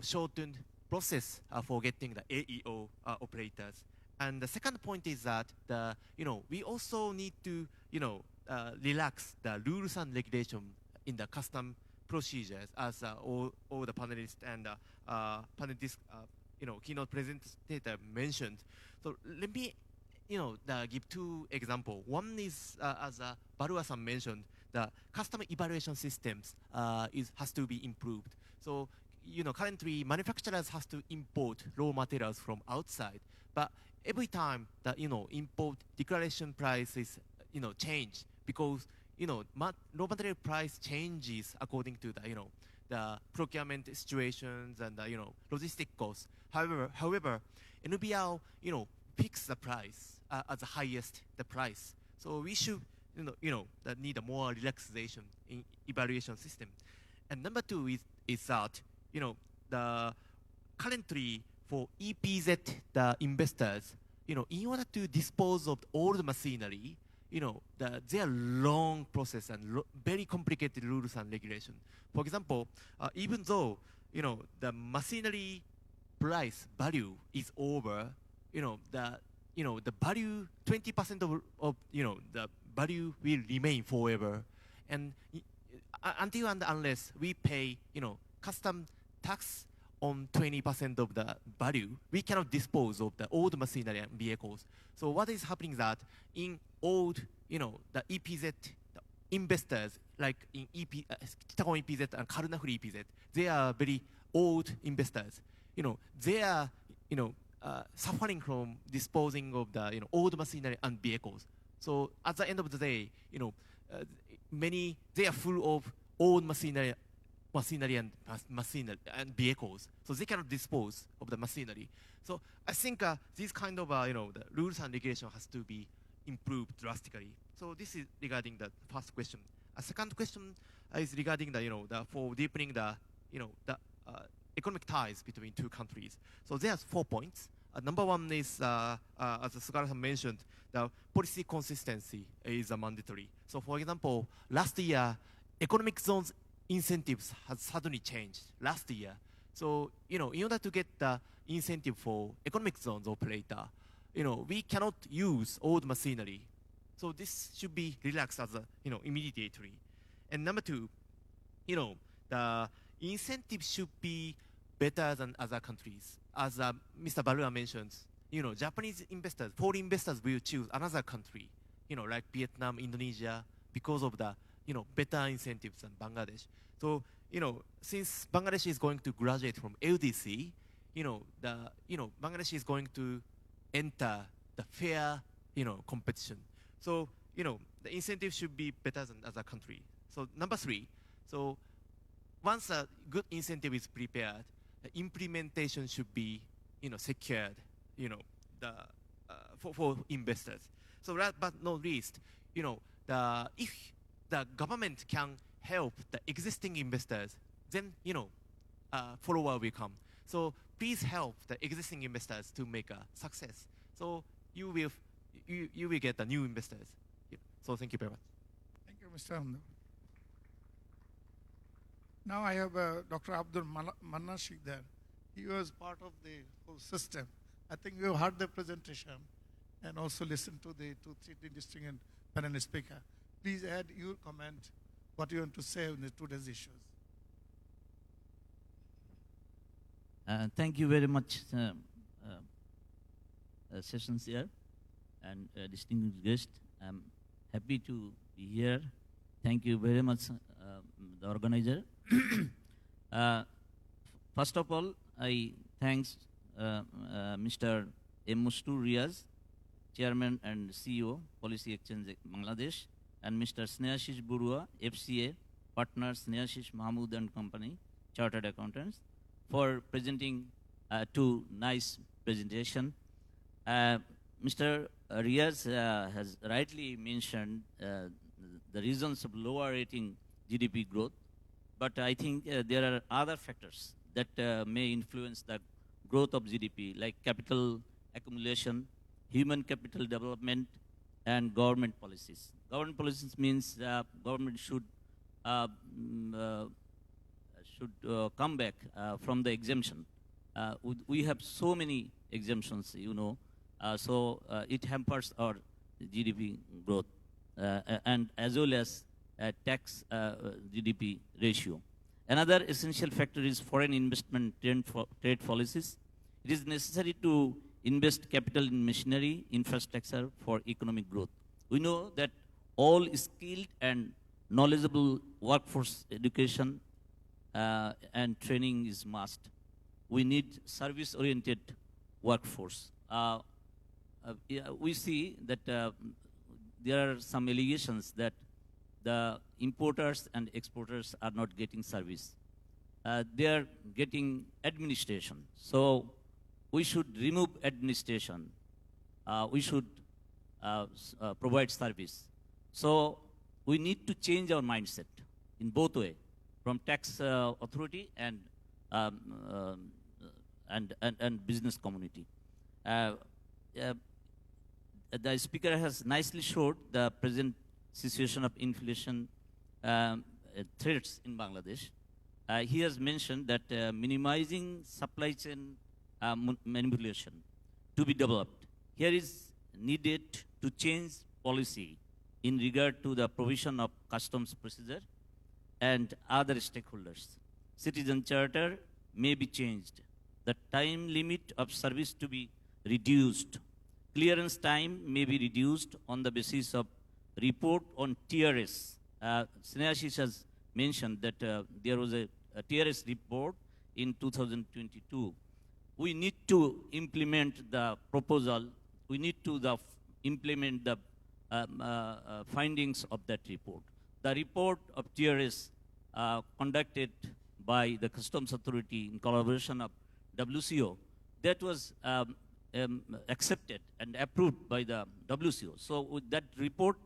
shortened process for getting the AEO operators. And the second point is that we also need to relax the rules and regulation in the custom procedures, as all the panelists and panelists keynote presenter mentioned. So let me give two examples. One is, as Barua-san mentioned, the customer evaluation systems has to be improved. So currently manufacturers has to import raw materials from outside, but every time that import declaration price is changed because raw material price changes according to the procurement situations and logistic costs. However, NBR fix the price as the highest the price. So we should that need a more relaxation in evaluation system. And number two is that the currently for EPZ the investors in order to dispose of all the machinery, there are long process and very complicated rules and regulation. For example, even though the machinery price value is over, the value 20% of the value will remain forever, and until and unless we pay custom tax on 20% of the value, we cannot dispose of the old machinery and vehicles. So what is happening is that in old, the EPZ the investors, like in Chittagong EPZ and Karunafuri EPZ, they are very old investors. They are suffering from disposing of the old machinery and vehicles. So at the end of the day, many they are full of old machinery and vehicles, so they cannot dispose of the machinery. So I think these kind of the rules and regulation has to be improved drastically. So this is regarding the first question. A second question is regarding the for deepening the economic ties between two countries. So there's 4 points. Number one is, as Sugara mentioned, the policy consistency is mandatory. So for example, last year, economic zones incentives has suddenly changed last year. So, in order to get the incentive for economic zones operator, we cannot use old machinery. So this should be relaxed as immediately. And number two, the incentive should be better than other countries. As Mr. Barua mentions, Japanese investors, foreign investors will choose another country, like Vietnam, Indonesia, because of the better incentives than Bangladesh. So since Bangladesh is going to graduate from LDC, Bangladesh is going to enter the fair competition. So the incentive should be better than other country. So number three, so once a good incentive is prepared, the implementation should be, secured, the for investors. So last but not least, if the government can help the existing investors, then follower will come. So please help the existing investors to make a success. So you will get the new investors. Yeah. So thank you very much. Thank you, Mr. Hamdan. Now I have Dr. Abdul Mannan Sheikh there. He was part of the whole system. I think you heard the presentation and also listened to the three distinguished panel speaker. Please add your comment, what you want to say on the today's issues. Thank you very much, sessions here and distinguished guest. I'm happy to be here. Thank you very much, the organizer. First of all, I thanks Mr. M. Mustu Riaz, Chairman and CEO, Policy Exchange Bangladesh, and Mr. Snehashish Burua, FCA, partner Snehashish Mahmood and Company, Chartered Accountants, for presenting two nice presentation. Mr. Riaz has rightly mentioned the reasons of lower rating GDP growth, but I think there are other factors that may influence the growth of GDP, like capital accumulation, human capital development, and government policies. Government policies means government should come back from the exemption. We have so many exemptions, so it hampers our GDP growth and as well as tax GDP ratio. Another essential factor is foreign investment trade policies. It is necessary to invest capital in machinery, infrastructure for economic growth. We know that all skilled and knowledgeable workforce education and training is must. We need service-oriented workforce. We see that there are some allegations that the importers and exporters are not getting service. They are getting administration. So we should remove administration. We should provide service. So we need to change our mindset in both ways, from tax authority and business community. The speaker has nicely showed the present situation of inflation threats in Bangladesh. He has mentioned that minimizing supply chain manipulation to be developed. Here is needed to change policy in regard to the provision of customs procedure and other stakeholders. Citizen charter may be changed. The time limit of service to be reduced. Clearance time may be reduced on the basis of report on TRS. Snehashish has mentioned that there was a TRS report in 2022. We need to implement the proposal. We need to implement the findings of that report. The report of TRS conducted by the Customs Authority in collaboration of WCO, that was accepted and approved by the WCO. So with that report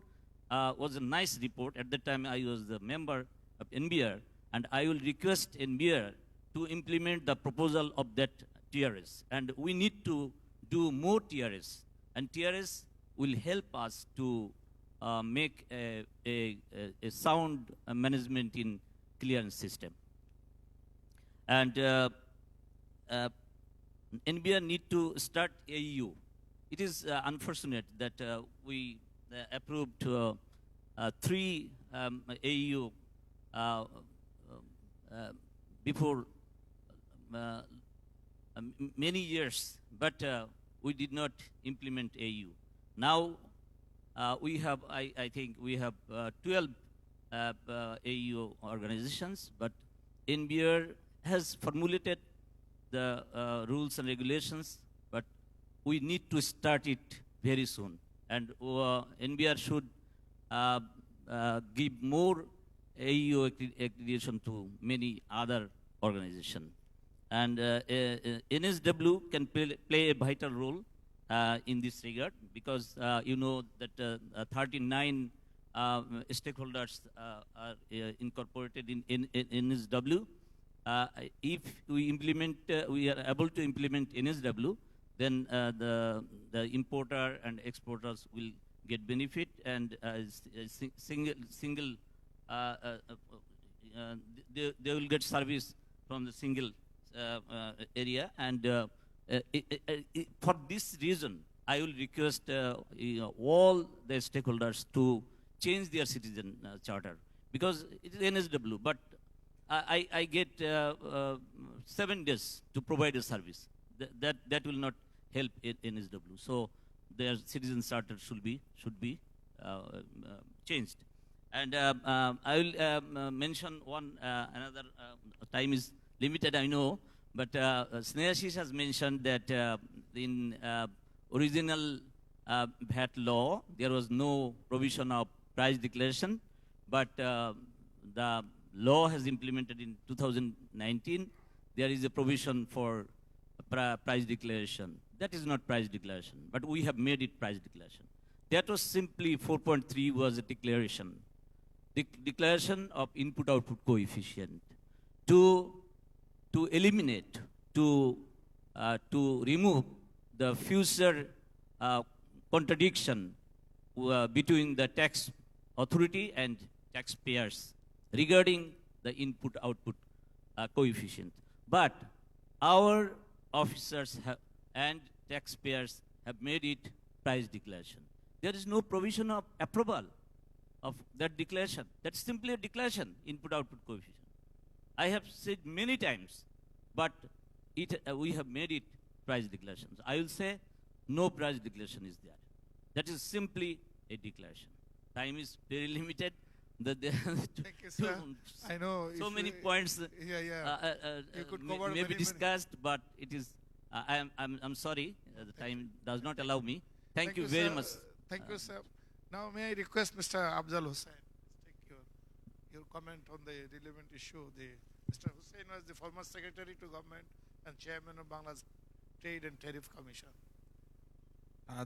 was a nice report. At that time, I was the member of NBR, and I will request NBR to implement the proposal of that TRS. And we need to do more TRS. And TRS will help us to make a sound management in clearance system. And NBR need to start AEU. It is unfortunate that we approved 3 AEU before many years, but we did not implement AEU. Now we have, I think we have 12 AEU organizations, but NBR has formulated the rules and regulations, but we need to start it very soon. And NBR should give more AEO accreditation to many other organizations. And NSW can play a vital role in this regard because you know that 39 stakeholders are incorporated in NSW. If we implement, we are able to implement NSW, then the importer and exporters will get benefit, and single they will get service from the single area. And for this reason, I will request all the stakeholders to change their citizen charter, because it is NSW, but I get 7 days to provide a service. That will not help NSW. So their citizen charter should be changed. And I will mention one another. Time is limited, I know, but Snehashish has mentioned that in original VAT law there was no provision of price declaration, but the law has implemented in 2019. There is a provision for price declaration. That is not price declaration, but we have made it price declaration. That was simply 4.3 was a declaration. Declaration of input-output coefficient to eliminate, to remove the future contradiction between the tax authority and taxpayers regarding the input-output coefficient. But our officers and taxpayers have made it price declaration. There is no provision of approval of that declaration. That's simply a declaration, input-output coefficient. I have said many times, but we have made it price declaration. So I will say no price declaration is there. That is simply a declaration. Time is very limited. Thank you, sir. I know so many points you could cover may be many. discussed, but it is. I'm sorry, the time does not allow me. Thank you very sir. much. Thank you, sir. Now, may I request Mr. Afzal Hussain take your comment on the relevant issue. Mr. Hussain was the former Secretary to Government and Chairman of Bangladesh Trade and Tariff Commission.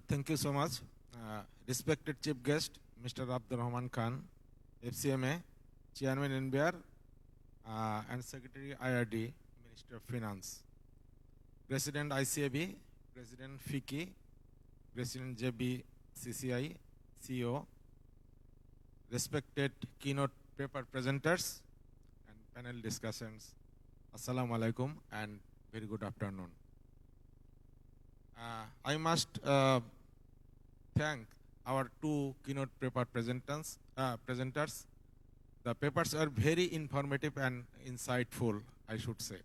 Thank you so much. Respected Chief Guest, Mr. Abdur Rahman Khan, FCMA, Chairman NBR, and Secretary IRD, Minister of Finance, President ICAB, President FICI, President JB CCI, CEO, respected keynote paper presenters and panel discussants, Assalamu alaikum and very good afternoon. I must thank our 2 keynote paper presenters. The papers are very informative and insightful, I should say.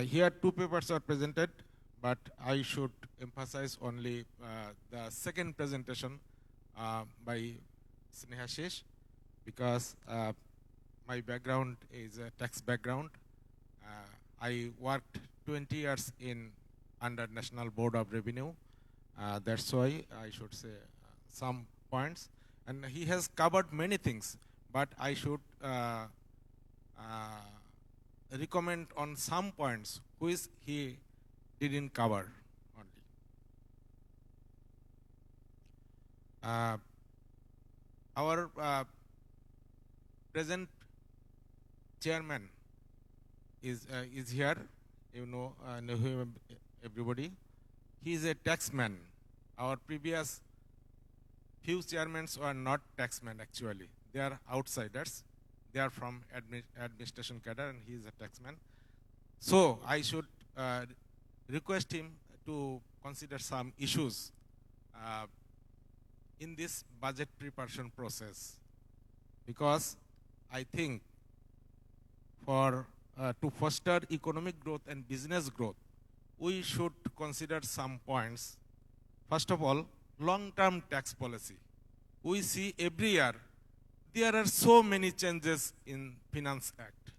Here 2 papers are presented, but I should emphasize only the second presentation by Snehashish, because my background is a tax background. I worked 20 years under National Board of Revenue. That's why I should say some points. And he has covered many things, but I should recommend on some points which he didn't cover only. Our present chairman is here. You know him, everybody. He is a taxman. Our previous few chairmen were not taxmen actually. They are outsiders. They are from administration cadre, and he is a taxman. So I should request him to consider some issues in this budget preparation process, because I think to foster economic growth and business growth, we should consider some points. First of all, long-term tax policy. We see every year there are so many changes in Finance Act.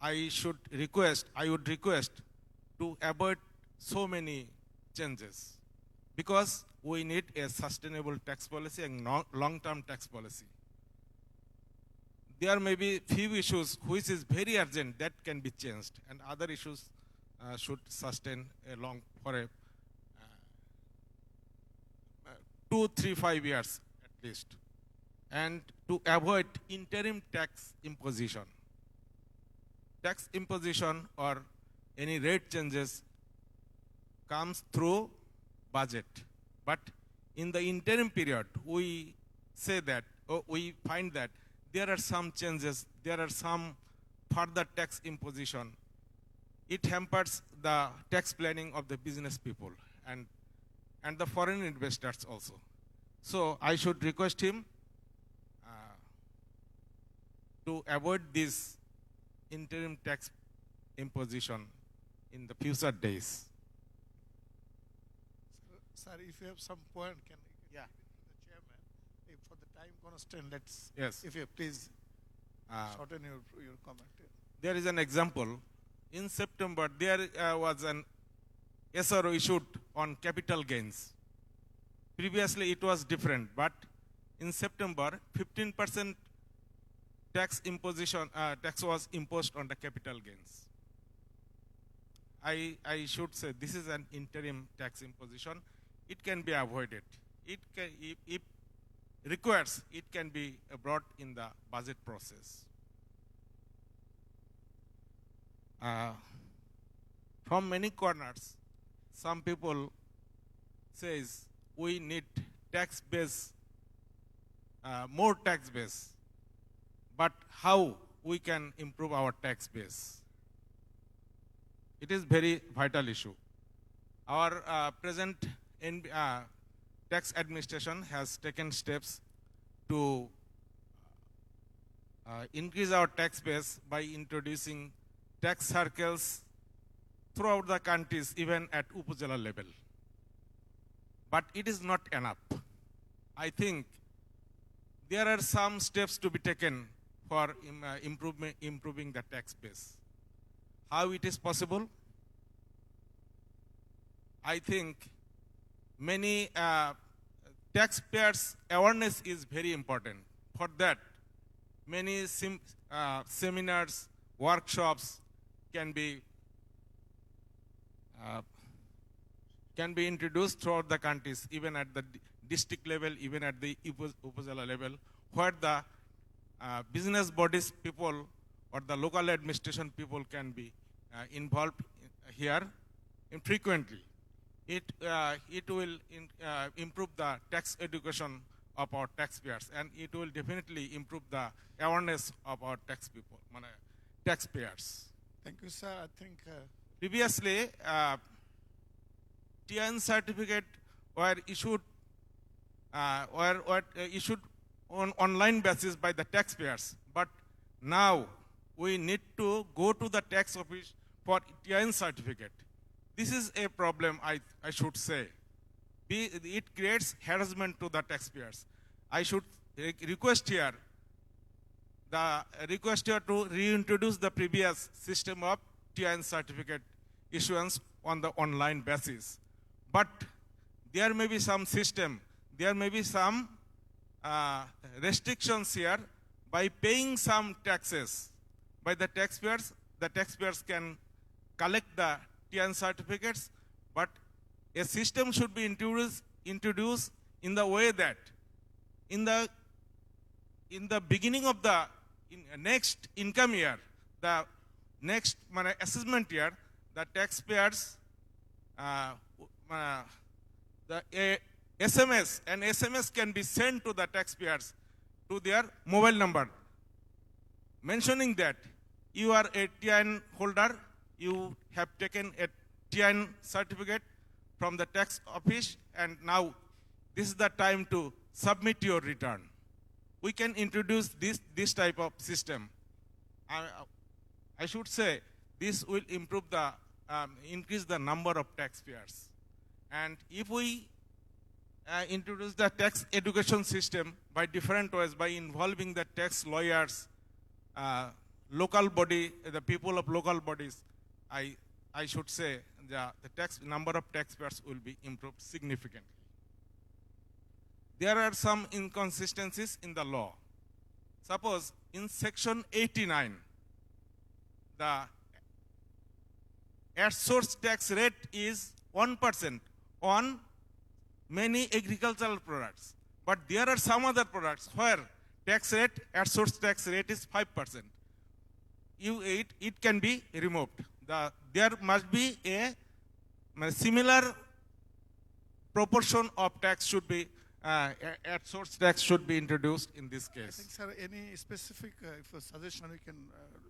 I would request to avoid so many changes, because we need a sustainable tax policy and long-term tax policy. There may be few issues which is very urgent that can be changed, and other issues should sustain for a 2, 3, 5 years at least, and to avoid interim tax imposition. Tax imposition or any rate changes comes through budget, but in the interim period, we say that, we find that there are some changes, there are some further tax imposition. It hampers the tax planning of the business people and the foreign investors also. So I should request him to avoid this interim tax imposition in the future days. Sir, if you have some point, can you Yeah. the chairman? If for the time constraint, let's. Yes. If you please shorten your comment. There is an example. In September, there was an SRO issued on capital gains. Previously, it was different, but in September, 15% tax was imposed on the capital gains. I should say this is an interim tax imposition. It can be avoided. It can, if requires, it can be brought in the budget process. From many corners, some people says we need tax base, more tax base. But how we can improve our tax base? It is very vital issue. Our present tax administration has taken steps to increase our tax base by introducing tax circles throughout the countries, even at Upazila level. But it is not enough. I think there are some steps to be taken for improving the tax base. How it is possible? I think many taxpayers' awareness is very important. For that, many seminars, workshops can be introduced throughout the countries, even at the district level, even at the Upazila level, where the business bodies people or the local administration people can be involved here frequently. It will improve the tax education of our taxpayers, and it will definitely improve the awareness of our taxpayers. Thank you, sir. I think previously TN certificate were issued on online basis by the taxpayers, but now we need to go to the tax office for TN certificate. This is a problem, I should say. It creates harassment to the taxpayers. I should request here to reintroduce the previous system of TN certificate issuance on the online basis. But there may be some system, there may be some restrictions here. By paying some taxes by the taxpayers can collect the TN certificates, but a system should be introduced in the way that in the beginning of the next income year, the next assessment year, the taxpayers the SMS can be sent to the taxpayers to their mobile number, mentioning that you are a TN holder, you have taken a TN certificate from the tax office, and now this is the time to submit your return. We can introduce this type of system. I should say this will improve increase the number of taxpayers. And if we introduce the tax education system by different ways, by involving the tax lawyers, local body, the people of local bodies, I should say the number of taxpayers will be improved significantly. there are some inconsistencies in the law. Suppose in section 89, the at source tax rate is 1% on many agricultural products. But there are some other products where tax rate, at source tax rate is 5%. It can be removed. There must be a similar proportion of tax should be, at source tax should be introduced in this I case. think, sir, any specific if a suggestion we can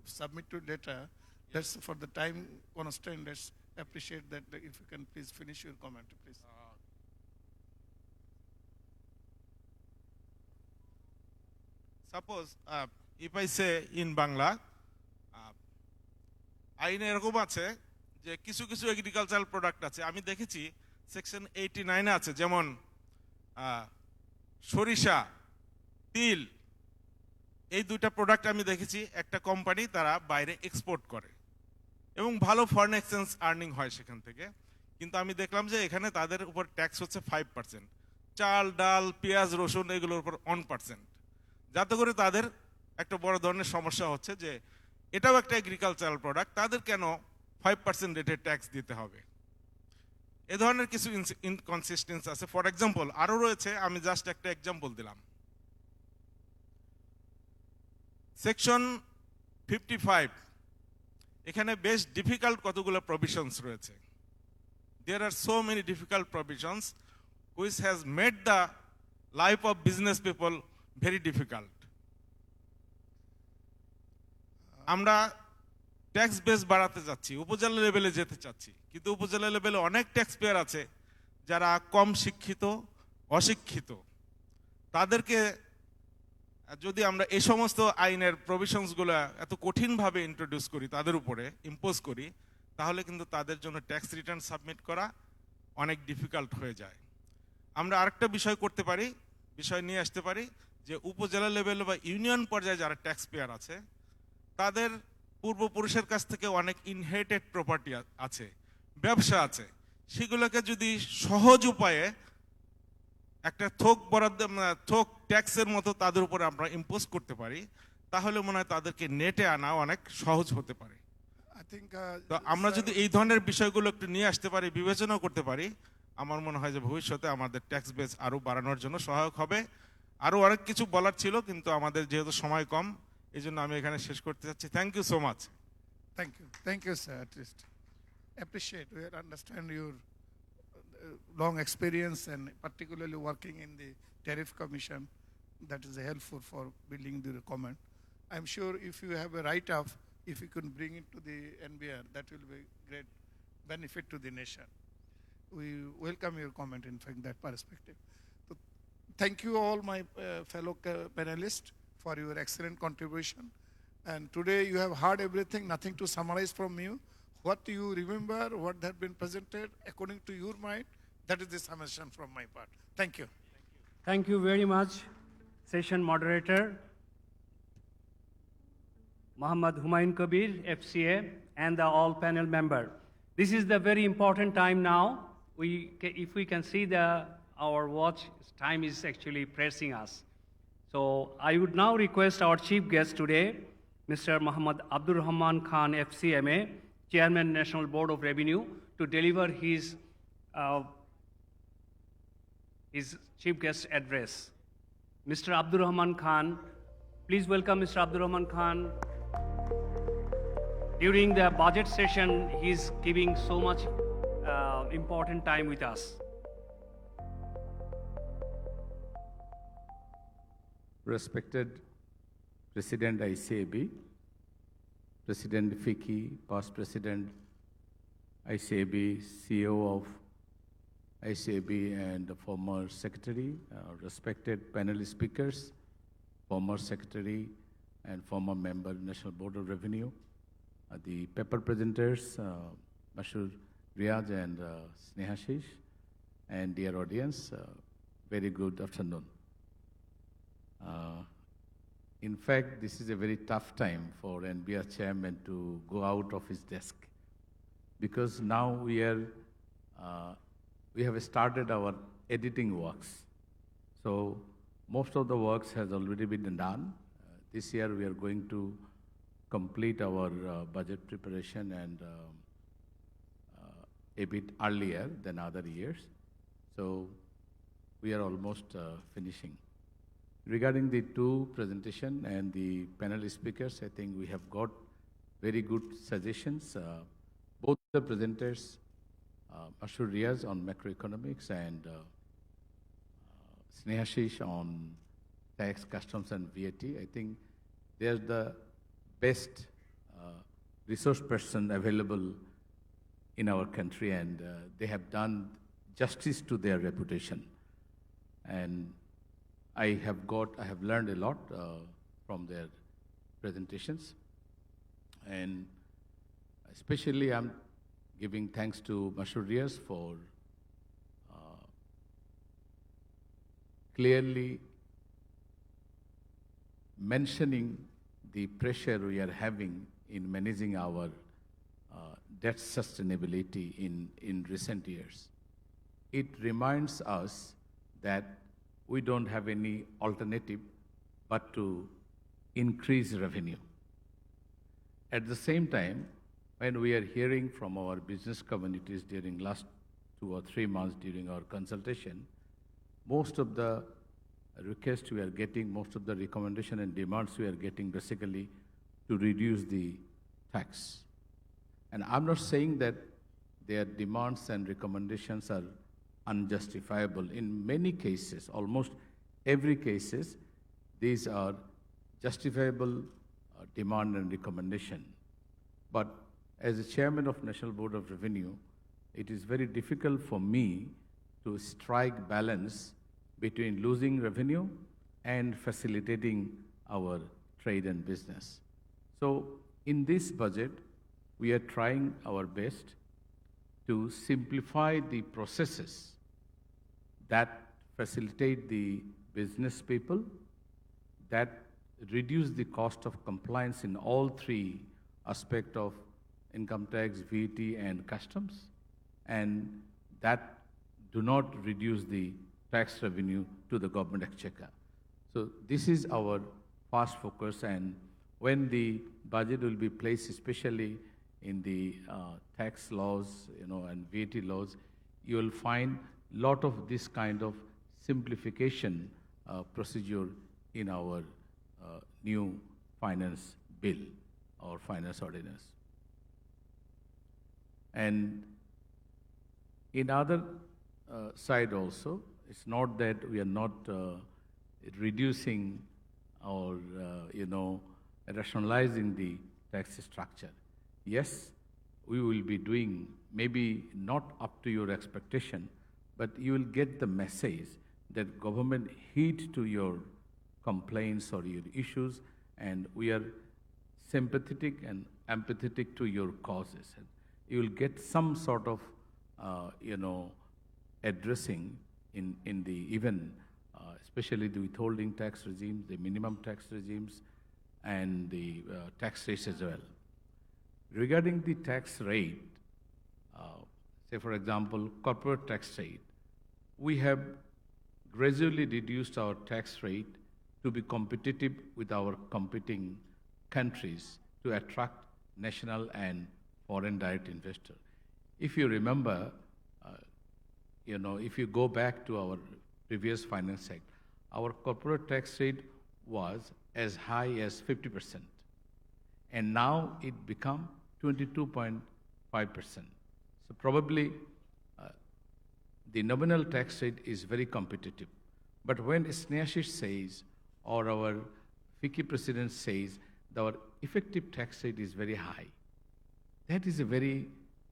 submit to later. That's for the time constraint. Let's appreciate that. If you can please finish your comment, please. Suppose if I say in Bangla, আইনে এরকম আছে যে কিছু কিছু agricultural product আছে, আমি দেখেছি section 89 আছে, যেমন সরিষা, তিল, এই দুইটা প্রোডাক্ট আমি দেখেছি একটা কোম্পানি তারা বাইরে এক্সপোর্ট করে এবং ভালো ফরেন এক্সচেঞ্জ আর্নিং হয় সেখান থেকে। কিন্তু আমি দেখলাম যে এখানে তাদের উপর ট্যাক্স হচ্ছে 5%, চাল, ডাল, পেঁয়াজ, রসুন এগুলোর উপর 1%, যাতে করে তাদের একটা বড় ধরনের সমস্যা হচ্ছে যে এটাও একটা এগ্রিকালচারাল প্রোডাক্ট, তাদের কেন 5% রেটের ট্যাক্স দিতে হবে। এ ধরনের কিছু ইনকনসিস্টেন্সি আছে। ফর এক্সাম্পল আরও রয়েছে, আমি জাস্ট একটা এক্সাম্পল দিলাম। সেকশন 55, এখানে বেশ ডিফিকাল্ট কতগুলো প্রভিশনস রয়েছে। There are so many difficult provisions which has made the life of business people very difficult. আমরা ট্যাক্স বেস বাড়াতে যাচ্ছি, উপজেলা লেভেলে যেতে চাচ্ছি, কিন্তু উপজেলা লেভেলে অনেক ট্যাক্স পেয়ার আছে যারা কম শিক্ষিত, অশিক্ষিত। তাদেরকে যদি আমরা এই সমস্ত আইনের প্রভিশনসগুলো এত কঠিনভাবে ইন্ট্রোডিউস করি, তাদের উপরে ইম্পোজ করি, তাহলে কিন্তু তাদের জন্য ট্যাক্স রিটার্ন সাবমিট করা অনেক ডিফিকাল্ট হয়ে যায়। আমরা আরেকটা বিষয় নিয়ে আসতে পারি যে উপজেলা লেভেল বা ইউনিয়ন পর্যায়ে যারা ট্যাক্স পেয়ার আছে তাদের পূর্বপুরুষের কাছ থেকে অনেক ইনহেরিটেড প্রপার্টি আছে, ব্যবসা আছে, সেগুলোকে যদি সহজ উপায়ে একটা থোক ট্যাক্সের মতো তাদের উপরে আমরা ইম্পোজ করতে পারি, তাহলে মনে হয় তাদেরকে নেটে আনা অনেক সহজ হতে পারে। তো আমরা যদি এই ধরনের বিষয়গুলো একটু নিয়ে আসতে পারি, বিবেচনা করতে পারি, আমার মনে হয় যে ভবিষ্যতে আমাদের ট্যাক্স বেস আরো বাড়ানোর জন্য সহায়ক হবে। আরো অনেক কিছু বলার ছিল, কিন্তু আমাদের যেহেতু সময় কম, এই জন্য আমি এখানে শেষ করতে চাচ্ছি। Thank you so much. Thank you, sir. At least appreciate. We understand your long experience and particularly working in the tariff commission. That is helpful for building the comment. I'm sure if you have a write-up, if you can bring it to the NBR, that will be great benefit to the nation. We welcome your comment, in fact, that perspective. So, thank you all my fellow panelists for your excellent contribution. And today you have heard everything, nothing to summarize from you. What you remember, what had been presented according to your mind, that is the summation from my part. Thank you. Thank you very much, session moderator Muhammad Humayun Kabir, FCA, and the all panel member. This is the very important time now. If we can see our watch, time is actually pressing us. So I would now request our chief guest today, Mr. Muhammad Abdur Rahman Khan, FCMA, Chairman, National Board of Revenue, to deliver his chief guest address. Mr. Abdur Rahman Khan, please welcome Mr. Abdur Rahman Khan. During the budget session, he's giving so much important time with us. Respected President ICAB, President Fiki, past President ICAB, CEO of ICAB, and the former Secretary, respected panel speakers, former Secretary and former member National Board of Revenue, the paper presenters, Mashur Riyaz and Snehashish, and dear audience, very good afternoon. In fact, this is a very tough time for NBR chairman to go out of his desk, because now we have started our editing works. So most of the works has already been done. This year we are going to complete our budget preparation and a bit earlier than other years. So we are almost finishing. Regarding the two presentation and the panel speakers, I think we have got very good suggestions. Both the presenters, Mashur Riaz on macroeconomics and Snehashish on tax, customs and VAT. I think they are the best resource person available in our country, and they have done justice to their reputation. And I have learned a lot from their presentations, and especially I'm giving thanks to Mashur Riaz for clearly mentioning the pressure we are having in managing our debt sustainability in recent years. It reminds us that we don't have any alternative but to increase revenue. At the same time, when we are hearing from our business communities during last 2 or 3 months during our consultation, most of the requests we are getting, most of the recommendation and demands we are getting basically to reduce the tax. And I'm not saying that their demands and recommendations are unjustifiable. In many cases, almost every cases, these are justifiable demand and recommendation. But as a chairman of National Board of Revenue, it is very difficult for me to strike balance between losing revenue and facilitating our trade and business. So in this budget, we are trying our best to simplify the processes that facilitate the business people, that reduce the cost of compliance in all three aspects of income tax, VAT, and customs, and that do not reduce the tax revenue to the government exchequer. So this is our first focus, and when the budget will be placed, especially in the tax laws, and VAT laws, you will find a lot of this kind of simplification procedure in our new finance bill or finance ordinance. And in other side also, it's not that we are not reducing or rationalizing the tax structure. Yes, we will be doing maybe not up to your expectation, but you will get the message that government heed to your complaints or your issues, and we are sympathetic and empathetic to your causes. And you will get some sort of, addressing in the even, especially the withholding tax regimes, the minimum tax regimes, and the tax rates as well. Regarding the tax rate, say for example, corporate tax rate, we have gradually reduced our tax rate to be competitive with our competing countries to attract national and foreign direct investors. If you remember, if you go back to our previous Finance Act, our corporate tax rate was as high as 50%. And now it become 22.5%. So probably the nominal tax rate is very competitive. But when Snehashish says, or our FICCI president says, that our effective tax rate is very high, that is a very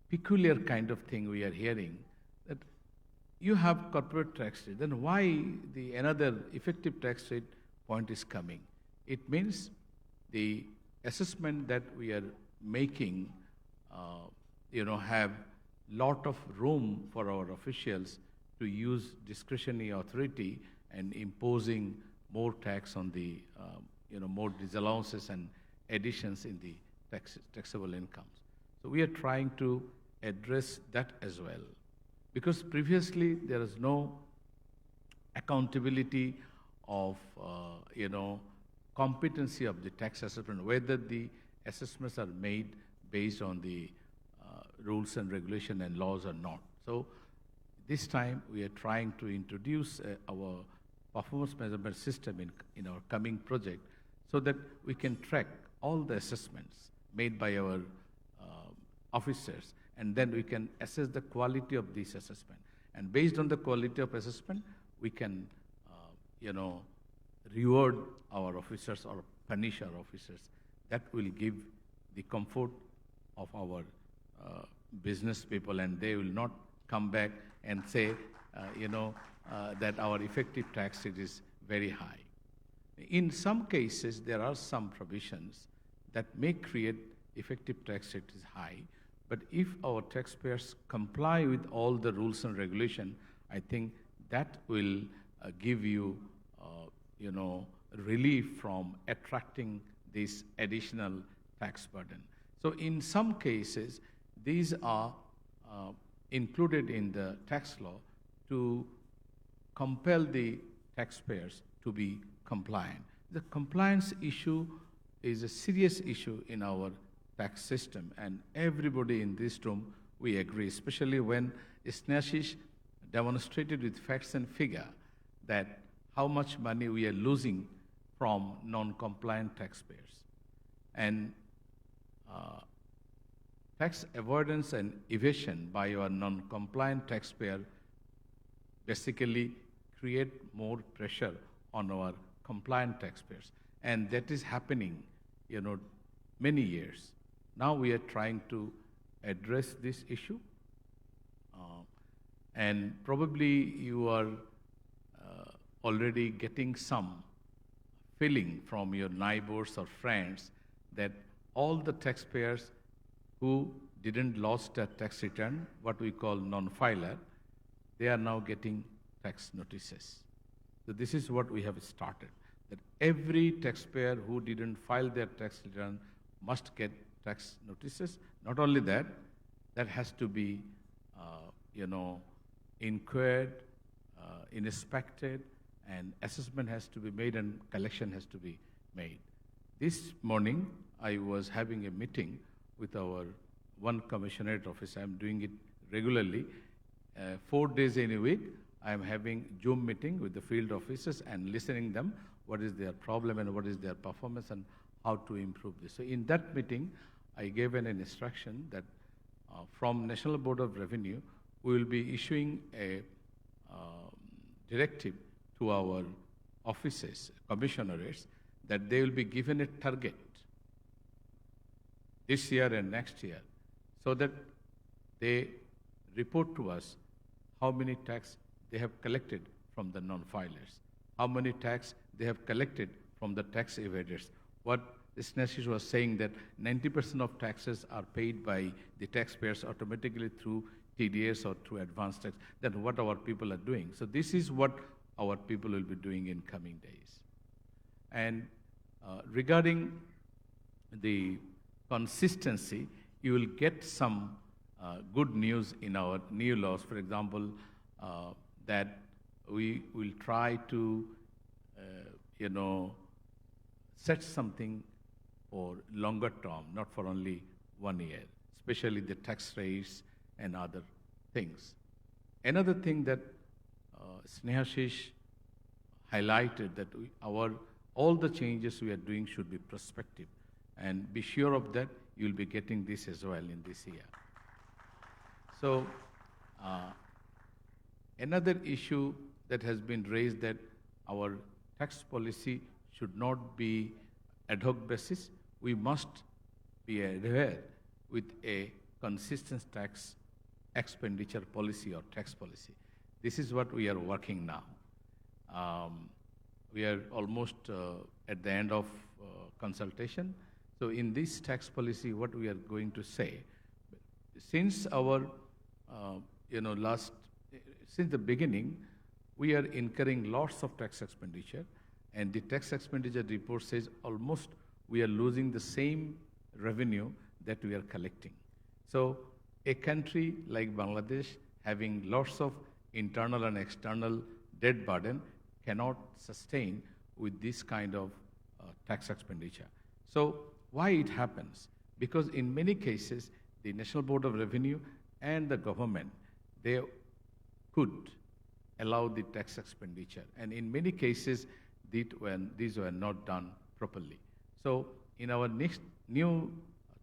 peculiar kind of thing we are hearing, that you have corporate tax rate, then why the another effective tax rate point is coming? It means the assessment that we are making, have lot of room for our officials to use discretionary authority and imposing more tax on the, more disallowances and additions in the taxable incomes. So we are trying to address that as well. Because previously there is no accountability of, competency of the tax assessment, whether the assessments are made based on the rules and regulation and laws or not. So this time we are trying to introduce our performance measurement system in our coming project so that we can track all the assessments made by our officers, and then we can assess the quality of this assessment. And based on the quality of assessment, we can, reward our officers or punish our officers. That will give the comfort of our business people, and they will not come back and say, that our effective tax rate is very high. In some cases, there are some provisions that may create effective tax rate is high, but if our taxpayers comply with all the rules and regulation, I think that will give you, relief from attracting this additional tax burden. So in some cases, these are included in the tax law to compel the taxpayers to be compliant. The compliance issue is a serious issue in our tax system, and everybody in this room, we agree, especially when Snehashish demonstrated with facts and figure that how much money we are losing from non-compliant taxpayers. And tax avoidance and evasion by our non-compliant taxpayer basically create more pressure on our compliant taxpayers. And that is happening, many years. Now we are trying to address this issue. And probably you are already getting some feeling from your neighbors or friends that all the taxpayers who didn't lost their tax return, what we call non-filer, they are now getting tax notices. So this is what we have started, that every taxpayer who didn't file their tax return must get tax notices. Not only that, that has to be, inquired, inspected, and assessment has to be made and collection has to be made. This morning, I was having a meeting with our one commissionerate office. I'm doing it regularly. 4 days in a week, I'm having Zoom meeting with the field officers and listening them, what is their problem and what is their performance and how to improve this. So in that meeting, I gave an instruction that from National Board of Revenue, we will be issuing a directive to our offices, commissioners, that they will be given a target this year and next year, so that they report to us how many tax they have collected from the non-filers, how many tax they have collected from the tax evaders. What Snehashish was saying, that 90% of taxes are paid by the taxpayers automatically through TDS or through advanced tax. Then what our people are doing. So this is what our people will be doing in coming days. And regarding the consistency, you will get some good news in our new laws. For example, that we will try to, set something for longer term, not for only 1 year, especially the tax rates and other things. Another thing that Snehashish highlighted, that all the changes we are doing should be prospective, and be sure of that. You'll be getting this as well in this year. So another issue that has been raised, that our tax policy should not be ad hoc basis. We must be aware with a consistent tax expenditure policy or tax policy. This is what we are working now. We are almost at the end of consultation. So in this tax policy, what we are going to say, since our, since the beginning, we are incurring lots of tax expenditure, and the tax expenditure report says almost we are losing the same revenue that we are collecting. So a country like Bangladesh, having lots of internal and external debt burden cannot sustain with this kind of tax expenditure. So why it happens? Because in many cases, the National Board of Revenue and the government, they could allow the tax expenditure. And in many cases, these were not done properly. So in our next new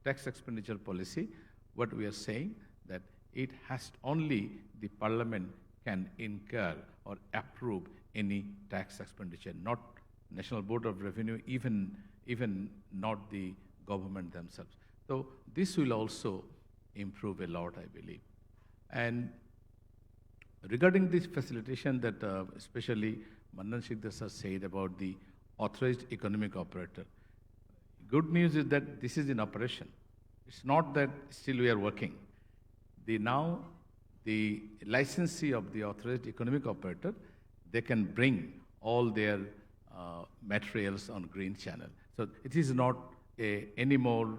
tax expenditure policy, what we are saying that it has only the Parliament can incur or approve any tax expenditure, not National Board of Revenue, even not the government themselves. So this will also improve a lot, I believe. And regarding this facilitation that especially Mandan Shikdar sir said about the authorized economic operator, good news is that this is in operation. It's not that still we are working. Now the licensee of the authorized economic operator, they can bring all their materials on green channel. So it is not any more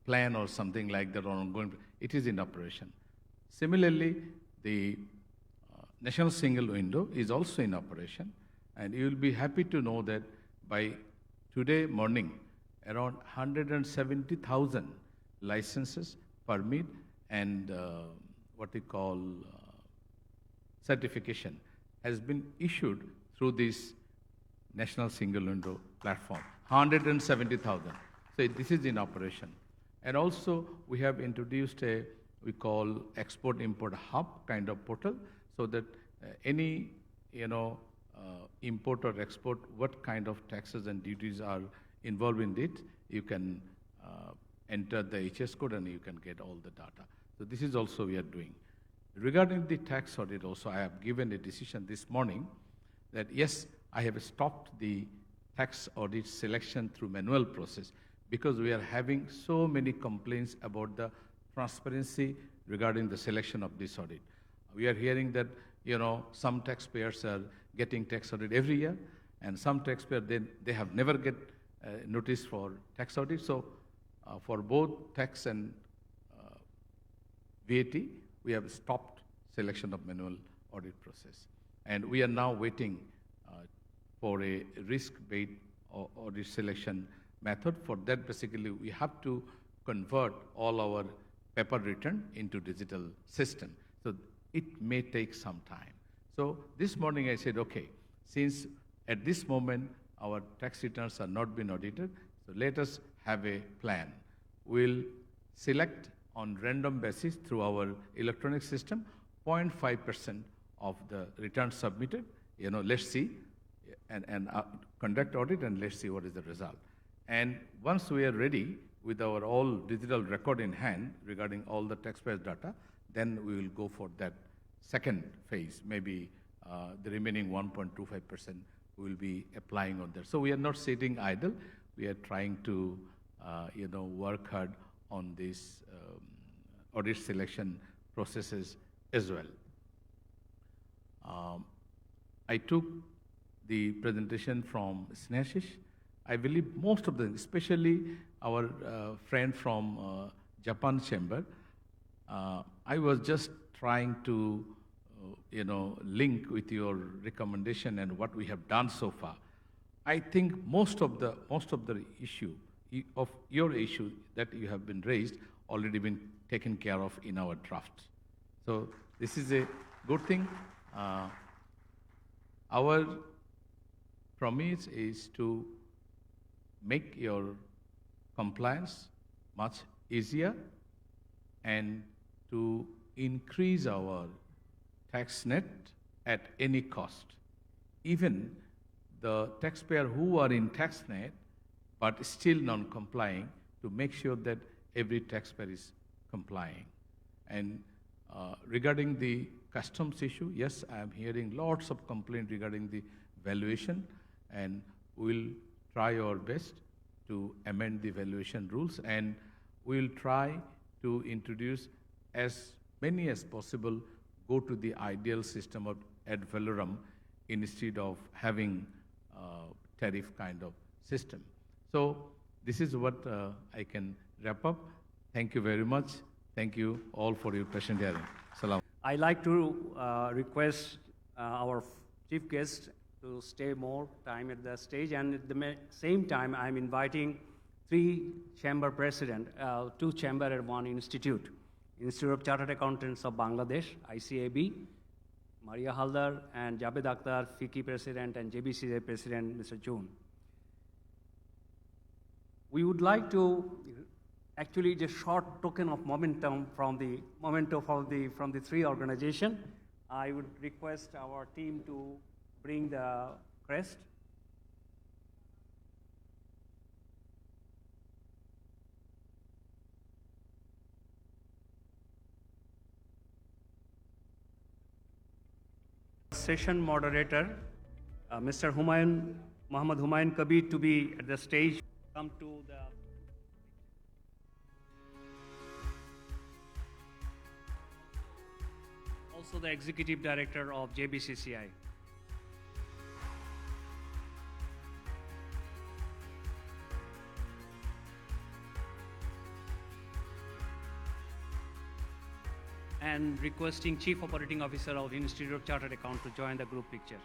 plan or something like that or ongoing. It is in operation. Similarly, the National Single Window is also in operation, and you will be happy to know that by today morning, around 170,000 licenses, permit, and what we call certification has been issued through this National Single Window platform, 170,000. So this is in operation. And also we have introduced we call export-import hub kind of portal, so that any import or export, what kind of taxes and duties are involved in it, you can enter the HS code and you can get all the data. So this is also we are doing. Regarding the tax audit also, I have given a decision this morning that yes, I have stopped the tax audit selection through manual process because we are having so many complaints about the transparency regarding the selection of this audit. We are hearing that some taxpayers are getting tax audit every year, and some taxpayers they have never get notice for tax audit. So for both tax and VAT, we have stopped selection of manual audit process, and we are now waiting for a risk-based audit selection method. For that, basically, we have to convert all our paper return into digital system. So it may take some time. So this morning I said, okay, since at this moment our tax returns are not being audited, so let us have a plan. We'll select on random basis through our electronic system 0.5% of the returns submitted. Let's see, and conduct audit, and let's see what is the result. And once we are ready with our all digital record in hand regarding all the taxpayers' data, then we will go for that second phase. Maybe the remaining 1.25% we will be applying on that. So we are not sitting idle. We are trying to work hard on these audit selection processes as well. I took the presentation from Snehashish. I believe most of them, especially our friend from Japan Chamber, I was just trying to link with your recommendation and what we have done so far. I think most of the issue of your issue that you have been raised already been taken care of in our draft. So this is a good thing. Our promise is to make your compliance much easier and to increase our tax net at any cost. Even the taxpayer who are in tax net but still non-complying, to make sure that every taxpayer is complying. And regarding the customs issue, yes, I am hearing lots of complaints regarding the valuation, and we'll try our best to amend the valuation rules, and we'll try to introduce as many as possible, go to the ideal system of ad valorem instead of having tariff kind of system. So this is what I can wrap up. Thank you very much. Thank you all for your patient hearing. Salam. I like to request our chief guest to stay more time at the stage, and at the same time, I'm inviting three chamber president, two chamber and one institute. Institute of Chartered Accountants of Bangladesh, ICAB, Maria Haldar, and Javed Akhtar, FICI president, and JBCCI president, Mr. June. We would like to actually just short token of momentum from the three organizations. I would request our team to bring the crest. Session moderator, Mr. Muhammad Humayun Kabir, to be at the stage. Come to the also the executive director of JBCCI. And requesting Chief Operating Officer of Institute of Chartered Accountants to join the group picture.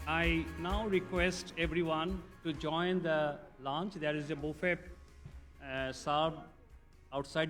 I now request everyone to join the lunch. There is a buffet served outside the